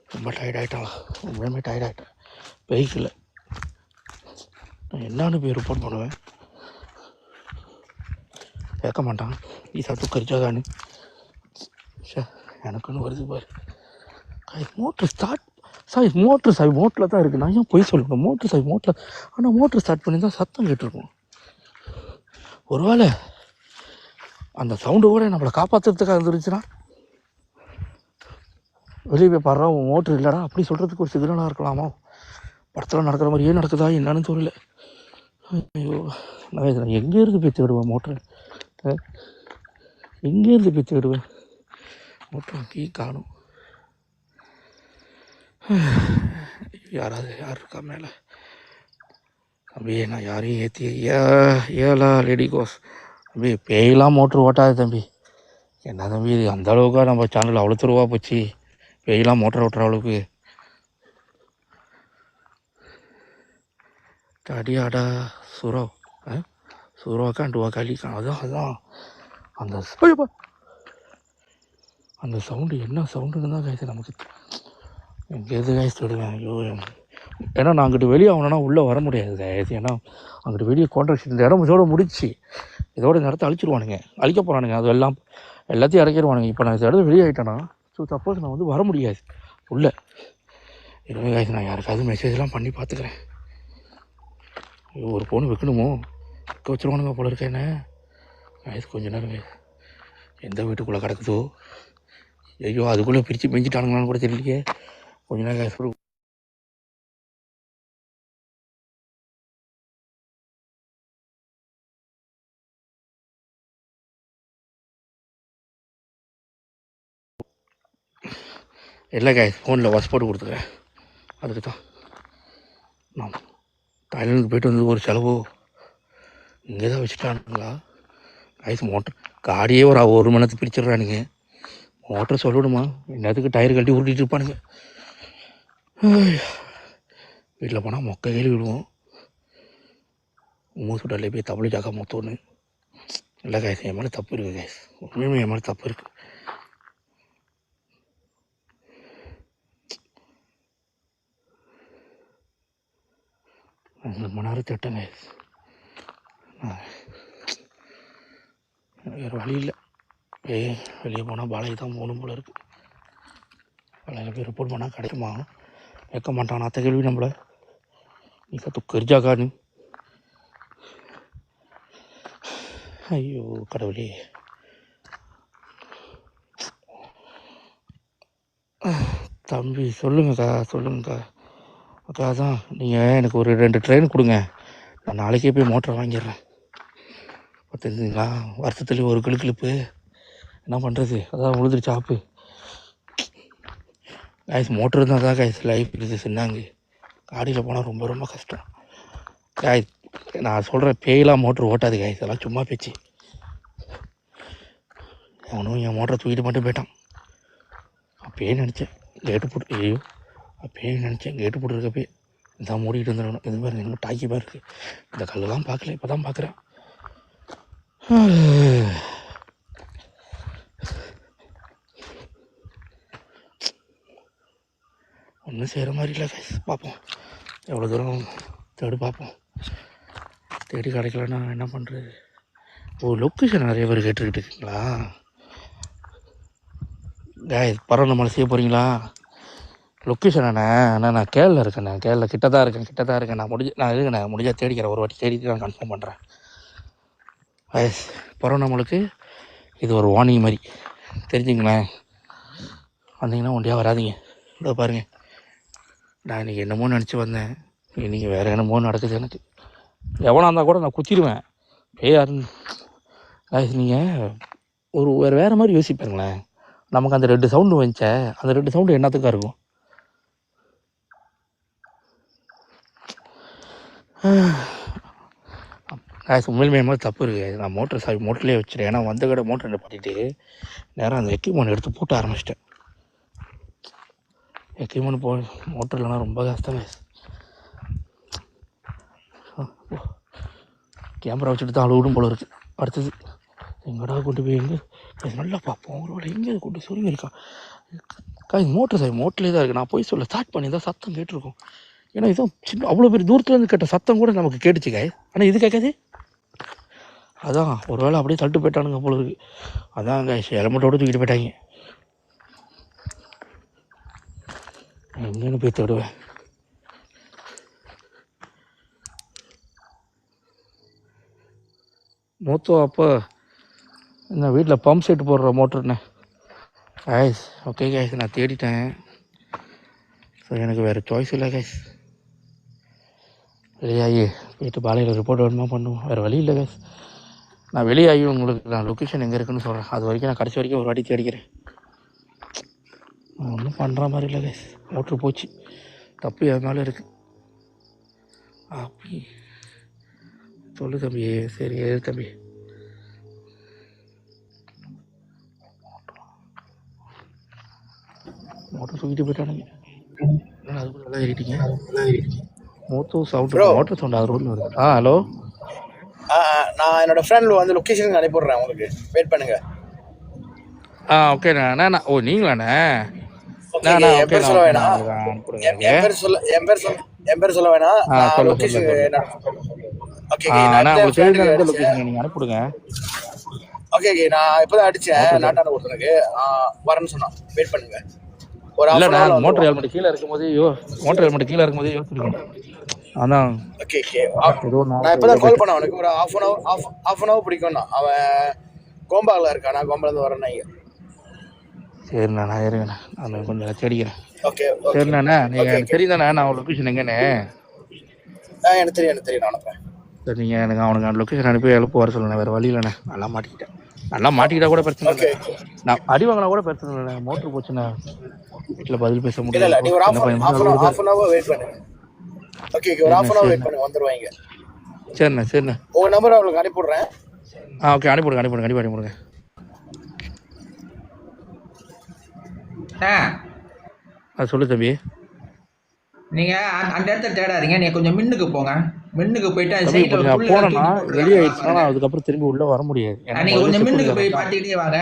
ரொம்ப டயர்ட் ஆகிட்டாங்களா, ரொம்பவே டயர்ட் ஆகிட்டேன். பைக்கில் நான் என்னான்னு போய் ரிப்போர்ட் பண்ணுவேன், கேட்க மாட்டான். ஈசா தூக்கரிச்சாதான்னு எனக்குன்னு வருது பாரு. மோட்ரு ஸ்டார்ட் மோட்ரு சாவி மோட்டரில் தான் இருக்குது. நான் ஏன் போய் சொல்லணும், மோட்ரு சாவி மோட்டரில். ஆனால் மோட்ரு ஸ்டார்ட் பண்ணி தான் சத்தம் கேட்டிருக்கும். ஒருவேளை அந்த சவுண்டு கூட நம்மளை காப்பாற்றுறதுக்காக இருந்துருச்சுன்னா, வெளியே போய் பாடுறா உன் மோட்ரு இல்லைடா அப்படி சொல்கிறதுக்கு ஒரு சிக்னலாக இருக்கலாமா. படத்தில் நடக்கிற மாதிரியே நடக்குதா என்னன்னு தெரியல. ஐயோ நான் எங்கேருந்து போய் தேடுவேன் மோட்ரு, எங்கேருந்து போய் தேடுவேன் மோட்ரு, அங்கேயே காணும். யார் இருக்கா மேலே? தம்பி நான் யாரையும் ஏற்றி ஏலா லேடி கோஸ். தம்பி பேயெல்லாம் மோட்ரு ஓட்டாது தம்பி. என்ன தம்பி இது அந்த அளவுக்கா நம்ம சேனல் அவ்வளோ தூரவா போச்சு, பேயெல்லாம் மோட்டர் ஓட்டுற அளவுக்கு. அடியாடா சுரோ சுரோக்கா டுவா காலிக்கா. அதான் அந்த சவுண்டு என்ன சவுண்டுன்னு தான் காய்ச்சி நமக்கு எங்கேருந்து காய்ச்சி விடுவேன். ஐயோ ஏன்னா நான் அங்கிட்டு வெளியே ஆகணும்னா உள்ளே வர முடியாது காய்ச்சி. ஏன்னா அங்கிட்டு வெளியே கான்ட்ராக்ஷன் இந்த இடம் இதோட முடிச்சு, இதோட இந்த இடத்த அழிச்சிருவானுங்க, அழிக்க போகிறானுங்க. அது எல்லாத்தையும் இறக்கிடுவானுங்க. இப்போ நான் இந்த இடத்துல வெளியே ஆகிட்டேன்னா ஸோ சப்போஸ் நான் வந்து வர முடியாது உள்ளே. எனவே காய்ச்சி நான் யாருக்காவது மெசேஜ்லாம் பண்ணி பார்த்துக்கிறேன். ஐயோ ஒரு ஃபோனு வைக்கணுமோ, வைக்க வச்சுருவானுங்க போல இருக்கேன். என்ன காய்ச்சி கொஞ்ச நேரம் எந்த வீட்டுக்குள்ளே கிடக்குதோ, ஐயோ அதுக்குள்ளே பிரித்து பெஞ்சிட்டானுங்களான்னு கூட தெரியலையே. கொஞ்ச நேரம் காய்ச்சி இல்லை காய்ச்சி ஃபோனில் வாட்ச் போட்டு கொடுத்துக்கிறேன். அதுக்கு தான் நான் தாய்லாந்துக்கு போய்ட்டு வந்து ஒரு செலவோ இங்கே தான் வச்சுட்டானுங்களா காய்ச்சி. மோட்டர் காடியே ஒரு மணி நேரத்துக்கு பிரிச்சிடுறானுங்க. மோட்டர் சொல்லணுமா, என்னத்துக்கு டயர் கழட்டி உருட்டிட்டு இருப்பானுங்க. வீட்டில் போனால் மொக்க கேள்வி விடுவோம். மூசுடாலே போய் தமிழ் ஜாக்கா மொத்தோன்னு. இல்லை காய்ச்சி என் மேலே தப்பு இருக்குது காய்ச்சி, உண்மையுமே என் மேலே தப்பு இருக்குது. 2 மணி நேரம் திட்டங்க. வேறு வழி இல்லை. வெளியே போனால் பாலைக்கு தான் போகணும் போல இருக்குது. பாலையில் போய் ரிப்போர்ட் பண்ணால் கிடைக்குமா? வைக்க மாட்டான். அத்தை கேள்வி நம்மளை நீ கற்று கரிஜாக்கா நீ. ஐயோ கடவுளே. தம்பி சொல்லுங்கக்கா சொல்லுங்கக்கா. அக்கா தான் நீங்கள் எனக்கு ஒரு 2 ட்ரெயின் கொடுங்க, நான் நாளைக்கே போய் மோட்டரை வாங்கிடுறேன். பார்த்துருந்தீங்களா வருஷத்துலேயும் ஒரு கிளிப்பு என்ன பண்ணுறது, அதான் உழுதுருச்சு ஆப்பு. காய்ஸ் மோட்ரு இருந்தால் தான் காய்ஸ் லைஃப் இருக்குது. சின்னாங்க காடியில் போனால் ரொம்ப ரொம்ப கஷ்டம் காய்ஸ். நான் சொல்கிறேன் பேயெலாம் மோட்ரு ஓட்டாது காய்ஸ், அதெல்லாம் சும்மா பேச்சு. அவனும் என் மோட்டரை தூக்கிட்டு மட்டும் போயிட்டான். அப்பயே நினச்சேன் கேட்டு போட்டு, ஐயோ அப்பயே நினச்சேன் கேட்டு போட்டுருக்கப்பே இதான் மூடிட்டு இருந்துடணும். இது மாதிரி இன்னும் டாக்கி மாதிரி இருக்குது. இந்த கல்லெலாம் பார்க்கல, இப்போ தான் பார்க்குறேன். ஒன்றும் செய்கிற மாதிரி இல்லை கைஸ். பார்ப்போம் எவ்வளோ தூரம் தேடி பார்ப்போம். தேடி கிடைக்கலன்னா என்ன பண்ணுறது. லொக்கேஷன் நிறைய பேர் கேட்டுக்கிட்டு இருக்கீங்களா காய்ஸ்? பரவாயில்ல மலை செய்ய போகிறீங்களா? லொக்கேஷன் அண்ணா நான் கேரளில் இருக்கேண்ணே. கேரளா கிட்ட தான் இருக்கேன். நான் இருக்குண்ணே முடிஞ்சால் தேடிக்கிறேன். ஒரு வாட்டி தேடிட்டு நான் கன்ஃபார்ம் பண்ணுறேன். காய்ஸ் பரவாயில்ல நம்மளுக்கு இது ஒரு வார்னிங் மாதிரி தெரிஞ்சுங்களேன். வந்தீங்கன்னா ஒண்டியாக வராதிங்க. இதோ பாருங்கள், நான் இன்றைக்கி என்னமோ நினச்சி வந்தேன், இன்றைக்கி வேறு என்னமோ நடக்குது. எனக்கு எவனாக இருந்தால் கூட நான் குத்திடுவேன். யாருன்னு காய்ஸ் நீங்கள் வேறு மாதிரி யோசிப்பாருங்களேன். நமக்கு அந்த 2 சவுண்டு வந்துச்சே, அந்த 2 சவுண்டு என்னத்துக்காக இருக்கும்? காய்ஸ் உண்மையிலுமே மாதிரி தப்பு இருக்குது. நான் மோட்டர்லேயே வச்சுட்டேன். ஏன்னா வந்த கடை மோட்டர் நிப்பாட்டிட்டு நேரம் அந்த எக்யூப்மெண்ட் எடுத்து பூட்ட ஆரம்பிச்சிட்டேன். எக்யூப்மெண்ட் மோட்டர் இல்லைனா ரொம்ப கஷ்டம் காய்ஸ். கேமரா வச்சுட்டு தான் அழுவிடும் போல இருக்குது. அடுத்தது எங்கடா கொண்டு போய் எங்கே நல்லா பார்ப்போம். ஒரு வேலை எங்கே கொண்டு சொல்லி இருக்கான் காய்ஸ். மோட்டர்லேயே தான் இருக்குது. நான் போய் சொல்ல ஸ்டார்ட் பண்ணி தான் சத்தம் கேட்டிருக்கோம். ஏன்னா இதுவும் சின்ன அவ்வளோ பெரிய தூரத்துலேருந்து கேட்ட சத்தம் கூட நமக்கு கேட்டுச்சு காய்ஸ். ஆனால் இது கேட்காது. அதான் ஒரு வேளை அப்படியே தட்டு போயிட்டானுங்க போல இருக்குது. அதான் காய்ஸ் ஹெல்மெட்டோடு தூக்கிட்டு போயிட்டாங்க. எங்கேன்னு போய் தேடுவேன். மொத்தம் அப்போ இந்த வீட்டில் பம்ப் செட்டு போடுற மோட்டருண்ணே காய்ஸ். ஓகே காய்ஸ் நான் தேடிட்டேன். ஸோ எனக்கு வேறு சாய்ஸ் இல்லை காய்ஸ். வெளியாகி போயிட்டு பாலையில் ரிப்போர்ட் வேணுமா பண்ணுவோம். வேறு வழி இல்லை காய்ஸ். நான் வெளியாகி உங்களுக்கு நான் லொக்கேஷன் எங்கே இருக்குன்னு சொல்கிறேன். அது வரைக்கும் நான் கடைசி வரைக்கும் ஒரு வாட்டி தேடிக்கிறேன். ஒன்றும் பண்ணுற மாதிரி இல்லை கைஸ். மோட்ரு போச்சு, தப்பு அது மேலே இருக்குது. அப்படி சொல்லு தம்பி. சரி ஏறு தம்பி. மோட்டர் தூக்கிட்டு போயிட்டானுங்க. அதுக்குள்ள நல்லா ஏறிட்டீங்க. மோட்டர் சவுண்டு அது ரோட்டில் வருது. ஹலோ. நான் என்னோட ஃப்ரெண்ட் வந்து லொக்கேஷனுக்கு அனுப்பிடுறேன் உங்களுக்கு. வெயிட் பண்ணுங்க. ஓகேண்ணா. ஓ நீங்களாண்ணே? என் பேர் சொல்ல வேணாம். லொகேஷன் ஓகே நீங்க அனுப்பிடுங்க. ஓகே நான் இப்பதான் அடிச்சேன் நாட்டான ஒருத்தனுக்கு வரேன்னு சொன்னான். வெயிட் பண்ணுங்க. ஒரு மோட்டர் ஹெல்மெட் கீழே இருக்கும்போது யோசிச்சிருக்கேன். அதான் ஓகே நான் இப்பதான் கால் பண்ணேன் அவனுக்கு. ஒரு half an hour பிடிக்கும்னா. அவன் கோம்பாவில் இருக்கான். நான் கோம்பாலேருந்து வரேன். சரிண்ணா நான் இருங்கண்ணா, நான் கொஞ்சம் தேடிக்கிறேன். ஓகே சரிண்ணா. நீங்கள் எனக்கு தெரியுதாண்ணா நான் லொக்கேஷன் எங்கன்னு? எனக்கு தெரியும் நான் அனுப்புறேன். சரி நீங்கள் எனக்கு அவனுக்கு லொக்கேஷன் அனுப்பி எழுப்பு வர சொல்லுண்ணே. வேறு வழி இல்லைண்ணே. நல்லா மாட்டிக்கிட்டா கூட பிரச்சனை இல்லை. நான் அடி வாங்கினா கூட பிரச்சனை இல்லைண்ணே. மோட்ரு போச்சுண்ணா வீட்டில் பதில் பேச முடியல. நீ ஒரு half an hour வெயிட் பண்ணுங்க. ஓகே ஒரு half an hour வெயிட் பண்ணுங்க, வந்துருவாங்க. சரிண்ணா உங்க நம்பர் அவங்களுக்கு அனுப்பிடுறேன். ஓகே அனுப்பிவிடுங்க கண்டிப்பாக அனுப்பிவிடுங்க. சொல்லு தம்பி. நீங்க அந்த இடத்த தேடாதீங்க, நீங்க கொஞ்சம் மின்னுக்கு போங்க. மின்னுக்கு போயிட்டு போனா வெளியே ஆயிடுச்சுன்னா அதுக்கப்புறம் திரும்பி உள்ள வர முடியாது. நீங்க கொஞ்சம் மின்னுக்கு போய் பாத்துக்கிட்டே வாங்க.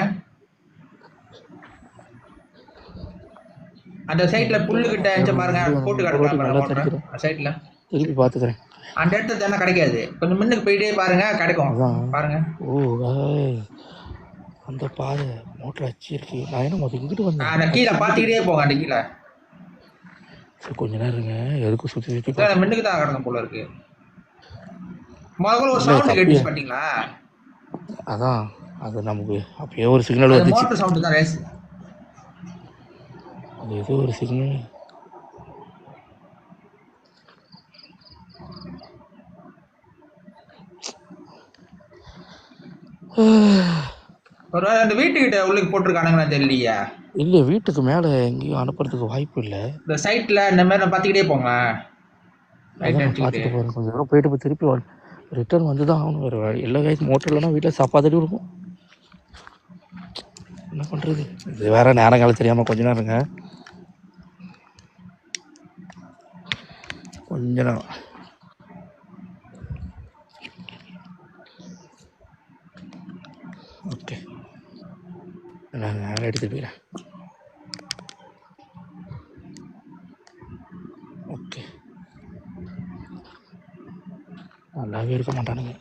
அந்த சைட்ல புல்லு கிட்ட பாருங்க, போட்டு காட்டுறாங்க சைட்ல. திருப்பி பார்த்துக்கிறேன். அந்த இடத்துல தேனை கிடைக்காது. கொஞ்சம் முன்னுக்கு போயிட்டே பாருங்க, கிடைக்கும். அதான். பாருங்க. ஓ அந்த பாதை மோட்டர் அச்சு இருக்கு. நான் என்ன மொத்தம் இங்கிட்டு வந்தேன். அந்த கீழே பார்த்துக்கிட்டே போங்க, அந்த கீழே. சரி கொஞ்ச நேரம் இருங்க, எதுக்கும் சுற்றி சுற்றி இல்லை, முன்னுக்கு தான் கிடக்கும் போல இருக்கு. முதல்ல ஒரு சவுண்ட் கேட்டுச்சு பார்த்தீங்களா? அதான் அது நமக்கு அப்பயே ஒரு சிக்னல் வந்துச்சு. மோட்டர் சவுண்டு தான் ரேஸ். அது ஏதோ ஒரு சிக்னல். ஒரு அந்த வீட்டுக்கிட்ட உள்ளுக்கு போட்டிருக்கானுங்களா தெரியலையா? இல்லை, வீட்டுக்கு மேலே எங்கேயும் அனுப்புறதுக்கு வாய்ப்பு இல்லை. இந்த சைட்டில் இந்த மாதிரி நான் பார்த்துக்கிட்டே போங்க. பார்த்துட்டு போகிறேன். கொஞ்சம் தூரம் போயிட்டு போய் திருப்பி ரிட்டர்ன் வந்து தான் ஆகணும். வேறு வழி எல்லா கைஸ் மோட்டர் இல்லைன்னா வீட்டில் சாப்பாடு இருக்கும். என்ன பண்ணுறது? இது வேறு நேரங்காலம் தெரியாமல் கொஞ்ச நேரங்க, கொஞ்ச நேரம். ஓகே, நான் நேரம் எடுத்துட்டு போயிடுறேன். ஓகே, நல்லாவே இருக்க மாட்டானுங்க.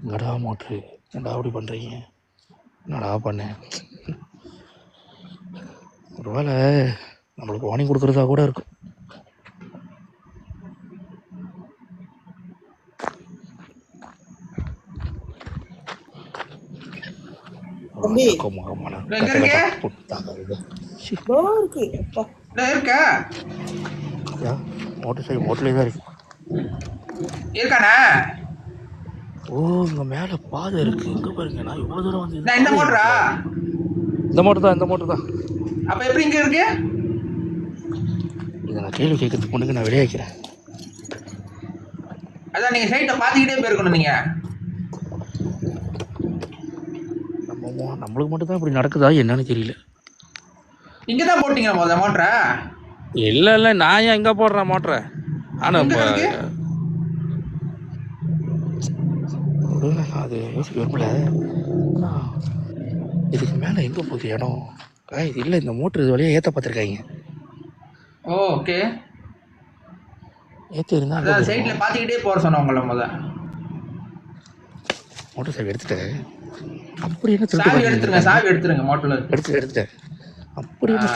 என்னடா மோட்ரு, என்னடா அப்படி பண்ணுறீங்க? என்னடா பண்ணேன்? ஒரு வேளை நம்மளுக்கு வார்னிங் கொடுக்குறதா கூட இருக்கும். மோட்டர் சைக்கிள் மோட்டர்லேயே தான் இருக்கு. இருக்கானே? ஓ, இங்க மேல பாதை இருக்கு. இங்க பாருங்க, நான் இவ்வளவு தூரம் வந்து இந்த மோட்டரா? இந்த மோட்டர் தான். அப்ப எப்படி இங்க இருக்கு? இதை நான் கேள்வி கேட்கறதுக்கு முன்னுக்கு நான் விளையாக்கிறேன். அதான் நீங்க சைட்டை பார்த்துக்கிட்டே போயிருக்கணும். நீங்க நம்மளுக்கு மட்டும் தான் இப்படி நடக்குதா என்னன்னு தெரியல. இங்க தான் போட்டீங்க முதல்ல மோட்டரை? இல்லை, நான் ஏன் எங்கே போடுறேன் மோட்டரை? ஆனால் அது யோசிக்க விரும்பல. இதுக்கு மேலே எங்கே போகுது இடம்? இது இல்லை, இந்த மோட்டர் இது வழியாக ஏற்ற பார்த்துருக்காங்க. ஓகே, ஏற்றி இருந்தால் சைட்டில் பார்த்துக்கிட்டே போகிற சொன்னேன் உங்களை மோட்டர் சாவி எடுத்துட்டேன். அப்படி என்ன சாவி எடுத்துருங்க மோட்டரில் எடுத்துட்டேன். அப்படி என்ன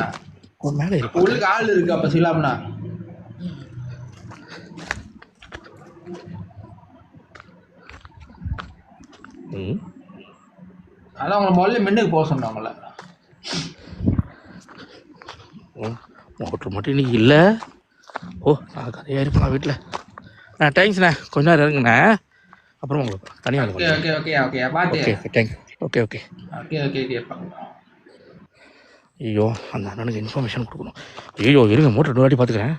மேலே இருக்கு, உள்ளுக்கு ஆள் இருக்கு. அப்போ சிலாம்னா அதான் உங்களை முதல்ல மின்னுக்கு போக சொன்னாங்கள. மோட்ரு மட்டும் இன்னைக்கு இல்லை. ஓ, நான் கதையாக இருப்பேன் வீட்டில். தேங்க்ஸ்ண்ணே, கொஞ்ச நேரம் இருங்கண்ணே, அப்புறம் உங்களுக்கு தனியாக. ஓகே பார்த்து. தேங்க்யூ. ஓகே. ஐயோ, அந்த அண்ணனுக்கு இன்ஃபர்மேஷன் கொடுக்கணும். ஐயோ இருங்க, மோட்டர் 2 வாட்டி பார்த்துக்கிறேன்.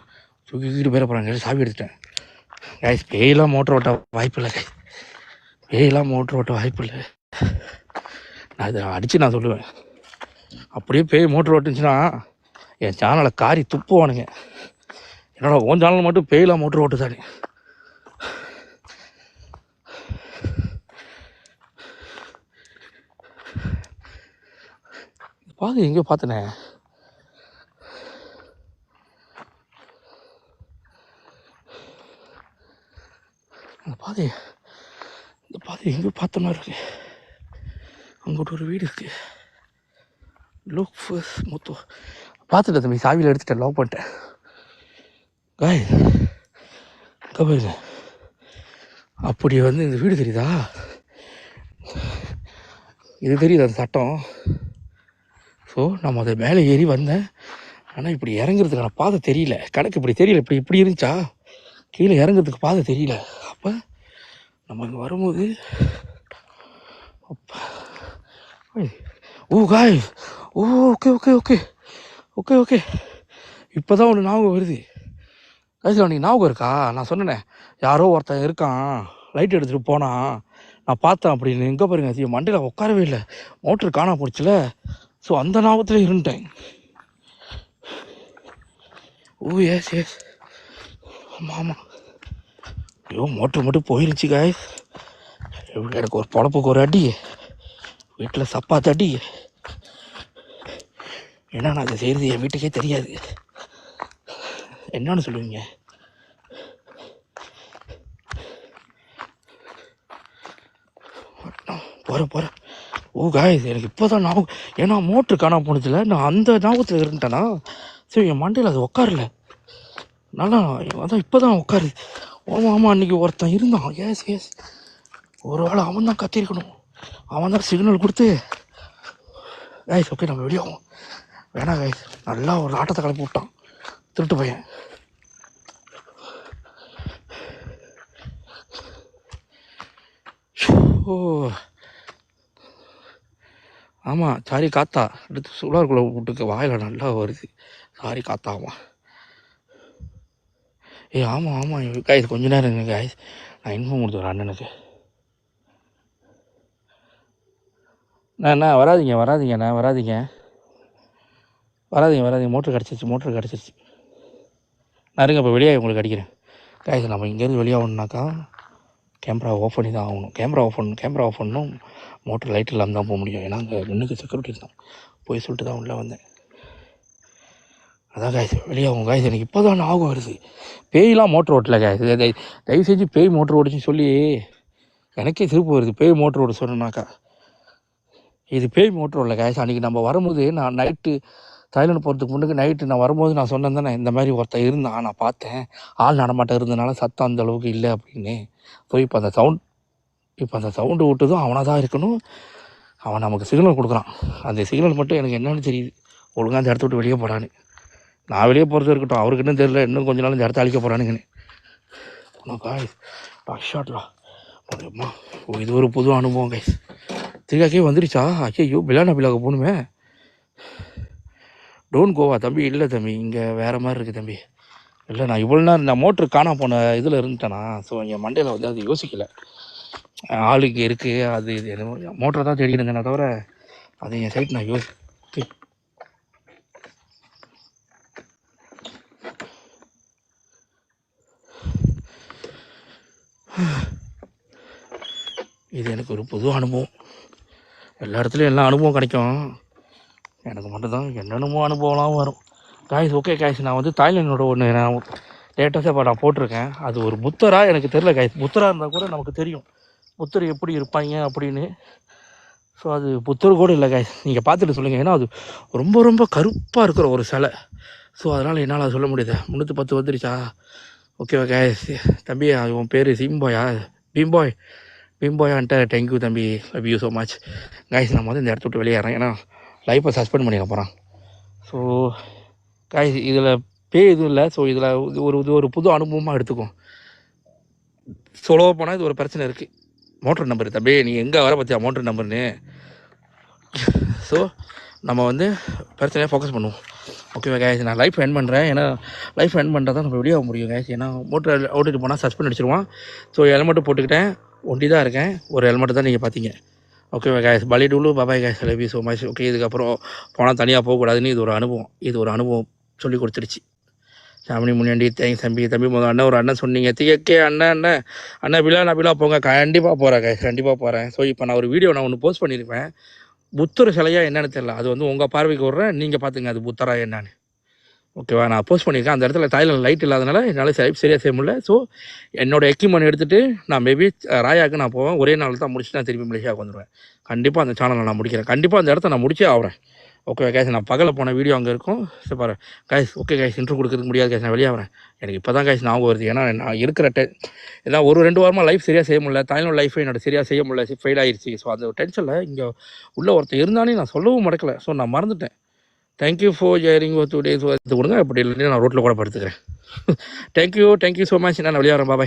தூக்கிட்டு போயிட போகிறாங்க. சாவி எடுத்துட்டேன். கைஸ், பேயெல்லாம் மோட்டர் ஓட்ட வாய்ப்பு இல்லை. பேயெல்லாம் மோட்டர் ஓட்ட வாய்ப்பு இல்லை. நான் இதை அடித்து நான் சொல்லுவேன். அப்படியே பேய் மோட்டர் ஓட்டுச்சுன்னா என் சேனலை காரி துப்புவானுங்க. என்னோட ஓன் சேனல் மட்டும் பேயெல்லாம் மோட்டர் ஓட்டுதானே. பாது எங்கேயோ பார்த்தனே. இந்த பாதை எங்கேயோ பார்த்த மாதிரி இருக்கு. அங்கிட்ட ஒரு வீடு இருக்கு. லுக் ஃபர்ஸ்ட் மொத்தம் பார்த்துட்டேன் தம்பி. சாவியில் எடுத்துட்டேன், லவ் பண்ணிட்டேன். காய் அங்கே போயிருங்க. அப்படி வந்து இந்த வீடு தெரியுதா? இது தெரியுது அந்த சட்டம். ஸோ நம்ம அதை மேலே ஏறி வந்தேன். ஆனால் இப்படி இறங்குறதுக்கான பாதை தெரியல. கணக்கு இப்படி தெரியல. இப்படி இருந்துச்சா, கீழே இறங்குறதுக்கு பாதை தெரியல. அப்போ நம்ம இங்கே வரும்போது ஓ காய் ஓகே இப்போ தான் ஒன்று ஞாபகம் வருது. கைசில் உனக்கு ஞாபகம் இருக்கா? நான் சொன்னேனே, யாரோ ஒருத்தன் இருக்கான், லைட் எடுத்துகிட்டு போனான், நான் பார்த்தேன் அப்படின்னு. எங்கே பாருங்க, மண்டையில் உட்காரவே இல்லை, மோட்ரு காணாம போச்சுல. ஸோ அந்த ஞாபகத்தில் இருந்துட்டேன். ஓ எஸ் ஆமாம். ஐயோ, மோட்ரு மட்டும் போயிருச்சு காய். எனக்கு ஒரு பொழப்புக்கு ஒரு அடி, வீட்டில் சப்பாத்து அடி. ஏன்னா நான் அதை செய்கிறது என் வீட்டுக்கே தெரியாது. என்னன்னு சொல்லுவீங்க? போகிறேன். ஓ காய்ஸ், எனக்கு இப்போ தான் ஞாபகம். ஏன்னா மோட்ரு காணாம போனதில்ல, நான் அந்த ஞாபகத்தில் இருந்துட்டேன்னா சரி என் மண்டையில் அது உட்காரல. நல்லா அதான் இப்போ தான் உட்காரு. ஆமாம் அன்றைக்கி ஒருத்தன் இருந்தான். எஸ் ஒரு வேளை அவன் தான் கத்திருக்கணும். அவன் தான் சிக்னல் கொடுத்து காய்ஸ் ஓகே நம்ம வெளியாகும் வேணாம் காய்ஸ். நல்லா ஒரு ஆட்டத்தை கிளப்பி விட்டான் திருட்டு பையன். ஓ ஆமாம் சாரி காத்தா எடுத்து சுழாருக்குள்ளே விட்டுக்க வாயில் நல்லா வருது. சாரி காத்தாமா. ஆமாம் காய்ஸ் கொஞ்ச நேரம் இருங்க காய்ஸ், நான் இன்ஃபார்ம் கொடுத்துறேன் அண்ணனுக்கு. அண்ணா வராதீங்க. மோட்ரு கிடச்சிருச்சு. நான் இருங்க இப்போ வெளியே உங்களுக்கு அடிக்கிறேன் காய்ஸ். நம்ம இங்கேருந்து வெளியாகணுன்னாக்கா கேமரா ஆஃப் பண்ணி தான் ஆகணும். கேமரா ஆஃப் பண்ணணும். மோட்டர் லைட் இல்லாமல் தான் போக முடியும். ஏன்னா அங்கே முன்னுக்கு செக்யூரிட்டி இருந்தான். போய் சொல்லிட்டு தான் உள்ளே வந்தேன். அதான் காய்ஸ் வெளியாகும் காய்ஸ். எனக்கு இப்போ தான் ஞாபகம் வருது, பேய்லாம் மோட்டர் ஓட்டல காய்ஸ். தயவு செஞ்சு பேய் மோட்டர் ஓடிச்சுன்னு சொல்லி எனக்கே சிரிப்பு வருது. பேய் மோட்டர் ஓட சொன்னாக்கா இது பேய் மோட்டர் ஓடல காய்ஸ். அன்றைக்கி நம்ம வரும்போது நான் நைட்டு தாய்லாந்து போகிறதுக்கு முன்னுக்கு நைட்டு நான் வரும்போது நான் சொன்னேன் தானே, இந்த மாதிரி ஒருத்தன் இருந்தான், நான் பார்த்தேன், ஆள் நடமாட்டம் இருந்ததுனால சத்தம் அந்த அளவுக்கு இல்லை அப்படின்னு. ஸோ இப்போ அந்த சவுண்டு விட்டதும் அவனாக தான் இருக்கணும். அவன் நமக்கு சிக்னல் கொடுக்குறான். அந்த சிக்னல் மட்டும் எனக்கு என்னன்னு தெரியுது, ஒழுங்காக அந்த இடத்த விட்டு வெளியே போடான்னு. நான் வெளியே போகிறது இருக்கட்டும், அவருக்கு இன்னும் தெரியல இன்னும் கொஞ்ச நாள் இந்த இடத்த அழிக்க போகிறானுங்கன்னு. காய்ஸ் ஷாட்லாம் அம்மா. ஓ இது ஒரு புது அனுபவம் கைஸ். திருக்காக்கே வந்துருச்சா? ஐயோ பிலாக போகணுமே. டோன்ட் கோவா தம்பி. இல்லை தம்பி, இங்கே வேறு மாதிரி இருக்குது தம்பி. இல்லை நான் இவ்வளோ நேரம் இந்த மோட்ரு காணாம போன இதில் இருந்துட்டேனா, ஸோ என் மண்டையில் வந்து அது யோசிக்கலை. ஆளுக்கு இருக்குது அது இது மோட்டரை தான் தேடிட்டு இருந்தேனே தவிர அது என் சைட் நான் இது எனக்கு ஒரு புது அனுபவம். எல்லா இடத்துலையும் எல்லா அனுபவம் கிடைக்கும், எனக்கு மட்டும்தான் என்னென்னமோ அனுபவம்லாம் வரும் காய்ஸ். ஓகே காய்ஸ், நான் வந்து தாய்லாண்டோட ஒன்று நான் லேட்டஸ்ட்டாக இப்போ நான் போட்டிருக்கேன். அது ஒரு புத்தராக எனக்கு தெரில காய்ஸ். புத்தராக இருந்தால் கூட நமக்கு தெரியும் புத்தர் எப்படி இருப்பாங்க அப்படின்னு. ஸோ அது புத்தர் கூட இல்லை காய்ஸ், நீங்கள் பார்த்துட்டு சொல்லுங்கள். ஏன்னா அது ரொம்ப ரொம்ப கருப்பாக இருக்கிற ஒரு சிலை. ஸோ அதனால் என்னால் அதை சொல்ல முடியுது. 310 வந்துருச்சா? ஓகேவா காய்ஸ். தம்பி உன் பேர் சிம்பாயா? பீம்பாயான்ட்ட தேங்க்யூ தம்பி, love you so much guys. நம்ம வந்து இந்த இடத்த விட்டு வெளியேறேன், ஏன்னா லைஃப்பை சஸ்பெண்ட் பண்ணிக்க போகிறான். ஸோ காய்ஸ் இதில் பேய் எதுவும் இல்லை. ஸோ இதில் இது ஒரு புது அனுபவமாக எடுத்துக்கும். சொல்லவோ போனால் இது ஒரு பிரச்சனை இருக்குது. மோட்டர் நம்பர் தம்பி, நீ எங்கே வர பார்த்தியா மோட்டர் நம்பர்னு. ஸோ நம்ம வந்து பிரச்சனையாக ஃபோக்கஸ் பண்ணுவோம். ஓகேவா காய்ஸ், நான் லைஃப் எண்ட் பண்ணுறேன். ஏன்னா லைஃப் எண்ட் பண்ணுறதா தான் நம்ம வெளியே ஆக முடியும் காய்ஸ். ஏன்னா மோட்டர் ஓட்டிட்டு போனால் சஸ்பெண்ட் அடிச்சிடுவான். ஸோ ஹெல்மெட்டு போட்டுக்கிட்டேன், ஒண்டி தான் இருக்கேன். ஒரு ஹெல்மெட்டு தான் நீங்கள் பார்த்தீங்க. ஓகேவா காய்ஸ், பலி டூலு பாபாய் guys, love you so much. Okay, இதுக்கப்புறம் போனால் தனியாக போகக்கூடாதுன்னு இது ஒரு அனுபவம் சொல்லி கொடுத்துருச்சு. சாமி முன்னாடி தேங்க்ஸ் தம்பி முதல் அண்ணன் ஒரு அண்ணன் சொன்னீங்க திகக்கே அண்ணன் விழா போங்க. கண்டிப்பாக போகிறேன் காய்ஸ், கண்டிப்பாக போகிறேன். ஸோ இப்போ நான் ஒரு வீடியோ நான் ஒன்று போஸ்ட் பண்ணியிருப்பேன். புத்தர் சிலையா என்னன்னு தெரியல, அது வந்து உங்கள் பார்வைக்கு விட்றேன், நீங்கள் பார்த்துங்க அது புத்தரா என்னன்னு. ஓகேவா, நான் போஸ்ட் பண்ணியிருக்கேன். அந்த இடத்துல தாய்லாந்து லைட் இல்லாதனால என்னால் சரியாக செய்ய முடியல. ஸோ என்னோடய எக்யூப்மெண்ட் எடுத்துகிட்டு நான் மேபி ராயாவுக்கு நான் போவேன். ஒரே நாள் தான் முடிச்சுட்டு நான் திருப்பி மலேசியாவுக்கு வந்துடுவேன். கண்டிப்பாக அந்த சேனலை நான் முடிக்கிறேன். கண்டிப்பாக அந்த இடத்த நான் முடிச்சே ஆகிறேன். ஓகே கைஸ், நான் பகலில் போன வீடியோ அங்கே இருக்கும். சரி பாரு கைஸ். ஓகே கைஸ், இன்ட்ரோ கொடுக்கறதுக்கு முடியாது கைஸ், நான் வெளியே வரேன். எனக்கு இப்போ தான் கைஸ் ஞாபகம் வருது. ஏன்னா நான் இருக்கிற ஏன்னா ஒரு 2 வாரமாக லைஃப் சரியாக செய்ய முடியல. தாய்லாந்து லைஃபை என்னோட சரியாக செய்ய முடியல, ஃபெயில் ஆகிடுச்சு. ஸோ அந்த டென்ஷனில் இங்கே உள்ள ஒருத்தர் இருந்தானே நான் சொல்லவும் மறக்கலை. ஸோ நான் மறந்துட்டேன். தேங்க்யூ ஃபார் ஜேரிங் ஒரு 2 days எடுத்து கொடுங்க. அப்படி இல்லைன்னா நான் ரோட்டில் கூட படுத்துக்கிறேன். Thank you so much. நான் வெளியே வரேன். பாய்.